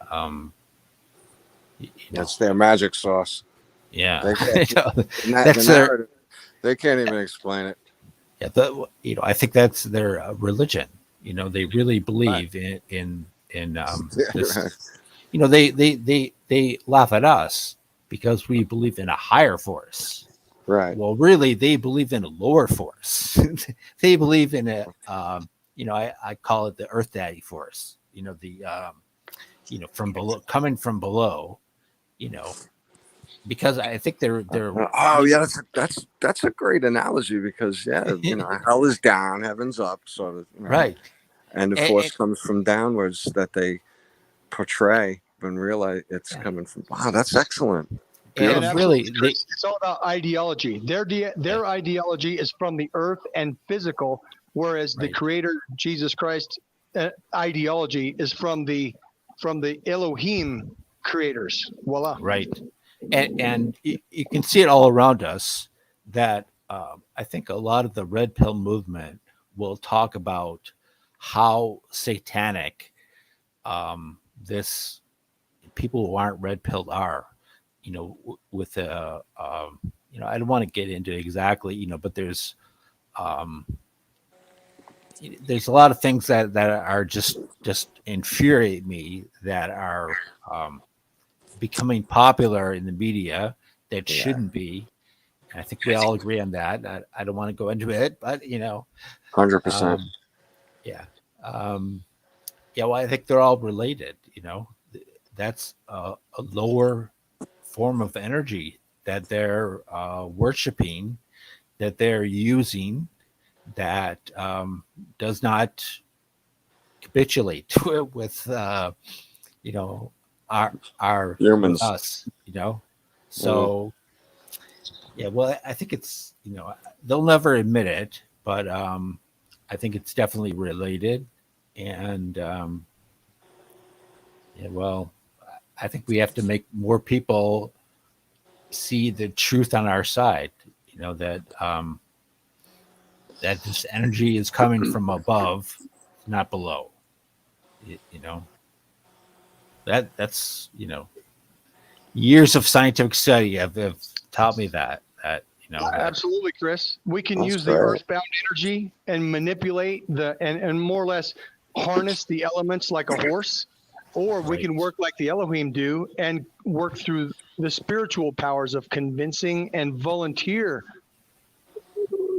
Um, That's their magic sauce. yeah, The that's their. narrative, they can't even explain it. Yeah, I think that's their religion. They really believe in this. Right. They laugh at us because we believe in a higher force. Right. Well, really, they believe in a lower force. They believe in I call it the Earth Daddy force. From below, coming from below. Because I think they're. Oh yeah, that's a great analogy because hell is down, heaven's up, sort of. Right. And the force comes from downwards that they portray and realize it's coming from. Wow, that's excellent. And really, it's all about ideology. Their ideology is from the earth and physical, whereas the Creator Jesus Christ ideology is from the Elohim creators. Voila. Right. And you can see it all around us that I think a lot of the red pill movement will talk about how satanic this people who aren't red pilled are. With I don't want to get into exactly, but there's a lot of things that are just infuriate me that are becoming popular in the media that shouldn't be. And I think we all agree on that. I don't want to go into it, but 100%. Yeah. Well, I think they're all related. That's a lower form of energy that they're worshiping, that they're using, that does not capitulate with our humans, us. So well, I think it's they'll never admit it, but I think it's definitely related, and well, I think we have to make more people see the truth on our side. That that this energy is coming from above, not below. That's years of scientific study have taught me that. Absolutely, Chris. We can use great. the earthbound energy and manipulate and more or less harness the elements like a horse, or we can work like the Elohim do and work through the spiritual powers of convincing and volunteer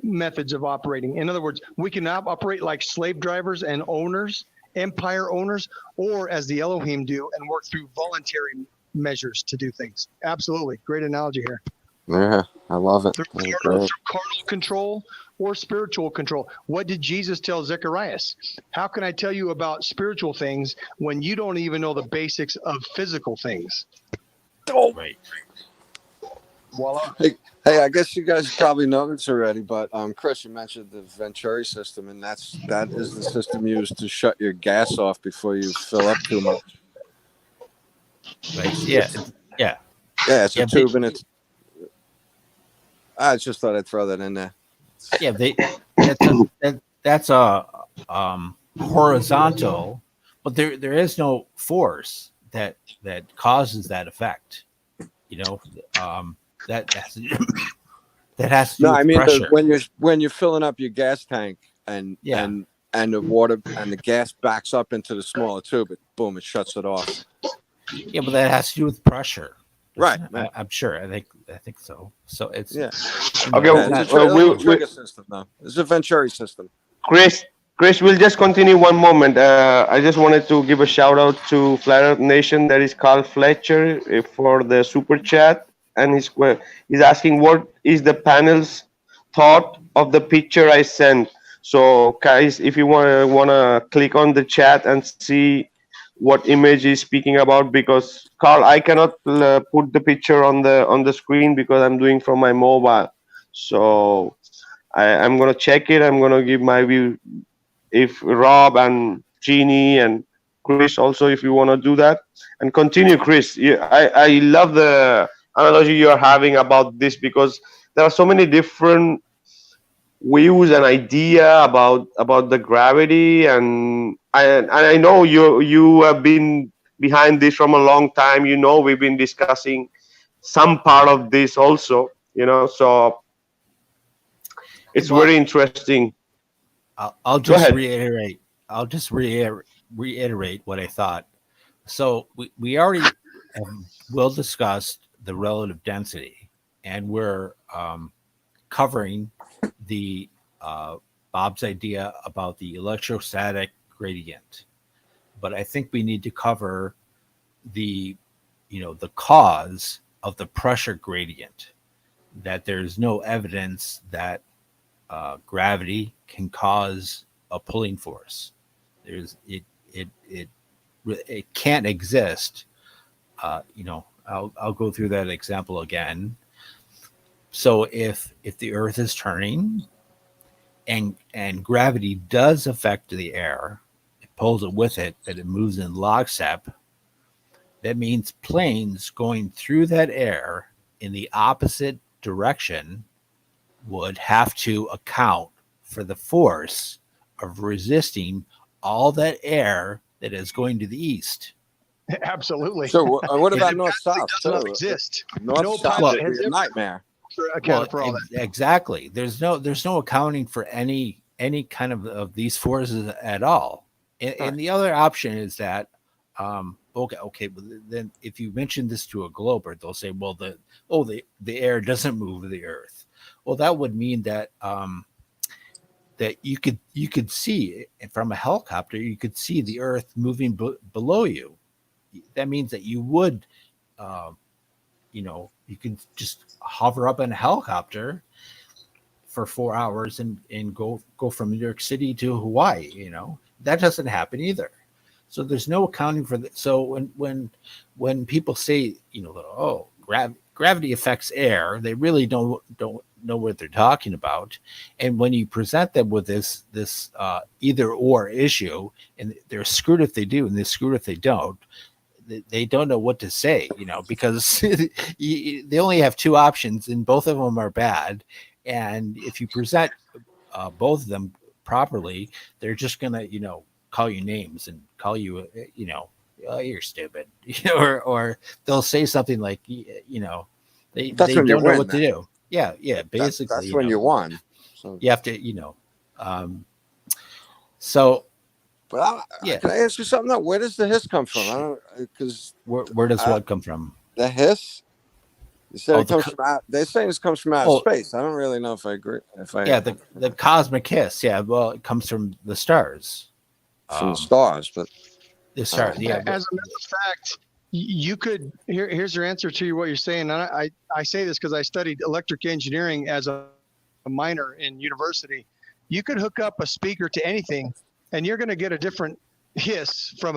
methods of operating. In other words, we can operate like slave drivers and owners, empire owners, or as the Elohim do and work through voluntary measures to do things. Absolutely. Great analogy here. Yeah, I love it. Through carnal control or spiritual control. What did Jesus tell Zacharias? How can I tell you about spiritual things when you don't even know the basics of physical things? Right. Voila. Hey, I guess you guys probably know this already, but Chris, you mentioned the Venturi system, and that is the system used to shut your gas off before you fill up too much. Right. Yeah. Yeah, it's a tube, and it's. I just thought I'd throw that in there. Yeah, that's a horizontal, but there is no force that causes that effect. That has to do No, with I mean pressure. when you're filling up your gas tank and the water and the gas backs up into the smaller tube, it shuts it off. Yeah, but that has to do with pressure. Right. I'm sure. I think so. So it's Okay. Okay. It's a trigger system, though. It's a Venturi system. Chris, we'll just continue one moment. I just wanted to give a shout out to Flat Earth Nation. That is Carl Fletcher for the super chat, and he's asking what is the panel's thought of the picture I sent. So, guys, if you wanna click on the chat and see what image he's speaking about, because Carl, I cannot put the picture on the screen because I'm doing from my mobile. So I'm gonna check it. I'm gonna give my view. If Rob and Jeannie and Chris also, if you want to do that, and continue, Chris. I love the analogy you're having about this because there are so many different views and idea about the gravity, and I know you have been behind this from a long time. You know, we've been discussing some part of this also. So it's Well, very interesting. I'll Go just ahead. reiterate. I'll just reiterate what I thought. So we already have well discussed the relative density, and we're covering the Bob's idea about the electrostatic gradient. But I think we need to cover the the cause of the pressure gradient. That there's no evidence that gravity can cause a pulling force. There's it can't exist. I'll go through that example again. So if the Earth is turning and gravity does affect the air, it pulls it with it, but it moves in lockstep. That means planes going through that air in the opposite direction would have to account for the force of resisting all that air that is going to the east. Absolutely. So what And about it north south does not too? exist. North No south pilot would has be a ever nightmare. accounted for all that. Exactly. There's no accounting for any kind of these forces at all. And the other option is that okay, but then if you mention this to a glober, they'll say, well, the air doesn't move the Earth. Well, that would mean that that you could see from a helicopter, you could see the Earth moving below you. That means that you would, you can just hover up in a helicopter for 4 hours and go from New York City to Hawaii. That doesn't happen either. So there's no accounting for that. So when people say, oh, gravity affects air, they really don't know what they're talking about. And when you present them with this either or issue, and they're screwed if they do, and they're screwed if they don't. They don't know what to say, because they only have two options, and both of them are bad. And if you present both of them properly, they're just gonna, call you names and call you, oh, you're stupid, or they'll say something like, That's they when you don't know win. what to Then. do. Yeah, basically, That's when you won. So, you have to, so but yeah, can I ask you something? Though? Where does the hiss come from? I don't because where does what come from? the hiss. You said Oh, it comes from out. They're saying this comes from outer oh, space. I don't really know if I agree. If I yeah, the cosmic hiss. Yeah, well, it comes from the stars. from the stars, but The stars. Yeah, As a matter of fact, you could here's your answer to what you're saying. And I say this because I studied electric engineering as a minor in university. You could hook up a speaker to anything, and you're going to get a different hiss from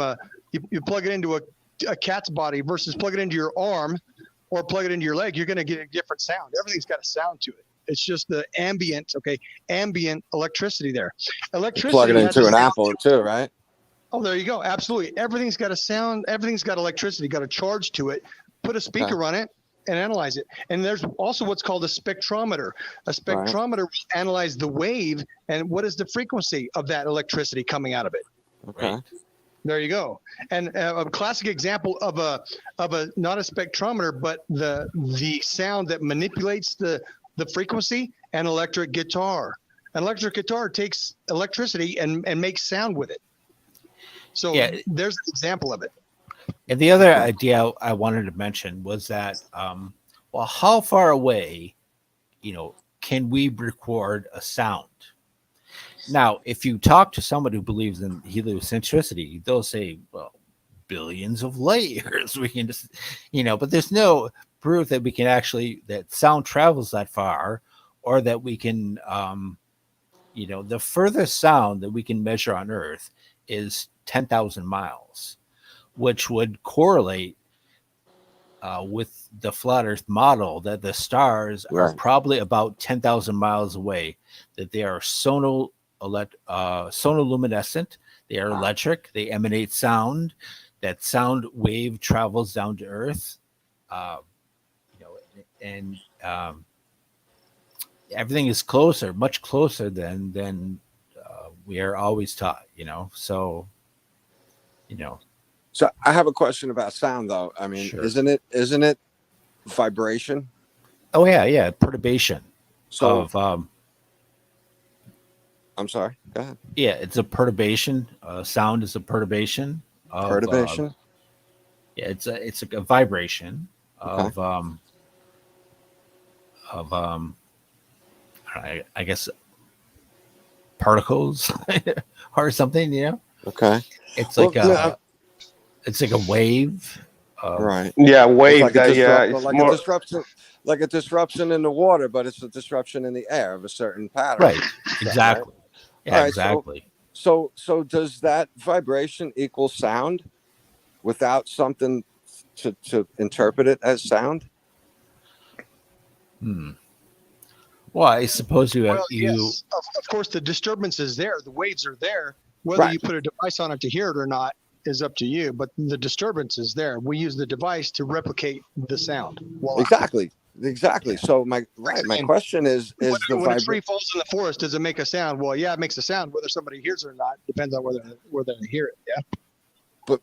you plug it into a cat's body versus plug it into your arm or plug it into your leg. You're going to get a different sound. Everything's got a sound to it. It's just the ambient electricity there. Electricity. plug it into an apple too, right? Oh, there you go. Absolutely. Everything's got a sound. Everything's got electricity, got a charge to it. Put a speaker on it and analyze it. And there's also what's called a spectrometer. A spectrometer will analyze the wave and what is the frequency of that electricity coming out of it. Okay. Right. There you go. And a classic example of a not a spectrometer, but the sound that manipulates the frequency, an electric guitar. An electric guitar takes electricity and makes sound with it. So there's an example of it. And the other idea I wanted to mention was that, well, how far away, can we record a sound? Now, if you talk to someone who believes in heliocentricity, they'll say, well, billions of light years. We can just, but there's no proof that we can that sound travels that far, or that we can, the furthest sound that we can measure on Earth is 10,000 miles, which would correlate with the flat Earth model that the stars are Right. probably about 10,000 miles away, that they are sonoluminescent, they are electric, they emanate sound, that sound wave travels down to Earth, and everything is closer, much closer than we are always taught, so, So I have a question about sound, though. I mean, Sure. isn't it vibration? Oh yeah, perturbation So of I'm sorry. Go ahead. yeah, it's a perturbation. Sound is a perturbation of Perturbation. yeah, it's a vibration Okay. of I guess particles or something. Okay. It's Well, like yeah, it's like a wave. right. Yeah, It's wave. like a That yeah, disrupt, it's more. like a disruption in the water, but it's a disruption in the air of a certain pattern. Right. Right? Exactly. Yeah. All right, Exactly. So does that vibration equal sound without something to interpret it as sound? Well, I suppose you have Well, yes, of course, the disturbance is there. The waves are there. Whether Right. you put a device on it to hear it or not is up to you. But the disturbance is there. We use the device to replicate the sound. Voila. Exactly. So my And question is when the a vibration. tree falls in the forest, does it make a sound? Well, yeah, it makes a sound. Whether somebody hears it or not depends on whether they hear it. Yeah.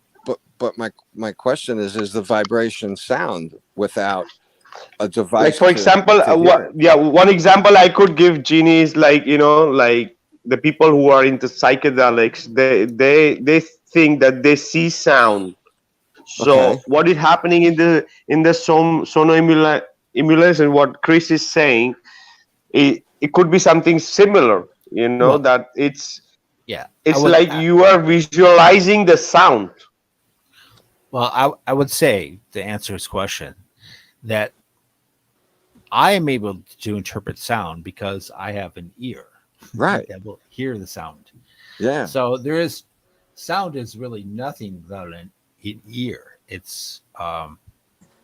But my question is the vibration sound without a device? Like for example, to hear it? one example I could give, Genie, is like like the people who are into psychedelics, they think that they see sound. So Okay. what is happening in the emulation? What Chris is saying, it could be something similar. Well, That yeah. it's like you are visualizing the sound. Well, I would say to answer his question that I am able to interpret sound because I have an ear Right. that will hear the sound. Yeah. So sound is really nothing without an ear. It's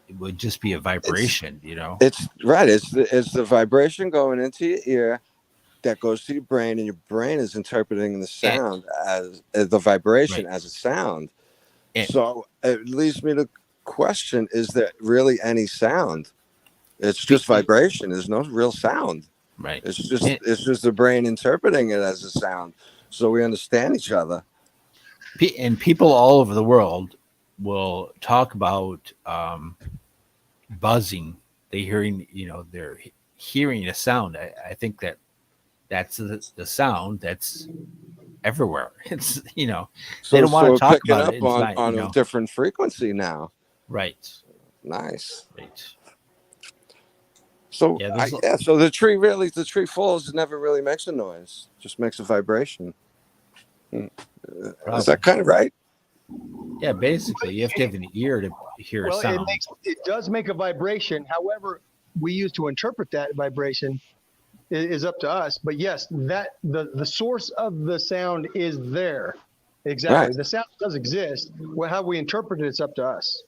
it would just be a vibration, It's right. It's the vibration going into your ear that goes to your brain, and your brain is interpreting the sound as the vibration Right. as a sound. And- So it leads me to question: is there really any sound? It's just vibration. There's no real sound. right. It's just the brain interpreting it as a sound, so we understand each other. And people all over the world will talk about buzzing. They're hearing a sound. I think that's the sound that's everywhere. It's So, they don't want we're to talk picking about up it. on a different frequency now. Right. Nice. Right. So Yeah, so the tree falls, it never really makes a noise, just makes a vibration. Is that kind of right? Yeah, basically, you have to have an ear to hear a Well, sound. it does make a vibration. However, we use to interpret that vibration is up to us. But yes, that the source of the sound is there. Exactly. Right. The sound does exist. Well, how we interpret it, it's up to us.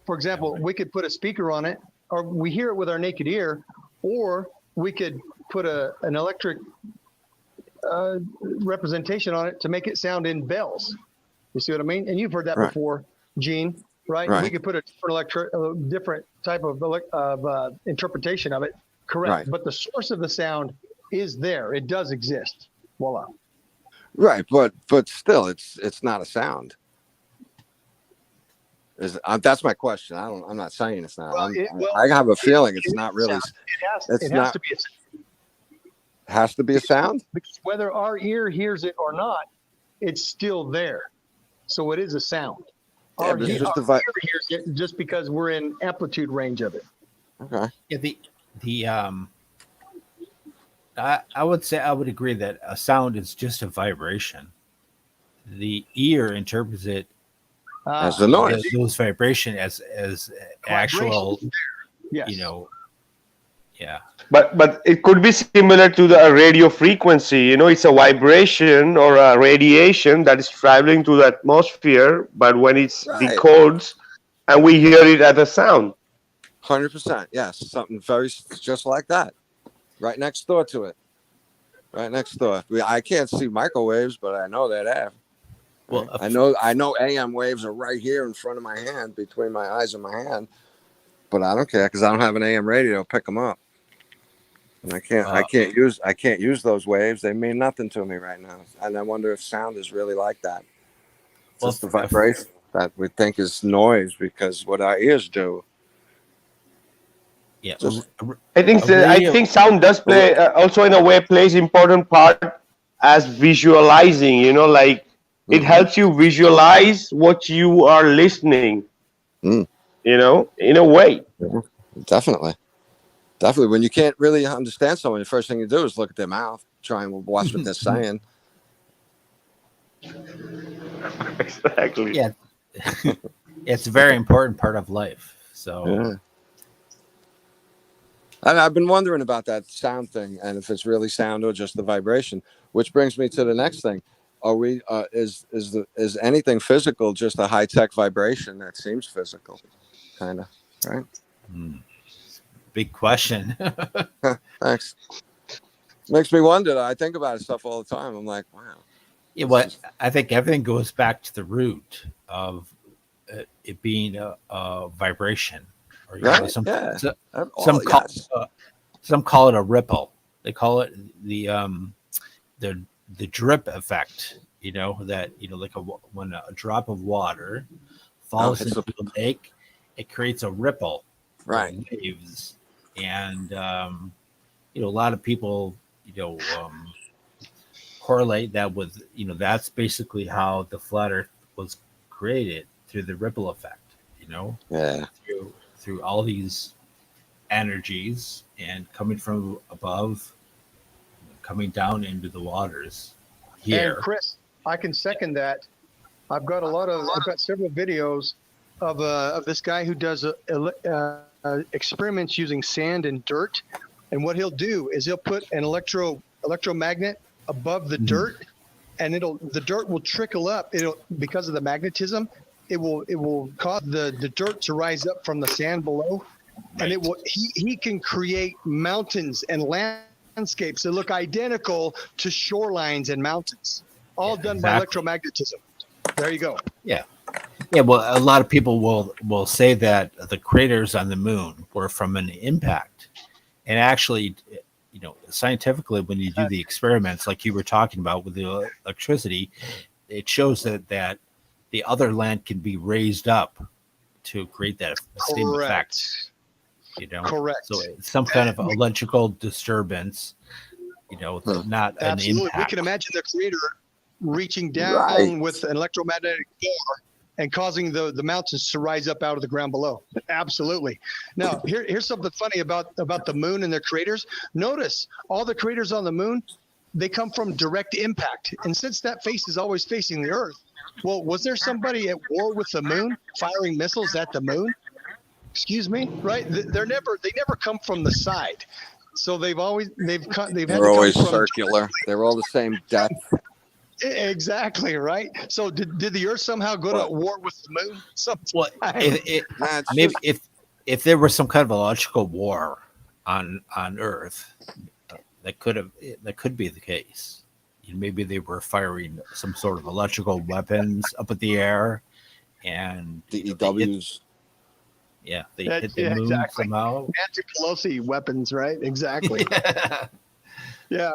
For example, we could put a speaker on it, or we hear it with our naked ear, or we could put an electric representation on it to make it sound in bells. You see what I mean? And you've heard that Right. before, Gene, right? Right. We could put a different type of interpretation of it. Correct. Right. But the source of the sound is there. It does exist. Voila. Right, but still, it's not a sound. That's my question. I'm not saying it's not. I have a feeling it's not really. It has to be a sound. Has to be a sound. Because whether our ear hears it or not, it's still there. So it is a sound. Yeah, Our but it's ear just hears it just because we're in amplitude range of it. Okay. Yeah, I would say I would agree that a sound is just a vibration. The ear interprets it As the noise. those vibration as actual, Yes. Yeah. But it could be similar to the radio frequency. It's a vibration or a radiation that is traveling to the atmosphere. But when it's Right. decodes, and we hear it as a sound. 100%. Yes, something very just like that. Right next door to it. Right next door. I can't see microwaves, but I know they're there. Well, I know AM waves are right here in front of my hand, between my eyes and my hand. But I don't care because I don't have an AM radio to pick them up. And I can't use those waves. They mean nothing to me right now. And I wonder if sound is really like that. Well, Just the vibration that we think is noise because what our ears do. yeah. Just, I think sound does play also in a way plays important part as visualizing. Like it helps you visualize what you are listening. Mm. In a way. Definitely. When you can't really understand someone, the first thing you do is look at their mouth, try and watch what they're saying. Exactly. Yeah. It's a very important part of life. So. Yeah. And I've been wondering about that sound thing and if it's really sound or just the vibration, which brings me to the next thing. Are we is anything physical just a high-tech vibration that seems physical? Kind of, right? Big question. Thanks. Makes me wonder. I think about stuff all the time. I'm like, wow. Yeah, I think everything goes back to the root of it being a vibration, or Right? some call it a ripple. They call it the drip effect. That like when a drop of water falls into a lake, it creates a ripple, right? Waves, and a lot of people correlate that with that's basically how the flat Earth was created, through the ripple effect. Yeah. Through all these energies and coming from above, coming down into the waters here. And Chris, I can second that. I've got several videos of this guy who does experiments using sand and dirt, and what he'll do is he'll put an electromagnet above the dirt, and the dirt will trickle up. Because of the magnetism, it will cause the dirt to rise up from the sand below, right. And he can create mountains and landscapes that look identical to shorelines and mountains, all done by electromagnetism. There you go. Yeah. Well, a lot of people will say that the craters on the moon were from an impact, and actually, scientifically, when you do the experiments like you were talking about with the electricity, it shows that the other land can be raised up to create that same effect. Correct. So it's some kind of electrical disturbance, not an impact. We can imagine the creator reaching down with an electromagnetic bar and causing the mountains to rise up out of the ground below. Absolutely. Now, here's something funny about the moon and their craters. Notice all the craters on the moon, they come from direct impact. And since that face is always facing the Earth, well, was there somebody at war with the moon firing missiles at the moon? Excuse me, right? They never come from the side. So they're always circular. They're all the same depth. Exactly, right. So did the Earth somehow go to war with the moon? Well, maybe if there was some kind of electrical war on Earth, that could be the case. Maybe they were firing some sort of electrical weapons up in the air, and the EWs. They hit the moon somehow. Nancy Pelosi weapons, right? Exactly. Yeah.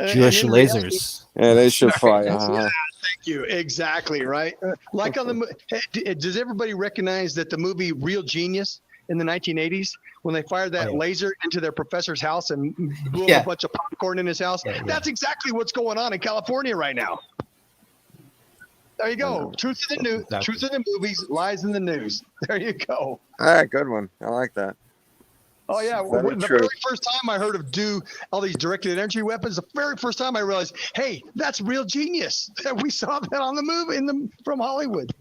Jewish lasers. Yeah, they should fire. Thank you. Exactly, right? Like on the does everybody recognize that the movie Real Genius in the 1980s, when they fired that laser into their professor's house and blew a bunch of popcorn in his house? That's exactly what's going on in California right now. There you go. Truth in the news, truth in the movies, lies in the news. There you go. All right, good one. I like that. Oh yeah, the very first time I heard of all these directed energy weapons, the very first time I realized, hey, that's Real Genius. We saw that on the movie from Hollywood.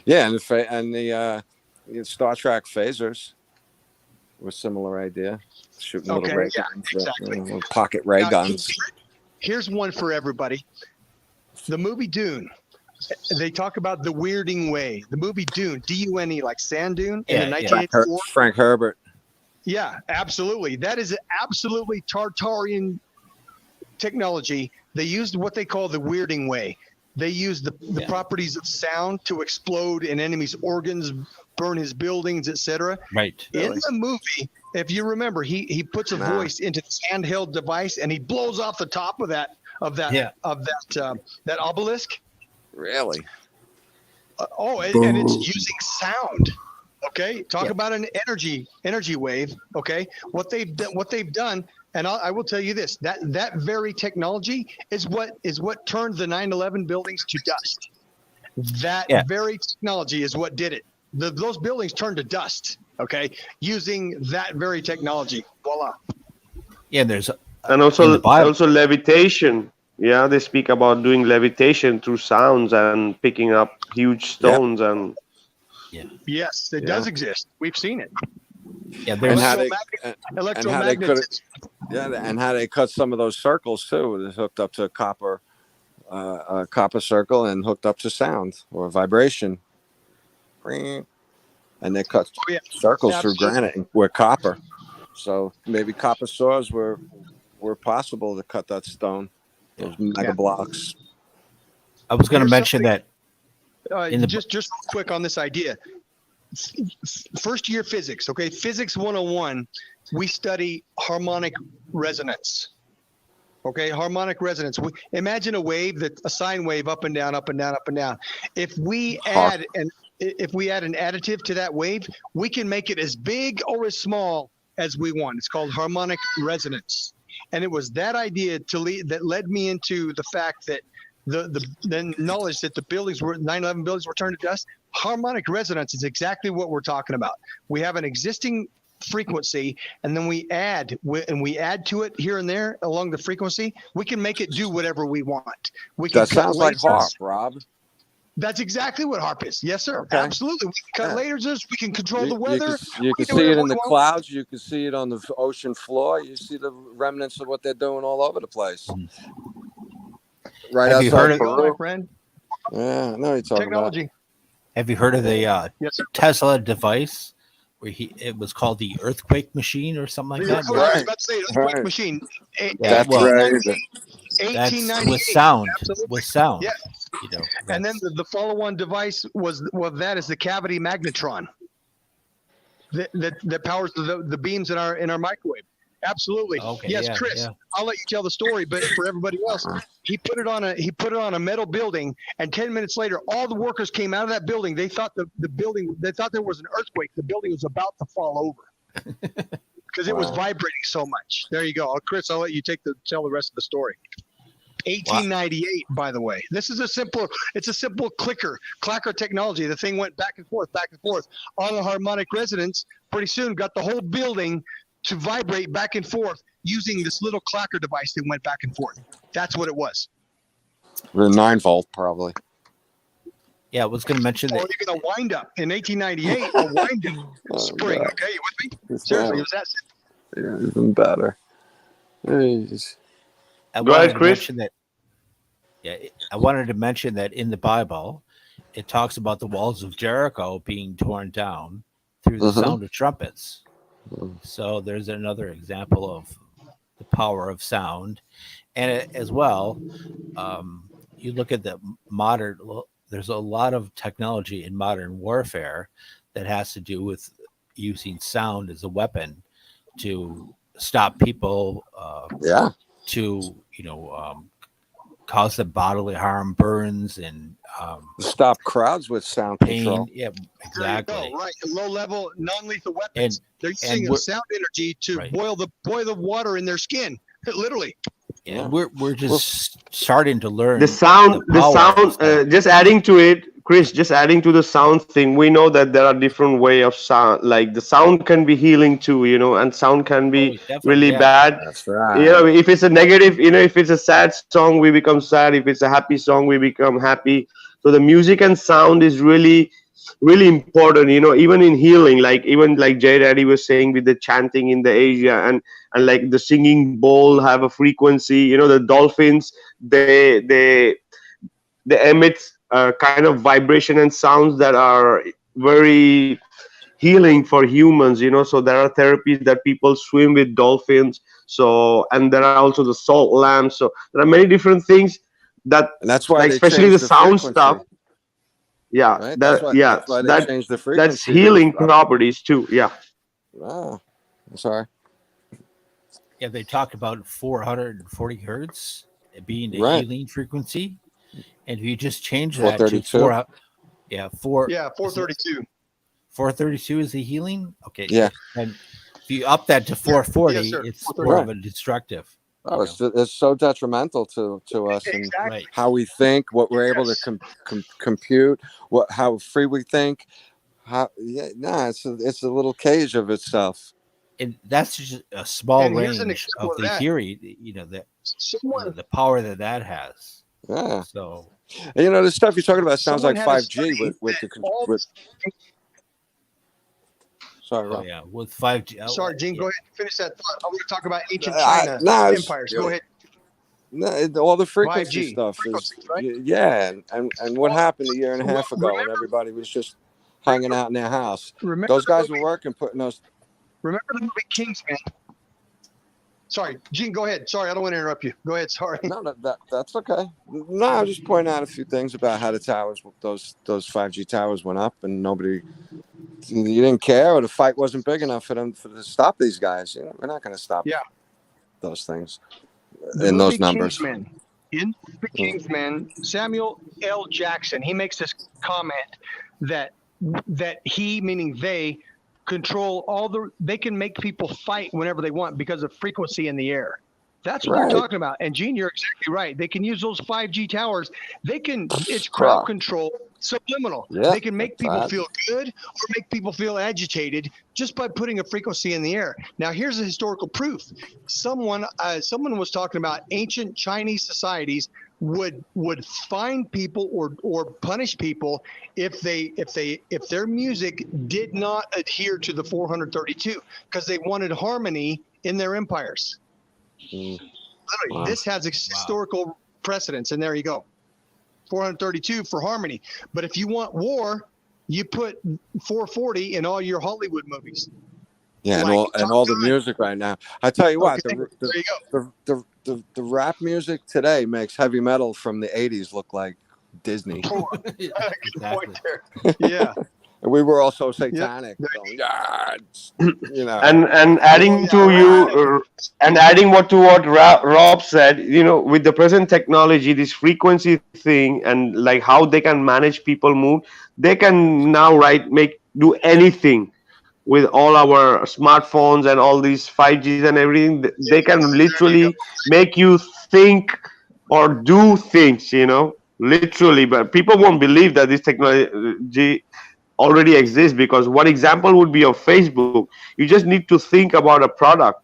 Yeah, and Star Trek phasers were a similar idea. Shooting little ray guns, exactly. little pocket ray guns. Here's one for everybody. The movie Dune. They talk about the weirding way. The movie Dune, D-U-N-E, like sand dune in the 1984. Frank Herbert. Yeah, absolutely. That is absolutely Tartarian technology. They used what they call the weirding way. They used the properties of sound to explode in enemy's organs, burn his buildings, etc. Right. In the movie, if you remember, he puts a voice into this handheld device and he blows off the top of that obelisk. Really? And it's using sound. Okay, talk about an energy wave. Okay, what they've done, and I will tell you this: that very technology is what turned the 9/11 buildings to dust. That very technology is what did it. Those buildings turned to dust. Okay, using that very technology. Voila. Yeah, there's and also levitation. Yeah, they speak about doing levitation through sounds and picking up huge stones and. Yes, it does exist. We've seen it. Yeah, there's electromagnets. And how they cut some of those circles too. They hooked up to a copper circle and hooked up to sound or vibration. And they cut circles through granite with copper. So maybe copper saws were possible to cut that stone. Those mega blocks. I was going to mention that. Just real quick on this idea. First year physics, okay? Physics 101, we study harmonic resonance. Okay, harmonic resonance. Imagine a sine wave up and down, up and down, up and down. If we add an additive to that wave, we can make it as big or as small as we want. It's called harmonic resonance. And it was that idea that led me into the fact that the knowledge that the 9/11 buildings were turned to dust. Harmonic resonance is exactly what we're talking about. We have an existing frequency, and then we add to it here and there along the frequency. We can make it do whatever we want. That sounds like harp, Rob. That's exactly what harp is. Yes, sir. Okay. Absolutely. We can cut lasers. We can control the weather. You can see it in the clouds. You can see it on the ocean floor. You see the remnants of what they're doing all over the place. Right. Have you heard of my friend? Yeah, I know you're talking technology. About. Have you heard of the Tesla device where it was called the earthquake machine or something like that? I was about to say earthquake machine. That's right. 1898 with sound. Absolutely. With sound. Yeah. And then the follow-on device was that is the cavity magnetron that powers the beams in our microwave. Absolutely. Okay, yes, Chris. I'll let you tell the story, but for everybody else, he put it on a metal building, and 10 minutes later, all the workers came out of that building. They thought they thought there was an earthquake. The building was about to fall over because it was vibrating so much. There you go, Chris. I'll let you tell the rest of the story. 1898, by the way. This is a simple clacker technology. The thing went back and forth on a harmonic resonance. Pretty soon, got the whole building to vibrate back and forth using this little clacker device that went back and forth. That's what it was. The 9-volt, probably. Yeah, I was going to mention that. Or even a wind up in 1898, a wind up spring. God. Okay, you with me? Seriously, it was that simple. Yeah, even better. Go ahead, Chris. I wanted to mention that in the Bible, it talks about the walls of Jericho being torn down through the sound of trumpets. So there's another example of the power of sound. And as well, you look at the modern, there's a lot of technology in modern warfare that has to do with using sound as a weapon to stop people, to, cause them bodily harm, burns, and stop crowds with sound pain. Control. Yeah, exactly. Right, low level, non-lethal weapons. They're using the sound energy to boil the water in their skin, literally. Yeah, we're just starting to learn the sound. Just adding to it, Chris. Just adding to the sound thing. We know that there are different way of sound. Like the sound can be healing too, and sound can be really bad. That's right. If it's a negative, if it's a sad song, we become sad. If it's a happy song, we become happy. So the music and sound is really really important, even in healing, like even like Jay Daddy was saying with the chanting in the Asia, and like the singing bowl have a frequency, the dolphins, they emit kind of vibration and sounds that are very healing for humans, so there are therapies that people swim with dolphins, so, and there are also the salt lamps, so there are many different things that, And that's why like they especially the changed the sound stuff. frequency, Yeah, right? that, yeah, That's why they that's changed the that's frequency to healing stop. properties too. Yeah. Ah, I'm sorry. Yeah, they talked about 440 hertz being the Right. healing frequency, and if you just change that to 432. yeah, 432. 432 is the healing. Okay, Yeah. and if you up that to 440, Yes, sir. it's 430. more of a destructive. Oh, it's so detrimental to us and Exactly. Right. how we think, what we're able to compute, how free we think. It's a little cage of itself. And that's just a small And here's an range example of of the that. theory, Someone, the power that has. Yeah. So, And the stuff you're talking about sounds someone like had a 5G study with that the all with. Sorry, oh Rob. yeah, with 5G. Sorry, Gene, yeah. go ahead and finish that thought. I want to talk about ancient No, China no, empires. Go ahead. all the frequency 5G. stuff is Frequencies, right? yeah, and what happened a year and a half ago when Remember, everybody was just hanging out in their house. remember Those the guys were movie, working, putting those. remember the movie Kingsman? Sorry, Gene, go ahead. Sorry, I don't want to interrupt you. Go ahead. Sorry. No, that's okay. No, I was just pointing out a few things about how the towers, those 5G towers went up, and nobody, you didn't care, or the fight wasn't big enough for them to stop these guys. We're not going to stop Yeah. those things The in movie those numbers. Kingsman. In the Kingsman, Samuel L. Jackson, he makes this comment that he, meaning they, control they can make people fight whenever they want because of frequency in the air. That's what Right. they're talking about. And Gene, you're exactly right. They can use those 5G towers. It's crowd control, subliminal. Yeah, They can make people that's- feel good or make people feel agitated just by putting a frequency in the air. Now, here's the historical proof. Someone was talking about ancient Chinese societies would fine people or punish people if their music did not adhere to the 432 because they wanted harmony in their empires. Literally, Wow. this has historical precedence, and there you go. 432 for harmony. But if you want war, you put 440 in all your Hollywood movies. Yeah, Like and all the music right now. I tell you what, Okay, there you go. the rap music today makes heavy metal from the 80s look like Disney. Good Exactly. point there. Yeah. We were all so satanic. Going, yeah, And adding to you, and adding what Rob said, with the present technology, this frequency thing, and like how they can manage people mood, they can now do anything with all our smartphones and all these 5Gs and everything. They can literally make you think or do things, literally. But people won't believe that this technology already exists, because one example would be on Facebook. You just need to think about a product.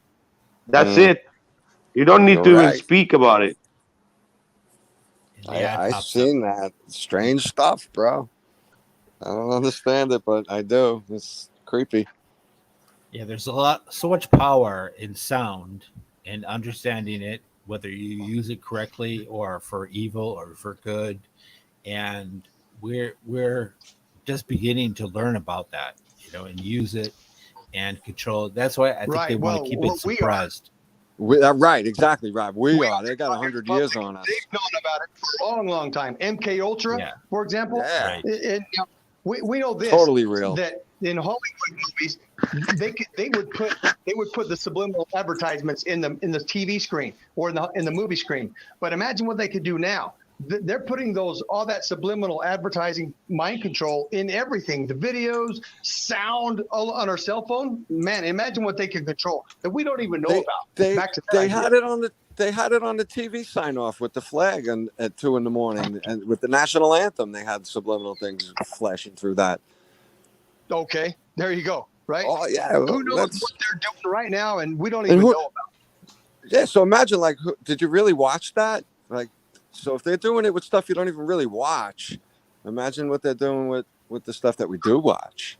That's it. You don't need You're to even right. speak about it. I seen that strange stuff, bro. I don't understand it, but I do. It's creepy. Yeah, there's so much power in sound and understanding it, whether you use it correctly or for evil or for good. And we're just beginning to learn about that, and use it and control it. That's why I think they want to keep it suppressed. Right, exactly, Rob. We are. They got 100 years on us. They've known about it for a long, long time. MK Ultra, for example. Yeah. We know this. Totally real. That in Hollywood movies, they would put the subliminal advertisements in the TV screen or in the movie screen. But imagine what they could do now. They're putting all that subliminal advertising, mind control in everything, the videos, sound all on our cell phone. Man, imagine what they can control that we don't even know about. They had it on the TV sign off with the flag at 2 a.m, and with the national anthem, they had subliminal things flashing through that. Okay, there you go. Right? Oh yeah. Who knows what they're doing right now, and we don't even know about. Yeah. So imagine, did you really watch that? So if they're doing it with stuff you don't even really watch, imagine what they're doing with with the stuff that we do watch.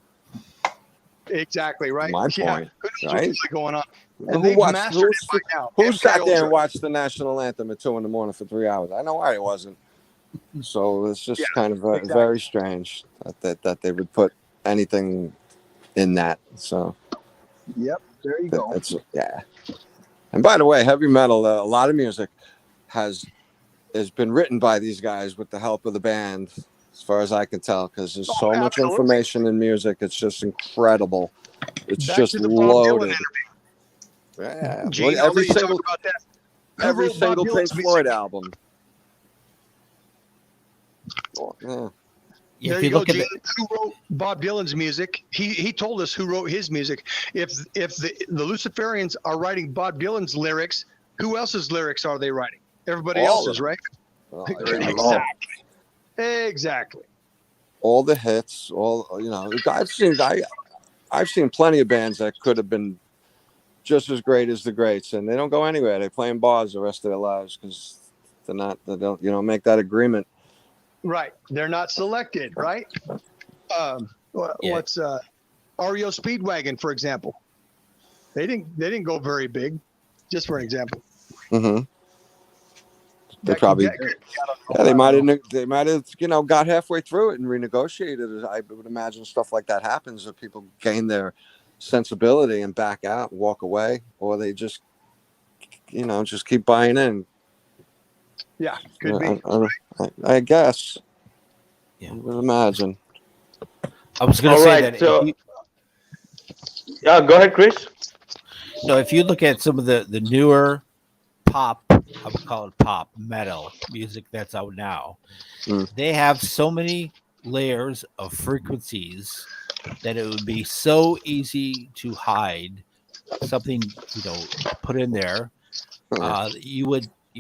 Exactly right. My point, Who knows right? what's going on? Who And they've watched? mastered it by now. Who sat MK there and Ultra. watched the national anthem at 2 a.m. for 3 hours? I know I wasn't. So it's just kind of very strange that they would put anything in that. So Yep, there you go. Yeah. And by the way, heavy metal, a lot of music has been written by these guys with the help of the band, as far as I can tell, because there's so much information in music. It's just incredible. It's Back just to the Bob Dylan loaded. interview. Yeah. Gene, Every I'll let you single talk about that. Who every wrote Bob single Pink Dylan's Floyd music? album. Oh, yeah. There you go, Gene. Who wrote Bob Dylan's music? He told us who wrote his music. If the Luciferians are writing Bob Dylan's lyrics, who else's lyrics are they writing? Everybody All else's, of right? Oh, Exactly. Exactly. all the hits, I've seen plenty of bands that could have been just as great as the greats, and they don't go anywhere. They play in bars the rest of their lives because they don't make that agreement. Right. They're not selected, right? What's REO Speedwagon, for example? They didn't go very big, just for an example. Mm-hmm. They probably, they might have, got halfway through it and renegotiated. I would imagine stuff like that happens, that people gain their sensibility and back out, and walk away, or they just, just keep buying in. Yeah, could be. I guess. Yeah. I would imagine. I was going to say that. So, yeah, go ahead, Chris. No, if you look at some of the newer pop, I would call it pop metal music that's out now, they have so many layers of frequencies that it would be so easy to hide something, put in there. You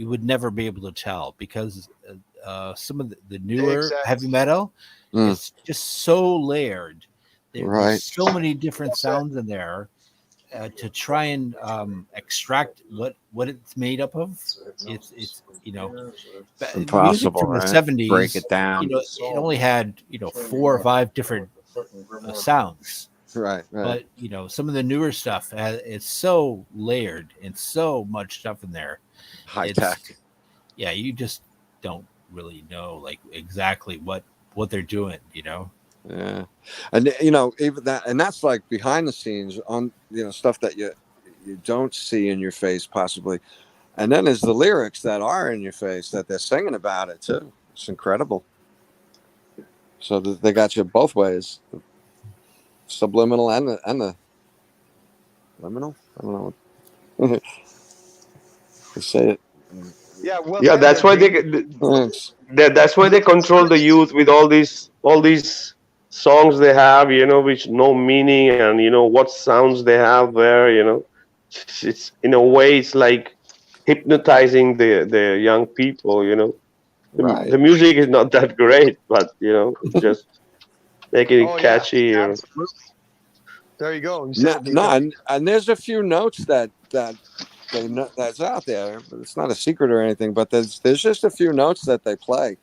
would never be able to tell, because some of the newer heavy metal is just so layered. There's so many different sounds in there. To try and extract what it's made up of, it's impossible, music from the right? 70s. Break it down. It only had 4 or 5 different sounds. Right. But some of the newer stuff it's so layered and so much stuff in there. High tech. Yeah, you just don't really know like exactly what they're doing. Yeah, and even that, and that's like behind the scenes on stuff that you don't see in your face possibly, and then there's the lyrics that are in your face that they're singing about it too. It's incredible. So they got you both ways, subliminal and the liminal. I don't know. They say it. Yeah, well, Yeah, that's why that's why they control the youth with all these songs they have, which no meaning, and what sounds they have there. It's in a way it's like hypnotizing the young people. Right. The music is not that great, but just making it catchy. Yeah, absolutely. There you go. And there's a few notes that they know that's out there, but it's not a secret or anything. But there's just a few notes that they play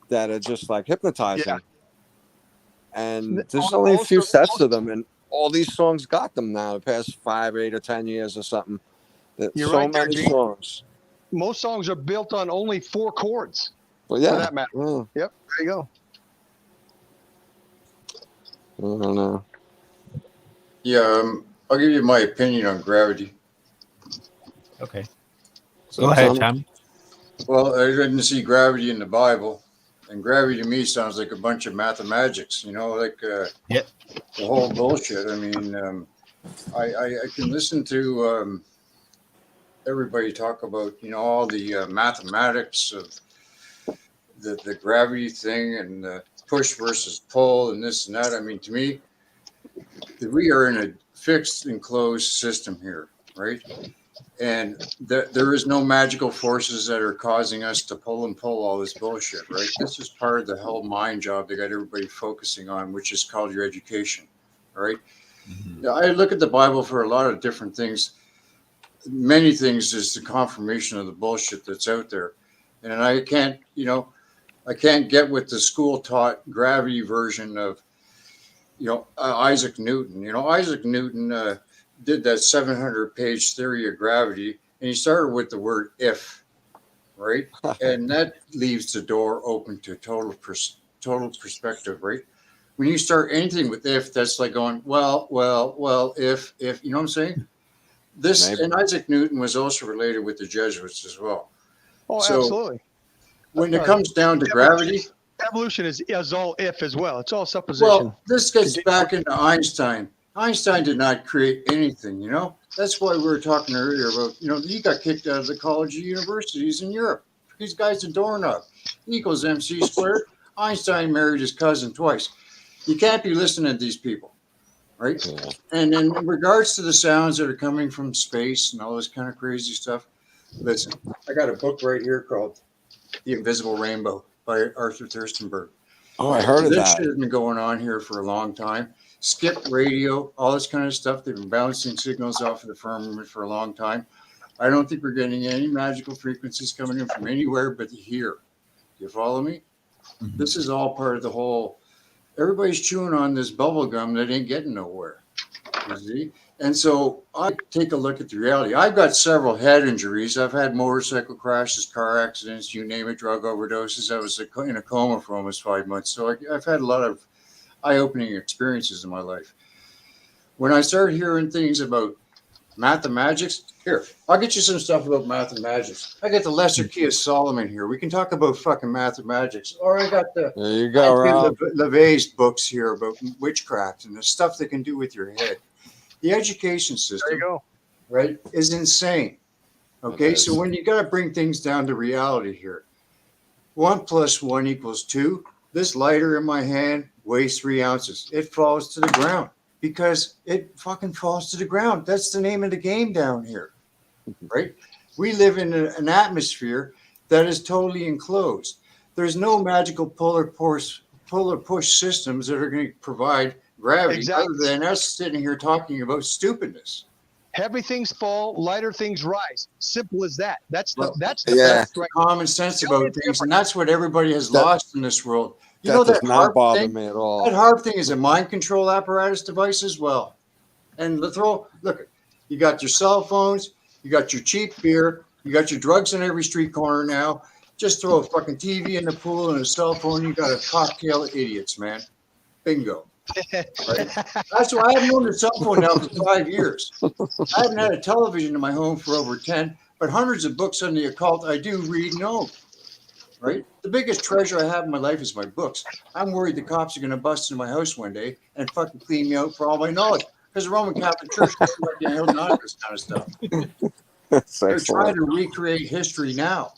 that are just like hypnotizing. Yeah. And there's only a few sets of them, and all these songs got them now the past 5, 8, or 10 years or something. You're so right many there, songs. Most songs are built on only 4 chords. Well, yeah. For that matter. Yeah. Yep. There you go. I don't know. Yeah, I'll give you my opinion on gravity. Okay. Go ahead, Tom. Well, I didn't see gravity in the Bible, and gravity to me sounds like a bunch of mathematics, the whole bullshit. I mean, I can listen to everybody talk about, all the mathematics of the gravity thing and the push versus pull and this and that. I mean, to me, we are in a fixed enclosed system here, right? And there is no magical forces that are causing us to pull all this bullshit, right? This is part of the whole mind job they got everybody focusing on, which is called your education, right? Mm-hmm. I look at the Bible for a lot of different things. Many things is the confirmation of the bullshit that's out there. And I can't, I can't get with the school taught gravity version of, Isaac Newton. Isaac Newton did that 700-page theory of gravity, and he started with the word if, right? And that leaves the door open to total perspective, right? When you start anything with if, that's like going, well, if, you know what I'm saying? And Isaac Newton was also related with the Jesuits as well. Oh, So absolutely. when it comes down to gravity, evolution is all if as well. It's all supposition. Well, this gets back into Einstein. Einstein did not create anything, That's why we were talking earlier about, he got kicked out of the college or universities in Europe. These guys are doorknob. E equals MC squared. Einstein married his cousin twice. You can't be listening to these people, right? Yeah. And in regards to the sounds that are coming from space and all this kind of crazy stuff, listen, I got a book right here called The Invisible Rainbow by Arthur Thirstenberg. Oh, I heard of that. This shit has been going on here for a long time. Skip radio, all this kind of stuff. They've been bouncing signals off of the firmament for a long time. I don't think we're getting any magical frequencies coming in from anywhere but here. You follow me? Mm-hmm. This is all part of the whole. Everybody's chewing on this bubble gum that ain't getting nowhere. You see? And so I take a look at the reality. I've got several head injuries. I've had motorcycle crashes, car accidents, you name it, drug overdoses. I was in a coma for almost 5 months. So I've had a lot of eye-opening experiences in my life. When I started hearing things about mathematics, here, I'll get you some stuff about mathematics. I got the Lesser Key of Solomon here. We can talk about fucking mathematics. Or I got the there you go, Rob. LeVay's books here about witchcraft and the stuff they can do with your head. The education system, right, is insane. Okay, so when you got to bring things down to reality here, 1 + 1 = 2. This lighter in my hand weighs 3 ounces. It falls to the ground because it fucking falls to the ground. That's the name of the game down here, right? We live in an atmosphere that is totally enclosed. There's no magical pull or push systems that are going to provide gravity other than us sitting here talking about stupidness. Heavy things fall, lighter things rise. Simple as that. That's common sense about things, and that's what everybody has lost in this world. You know that not bother me at all. That HARP thing is a mind control apparatus device as well. And look, you got your cell phones, you got your cheap beer, you got your drugs in every street corner now. Just throw a fucking TV in the pool and a cell phone, you got a cocktail of idiots, man. Bingo. Right? That's why I haven't owned a cell phone now for 5 years. I haven't had a television in my home for over 10, but hundreds of books on the occult I do read and own. Right? The biggest treasure I have in my life is my books. I'm worried the cops are going to bust into my house one day and fucking clean me out for all my knowledge. Because the Roman Catholic Church doesn't hold on to this kind of stuff. They're trying to recreate history now.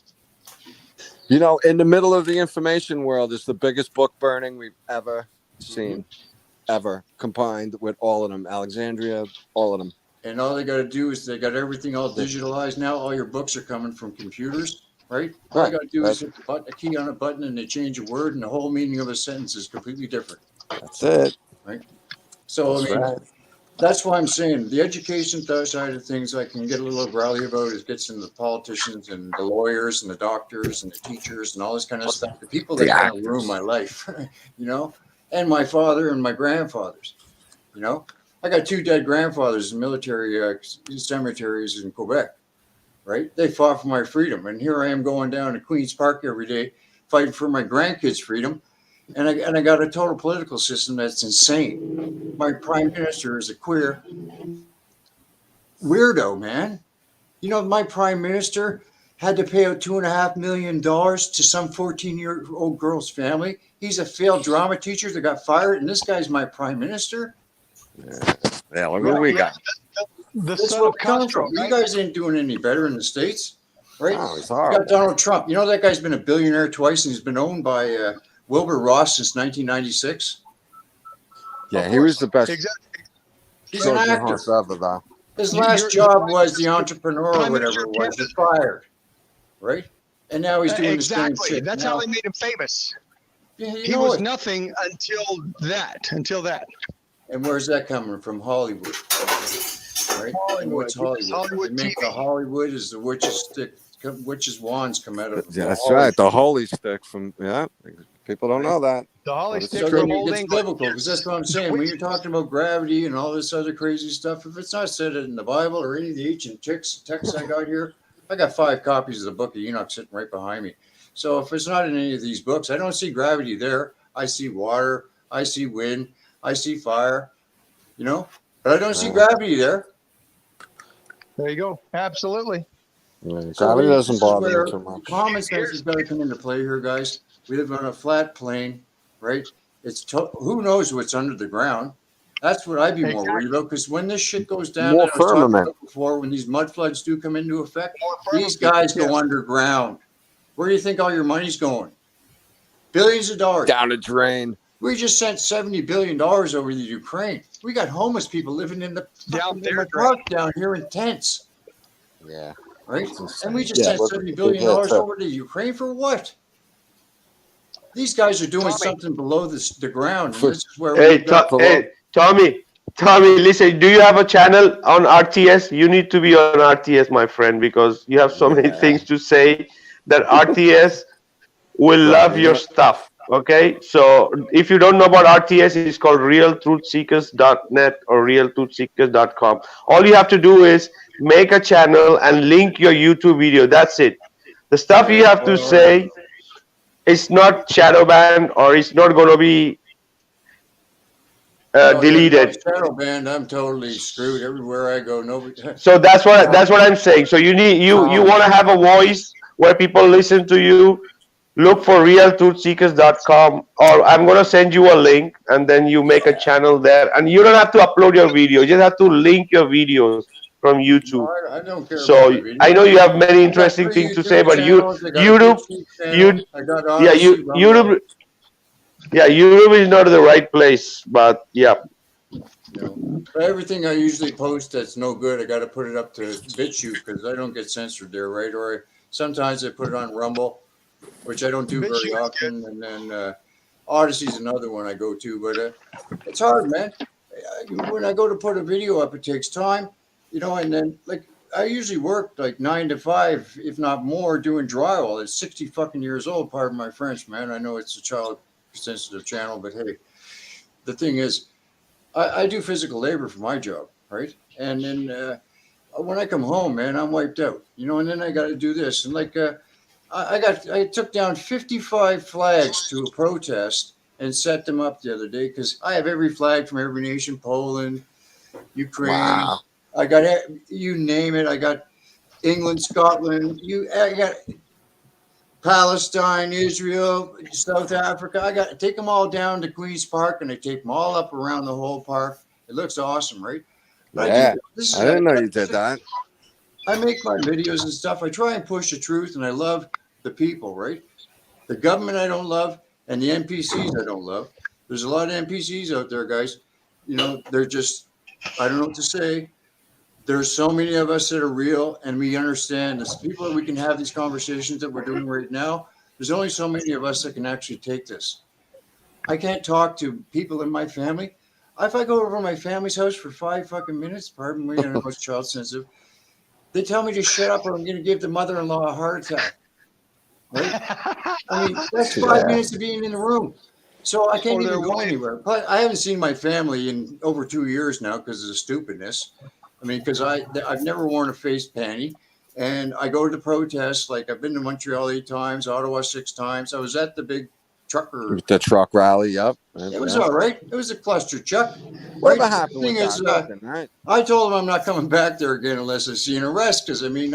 In the middle of the information world is the biggest book burning we've ever seen. Ever combined with all of them, Alexandria, all of them. And all they got to do is they got everything all digitalized now. All your books are coming from computers, right? All you got to do is hit a key on a button and they change a word, and the whole meaning of a sentence is completely different. That's it, right? So that's why I'm saying the education side of things I can get a little rowdy about. It gets into the politicians and the lawyers and the doctors and the teachers and all this kind of stuff. The people that kind of ruin my life, and my father and my grandfathers. I got 2 dead grandfathers in military cemeteries in Quebec, right? They fought for my freedom. And here I am going down to Queen's Park every day fighting for my grandkids' freedom. And I got a total political system that's insane. My prime minister is a queer weirdo, man. My prime minister had to pay out $2.5 million to some 14-year-old girl's family. He's a failed drama teacher that got fired, and this guy's my prime minister. Yeah, look what we got. That's what comes from. You guys ain't doing any better in the States, right? No, it's you horrible. got Donald Trump. That guy's been a billionaire twice, and he's been owned by Wilbur Ross since 1996. Yeah, he was the best. Exactly. He's an actor. Ever, though. His last job was the entrepreneur or whatever it was. He fired, right? And now he's doing the same shit. That's how they made him famous. Yeah, he was nothing until that. And where's that coming from? Hollywood, right? And what's Hollywood? They make the Hollywood is the witches stick witches' wands come out of. That's right. The holy stick from People don't know that. The holly But it's stick So true. from then it Old gets England. biblical, because that's what I'm saying. When you're talking about gravity and all this other crazy stuff, if it's not said in the Bible or any of the ancient texts I got here, I got 5 copies of the Book of Enoch sitting right behind me. So if it's not in any of these books, I don't see gravity there. I see water, I see wind, I see fire, but I don't see gravity there. There you go. Absolutely. Gravity So doesn't this is bother me where too much. common sense has got to come into play here, guys. We live on a flat plane, right? Who knows what's under the ground? That's what I'd be more worried about, because when this shit goes down, More that I was talking firmament. about before, when these mud floods do come into effect, these guys go underground. Where do you think all your money's going? Billions of dollars. Down the drain. We just sent $70 billion over to Ukraine. We got homeless people living in the park down here in tents. Yeah. Right? That's And we just insane. sent $70 billion over to Ukraine for what? These guys are doing something below the ground. And this is where Tommy, listen, do you have a channel on RTS? You need to be on RTS, my friend, because you have so many things to say that RTS will love your stuff. Okay, so if you don't know about RTS, it's called realtruthseekers.net or realtruthseekers.com. All you have to do is make a channel and link your YouTube video. That's it. The stuff you have to say, it's not shadow banned or it's not going to be deleted. Shadow banned, I'm totally screwed everywhere I go. Nobody. So that's what I'm saying. So you want to have a voice where people listen to you. Look for realtruthseekers.com, or I'm going to send you a link, and then you make a channel there. And you don't have to upload your video. You just have to link your videos from YouTube. No, I don't care. So I know you have many interesting things to say, but YouTube is not the right place. But yeah. But everything I usually post that's no good, I got to put it up to BitChute because I don't get censored there, right? Or sometimes I put it on Rumble, which I don't do very often, and then Odyssey's another one I go to. But it's hard, man. When I go to put a video up, it takes time, and then like I usually work like 9 to 5, if not more, doing drywall. It's 60 fucking years old. Pardon my French, man. I know it's a child sensitive channel, but hey, the thing is, I do physical labor for my job, right? And then when I come home, man, I'm wiped out, and then I got to do this. And like, I took down 55 flags to a protest and set them up the other day because I have every flag from every nation, Poland, Ukraine. Wow. I got, you name it. I got England, Scotland. I got Palestine, Israel, South Africa. I take them all down to Queen's Park and I tape them all up around the whole park. It looks awesome, right? But I didn't know you did that. I make my videos and stuff. I try and push the truth, and I love the people, right? The government I don't love, and the NPCs I don't love. There's a lot of NPCs out there, guys. They're just, I don't know what to say. There's so many of us that are real, and we understand this. People that we can have these conversations that we're doing right now. There's only so many of us that can actually take this. I can't talk to people in my family. If I go over to my family's house for 5 fucking minutes, pardon me, I know it's child sensitive. They tell me to shut up or I'm going to give the mother-in-law a heart attack. Right? I mean, that's 5 minutes of being in the room. So I can't even go anywhere. But I haven't seen my family in over 2 years now because of the stupidness. I mean, because I've never worn a face panty. And I go to protests. Like I've been to Montreal 8 times, Ottawa 6 times. I was at the big the truck rally, yep. It was all right. It was a cluster, Chuck. Whatever happened with that? Nothing, right? I told him I'm not coming back there again unless I see an arrest because, I mean,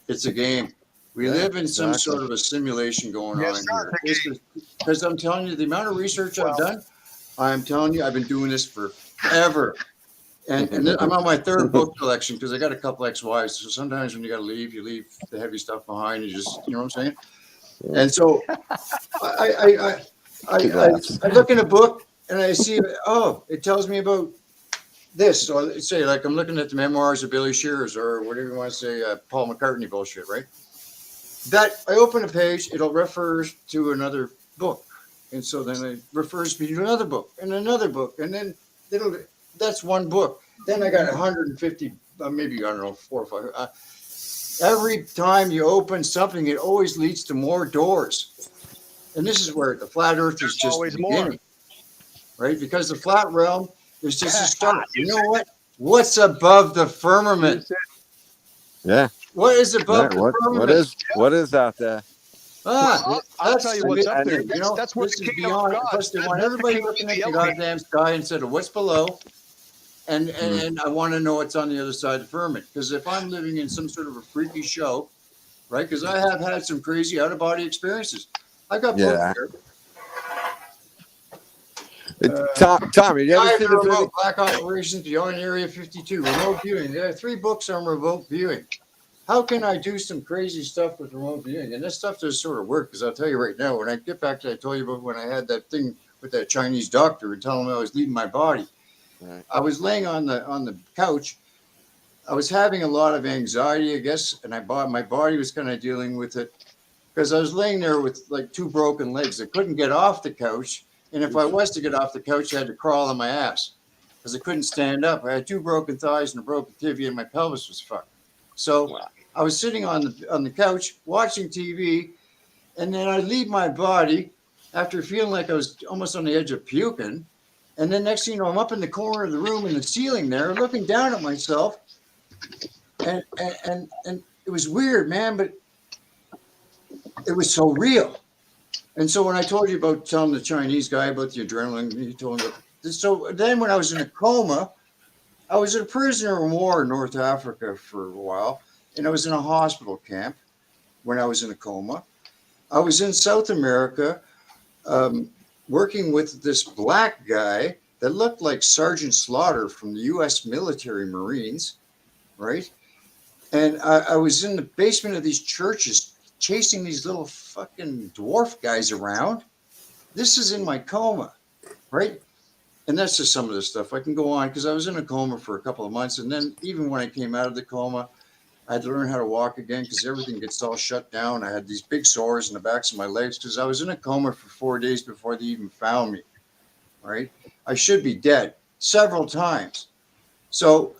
it's a game. We live in some sort of a simulation going on here. Because I'm telling you, the amount of research I've done, I'm telling you, I've been doing this forever. And I'm on my 3rd book collection because I got a couple ex-wives. So sometimes when you got to leave, you leave the heavy stuff behind. You just, you know what I'm saying? And so I look in a book and I see, it tells me about this. So let's say, like, I'm looking at the memoirs of Billy Shears or whatever you want to say, Paul McCartney bullshit, right? That I open a page, it'll refer to another book. And so then it refers me to another book and another book. And then that's one book. Then I got 150, maybe, I don't know, 4 or 5. Every time you open something, it always leads to more doors. And this is where the flat earth is just always the more. beginning, right? Because the flat realm is just a start. You know what? What's above the firmament? Yeah. What is above Yeah, the firmament? what is out there? Well, I'll That's tell you the what's big up there. thing. You know, That's where this the is kingdom of beyond. God. Plus, they want That's the everybody kingdom looking of at the the Elohim. goddamn sky instead of what's below. And Hmm. and I want to know what's on the other side of the firmament. Because if I'm living in some sort of a freaky show, right? Because I have had some crazy out of body experiences. I got booked Yeah. here. Tommy, you ever Guide see to the video? remote black operations beyond Area 52. Remote viewing. There are 3 books on remote viewing. How can I do some crazy stuff with remote viewing? And this stuff does sort of work because I'll tell you right now, when I get back to I told you about when I had that thing with that Chinese doctor and telling him I was leaving my body. Right. I was laying on the couch. I was having a lot of anxiety, I guess, and my body was kind of dealing with it because I was laying there with like 2 broken legs. I couldn't get off the couch, and if I was to get off the couch, I had to crawl on my ass because I couldn't stand up. I had 2 broken thighs and a broken tibia, and my pelvis was fucked. So I was sitting on the couch watching TV, and then I leave my body after feeling like I was almost on the edge of puking. And then next thing you know, I'm up in the corner of the room in the ceiling there, looking down at myself, and it was weird, man, but it was so real. And so when I told you about telling the Chinese guy about the adrenaline, he told me. So then when I was in a coma, I was a prisoner of war in North Africa for a while, and I was in a hospital camp when I was in a coma. I was in South America working with this black guy that looked like Sergeant Slaughter from the U.S. military Marines, right? And I was in the basement of these churches chasing these little fucking dwarf guys around. This is in my coma, right? And that's just some of the stuff. I can go on because I was in a coma for a couple of months. And then even when I came out of the coma, I had to learn how to walk again because everything gets all shut down. I had these big sores in the backs of my legs because I was in a coma for 4 days before they even found me, right? I should be dead several times. So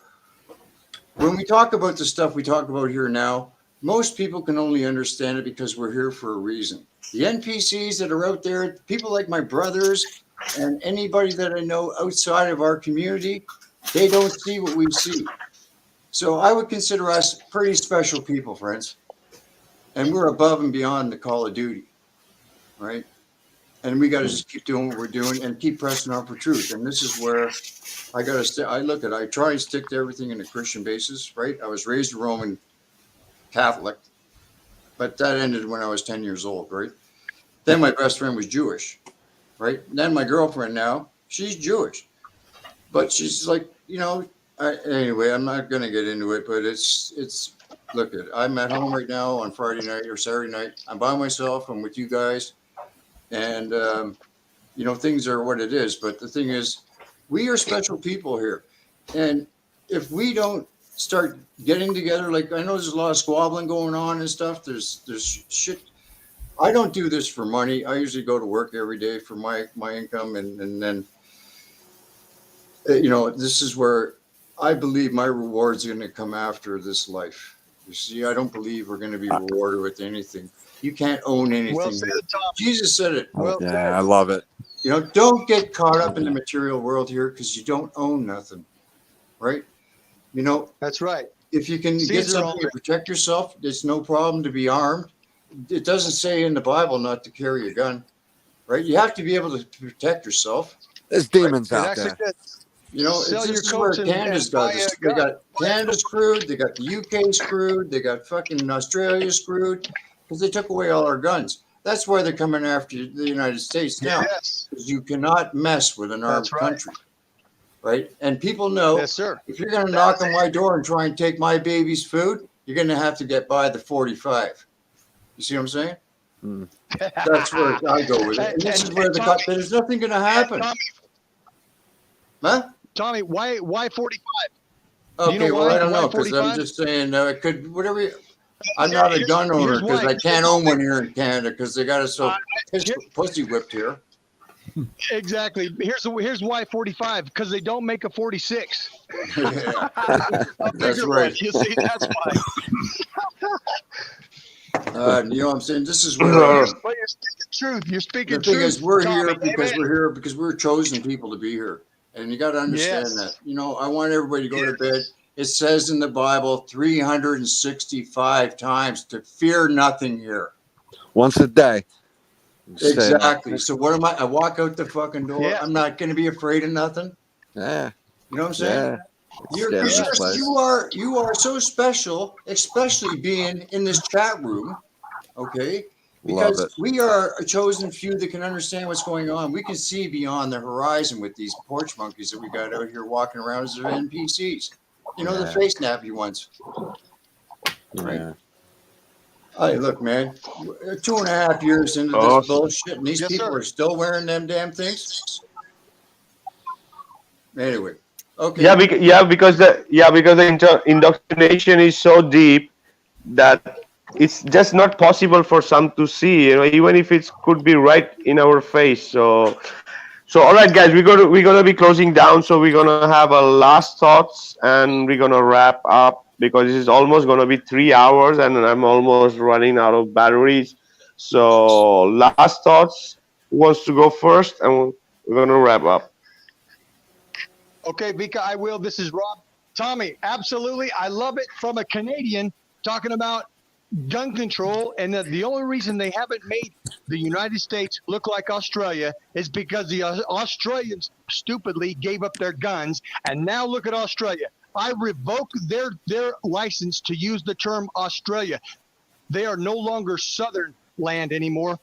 when we talk about the stuff we talk about here now, most people can only understand it because we're here for a reason. The NPCs that are out there, people like my brothers and anybody that I know outside of our community, they don't see what we see. So I would consider us pretty special people, friends. And we're above and beyond the call of duty, right? And we got to just keep doing what we're doing and keep pressing on for truth. And this is where I got to I try and stick to everything in a Christian basis, right? I was raised a Roman Catholic, but that ended when I was 10 years old, right? Then my best friend was Jewish, right? Then my girlfriend now, she's Jewish, but she's like, anyway, I'm not going to get into it, but it's, look at, I'm at home right now on Friday night or Saturday night. I'm by myself. I'm with you guys. And, things are what it is. But the thing is, we are special people here. And if we don't start getting together, like I know there's a lot of squabbling going on and stuff. There's shit. I don't do this for money. I usually go to work every day for my income. And then, this is where I believe my reward's going to come after this life. You see, I don't believe we're going to be rewarded with anything. You can't own anything. Well said, Tom. Jesus said it. Well said. Yeah, I love it. Don't get caught up in the material world here because you don't own nothing, right? That's right. If you can get Caesar something owned to it. protect yourself, it's no problem to be armed. It doesn't say in the Bible not to carry a gun, right? You have to be able to protect yourself. There's demons It out actually there. says, sell your This is where coats Canada's and got buy this. a They gun. got Canada screwed. They got the UK screwed. They got fucking Australia screwed because they took away all our guns. That's why they're coming after the United States now. Yes. Because you cannot mess with an armed That's right. country, right? And people know Yes, sir. if you're going to knock on my door and try and take my baby's food, you're going to have to get by the 45. You see what I'm saying? Mm. That's where I go with it. And this is where there's nothing going to happen. Huh? Tommy, why 45? Okay, well, why? I don't Why know because I'm 45? just saying it could whatever. I'm not a gun owner because I can't own one here in Canada because they got us so pussy whipped here. Exactly. Here's why 45, because they don't make a 46. Yeah. A That's bigger right. one. You see, that's why. You know what I'm saying? This is where But you're speaking truth. You're speaking the thing truth. is, we're Tommy. here because Amen. we're here because we're chosen people to be here, and you got to understand Yes. that. You know, I want everybody to go to bed. It says in the Bible 365 times to fear nothing here. Once a day. Exactly. So what am I? I walk out the fucking door. Yeah. I'm not going to be afraid of nothing. Yeah. You know what I'm saying? Yeah. It's scary, this place. You are so special, especially being in this chat room. Okay. Love Because it. we are a chosen few that can understand what's going on. We can see beyond the horizon with these porch monkeys that we got out here walking around as their NPCs. You know, the face nappy ones. Right? Yeah. Hey, look, man, 2.5 years into this Awesome. bullshit, and these Yes, people sir. are still wearing them damn things. Anyway, okay. Because the indoctrination is so deep that it's just not possible for some to see. You know, even if it could be right in our face. So all right, guys, we're gonna be closing down. So we're gonna have a last thoughts, and we're gonna wrap up because this is almost gonna be 3 hours, and I'm almost running out of batteries. So last thoughts. Who wants to go first? And we're gonna wrap up. Okay, Vika, I will. This is Rob. Tommy, absolutely. I love it from a Canadian talking about gun control, and that the only reason they haven't made the United States look like Australia is because the Australians stupidly gave up their guns, and now look at Australia. I revoke their license to use the term Australia. They are no longer Southern land anymore.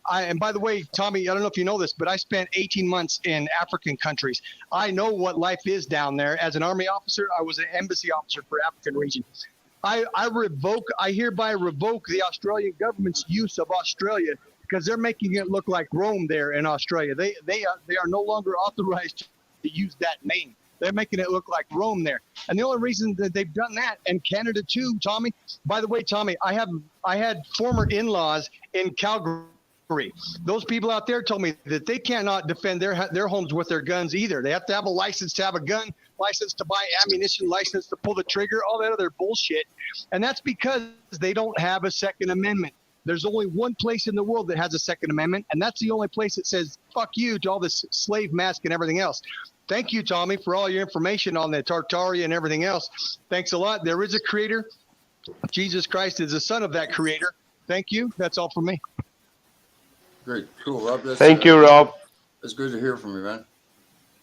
And by the way, Tommy, I don't know if you know this, but I spent 18 months in African countries. I know what life is down there. As an Army officer, I was an embassy officer for African region. I hereby revoke the Australian government's use of Australia because they're making it look like Rome there in Australia. They are no longer authorized to use that name. They're making it look like Rome there. And the only reason that they've done that, and Canada too, Tommy, by the way, Tommy, I had former in-laws in Calgary. Those people out there told me that they cannot defend their homes with their guns either. They have to have a license to have a gun, license to buy ammunition, license to pull the trigger, all that other bullshit. And that's because they don't have a Second Amendment. There's only one place in the world that has a Second Amendment, and that's the only place that says fuck you to all this slave mask and everything else. Thank you, Tommy, for all your information on the Tartaria and everything else. Thanks a lot. There is a creator. Jesus Christ is the son of that creator. Thank you. That's all for me. Great. Cool, Rob. Thank you, Rob. It's good to hear from you, man.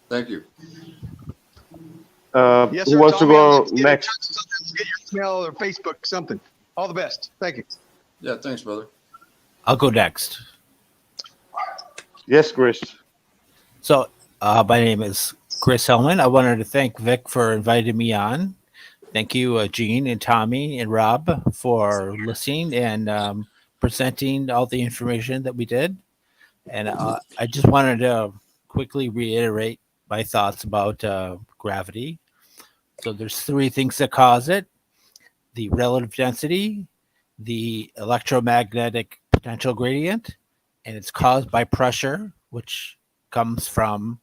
Thank you. Yes, Who sir, wants Tommy, to I'll go get in next? touch. Get your email or Facebook, something. All the best. Thank you. Yeah, thanks, brother. I'll go next. Yes, Chris. So, my name is Chris Hellman. I wanted to thank Vic for inviting me on. Thank you, Gene and Tommy and Rob, for listening and presenting all the information that we did. And I just wanted to quickly reiterate my thoughts about gravity. So there's three things that cause it: the relative density, the electromagnetic potential gradient, and it's caused by pressure, which comes from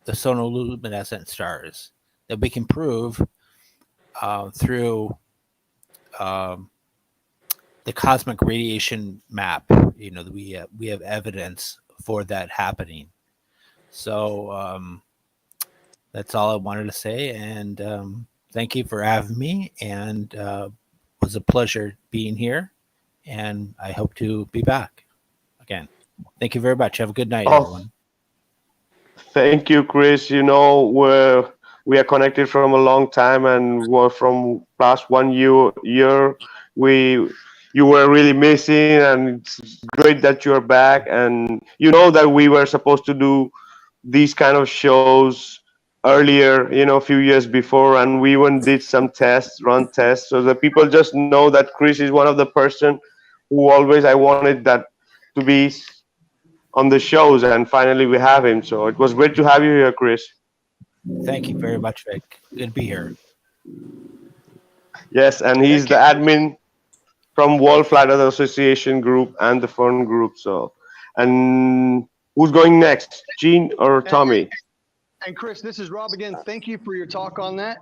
the sonoluminescent stars that we can prove through um, the cosmic radiation map. You know, we have evidence for that happening. So that's all I wanted to say, and thank you for having me. And it was a pleasure being here, and I hope to be back again. Thank you very much. Have a good night, Oh, everyone. thank you, Chris. You know, we are connected from a long time, and we're from past 1 year. We you were really missing, and it's great that you're back. And you know that we were supposed to do these kind of shows earlier, you know, a few years before, and we even did some tests, run tests, so that people just know that Chris is one of the person who always I wanted that to be on the shows, and finally we have him. So it was great to have you here, Chris. Thank you very much, Vic. Good to be here. Yes, and he's Thank the you. admin from World Flat Earth Association group and the Fern group. So, and who's going next, Gene or And, Tommy? and Chris, this is Rob again. Thank you for your talk on that.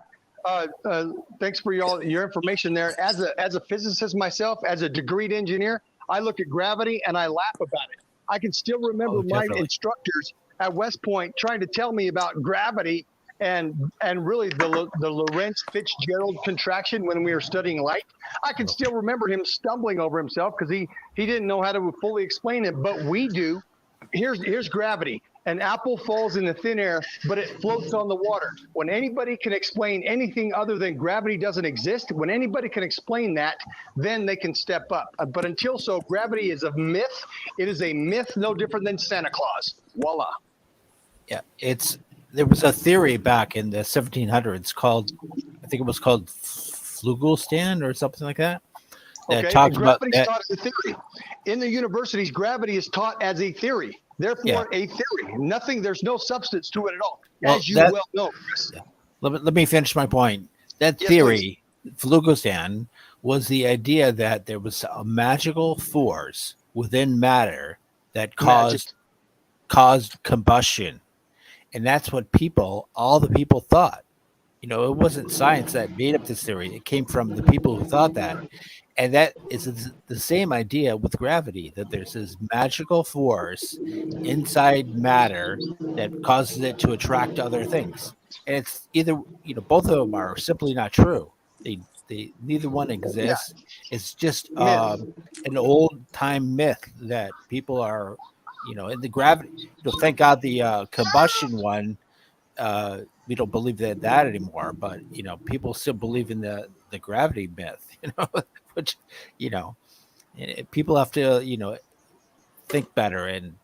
Thanks for your information there. As a physicist myself, as a degreed engineer, I look at gravity and I laugh about it. I can still remember Oh, my definitely. instructors at West Point trying to tell me about gravity and really the Lorentz Fitzgerald contraction when we were studying light. I can still remember him stumbling over himself because he didn't know how to fully explain it, but we do. Here's gravity. An apple falls in the thin air, but it floats on the water. When anybody can explain anything other than gravity doesn't exist, when anybody can explain that, then they can step up. But until so, gravity is a myth. It is a myth no different than Santa Claus. Voila. Yeah, there was a theory back in the 1700s called, I think it was called Flugelstand or something like that. That Okay, talked about gravity's that. taught as a theory. In the universities, gravity is taught as a theory. Yeah. Therefore, a theory. Nothing, there's no substance to it at all, Well, as you that well know, Chris. let me finish my point. That Yes, theory, Flugelstand, was the idea that there was a magical force within matter that Magic. caused combustion, and that's what all the people thought. It wasn't science that made up this theory. It came from the people who thought that. And that is the same idea with gravity, that there's this magical force inside matter that causes it to attract other things. And it's either, both of them are simply not true. They neither one Yeah, exists. It's just myth. an old time myth that people are, in the gravity. Thank God the combustion one, we don't believe that anymore, but people still believe in the gravity myth, which you know people have to think better and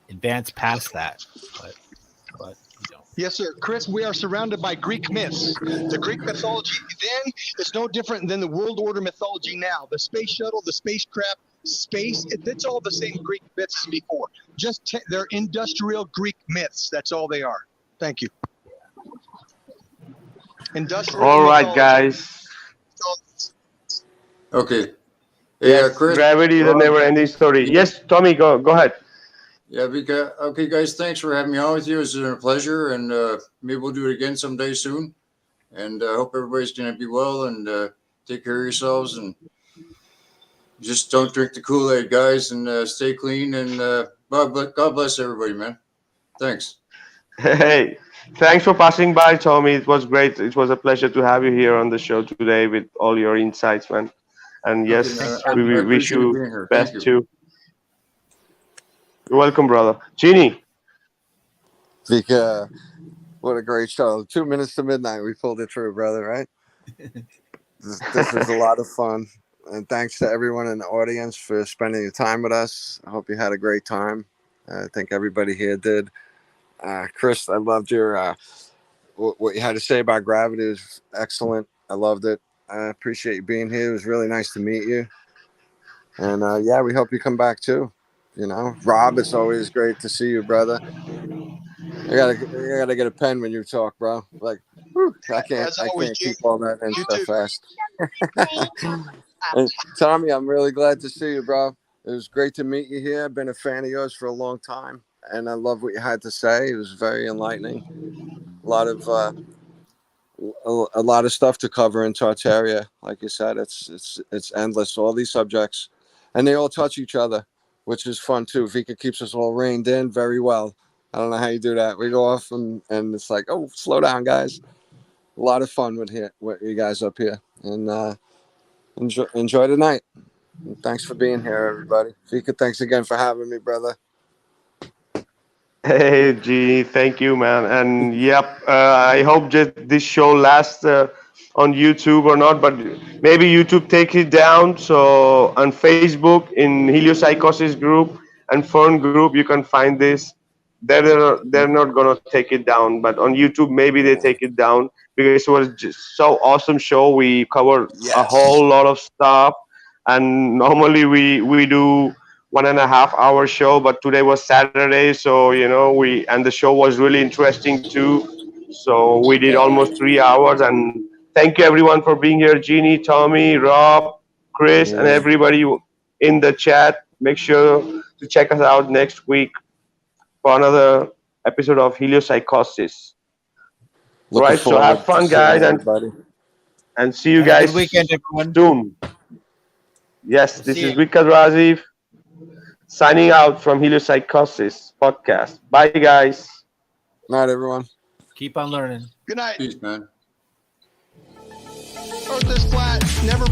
advance past that, but Yes, sir. Chris, we are surrounded by Greek myths. The Greek mythology then is no different than the world order mythology now. The space shuttle, the spacecraft, space, it's all the same Greek myths before. They're industrial Greek myths. That's all they are. Thank you. Industrial All right, mythology. guys. Okay. Hey, Yes, Chris, gravity is a Rob. never-ending story. Yes, Tommy, go ahead. Yeah, because okay, guys, thanks for having me on with you. It's been a pleasure, and maybe we'll do it again someday soon. And I hope everybody's going to be well and take care of yourselves, and just don't drink the Kool-Aid, guys, and stay clean. And God bless everybody, man. Thanks. Hey, thanks for passing by, Tommy. It was great. It was a pleasure to have you here on the show today with all your insights, man. And Okay, yes, man. thanks. we I wish appreciate you being here. Thank best you. too. You're welcome, brother. Jeannie. Vika, what a great show. 2 minutes to midnight. We pulled it through, brother, right? This was a lot of fun. And thanks to everyone in the audience for spending the time with us. I hope you had a great time. I think everybody here did. Chris, I loved your what you had to say about gravity. It was excellent. I loved it. I appreciate you being here. It was really nice to meet you. And yeah, we hope you come back too. Rob, it's always great to see you, brother. I gotta get a pen when you talk, bro. Like, whew, As I always, can't Jim, keep all that in you so too. fast. And Tommy, I'm really glad to see you, bro. It was great to meet you here. I've been a fan of yours for a long time, and I love what you had to say. It was very enlightening. A lot of a lot of stuff to cover in Tartaria. Like you said, it's endless. All these subjects, and they all touch each other, which is fun too. Vika keeps us all reined in very well. I don't know how you do that. We go off and it's like, oh, slow down, guys. A lot of fun with you guys up here, and enjoy the night. And thanks for being here, everybody. Vika, thanks again for having me, brother. Hey, Jeannie, thank you, man. And yep, I hope just this show lasts on YouTube or not, but maybe YouTube take it down. So on Facebook, in Heliopsychosis group and Fern group, you can find this. They're not gonna take it down, but on YouTube, maybe they take it down because it was just so awesome show. We covered a Yes. whole lot of stuff, and normally we do 1.5 hour show, but today was Saturday, so we and the show was really interesting too. So we did almost 3 hours, and thank you everyone for being here, Jeannie, Tommy, Rob, Chris, and Yeah. everybody in the chat. Make sure to check us out next week for another episode of Heliopsychosis. Looking Right. So have forward to fun, seeing guys, everybody. and see you Have a guys good weekend, everyone. soon. Yes, this See is you. VikkaDraziv signing out from Heliopsychosis podcast. Bye, guys. Night, everyone. Keep on learning. Good night. Peace, man. Earth is flat. Never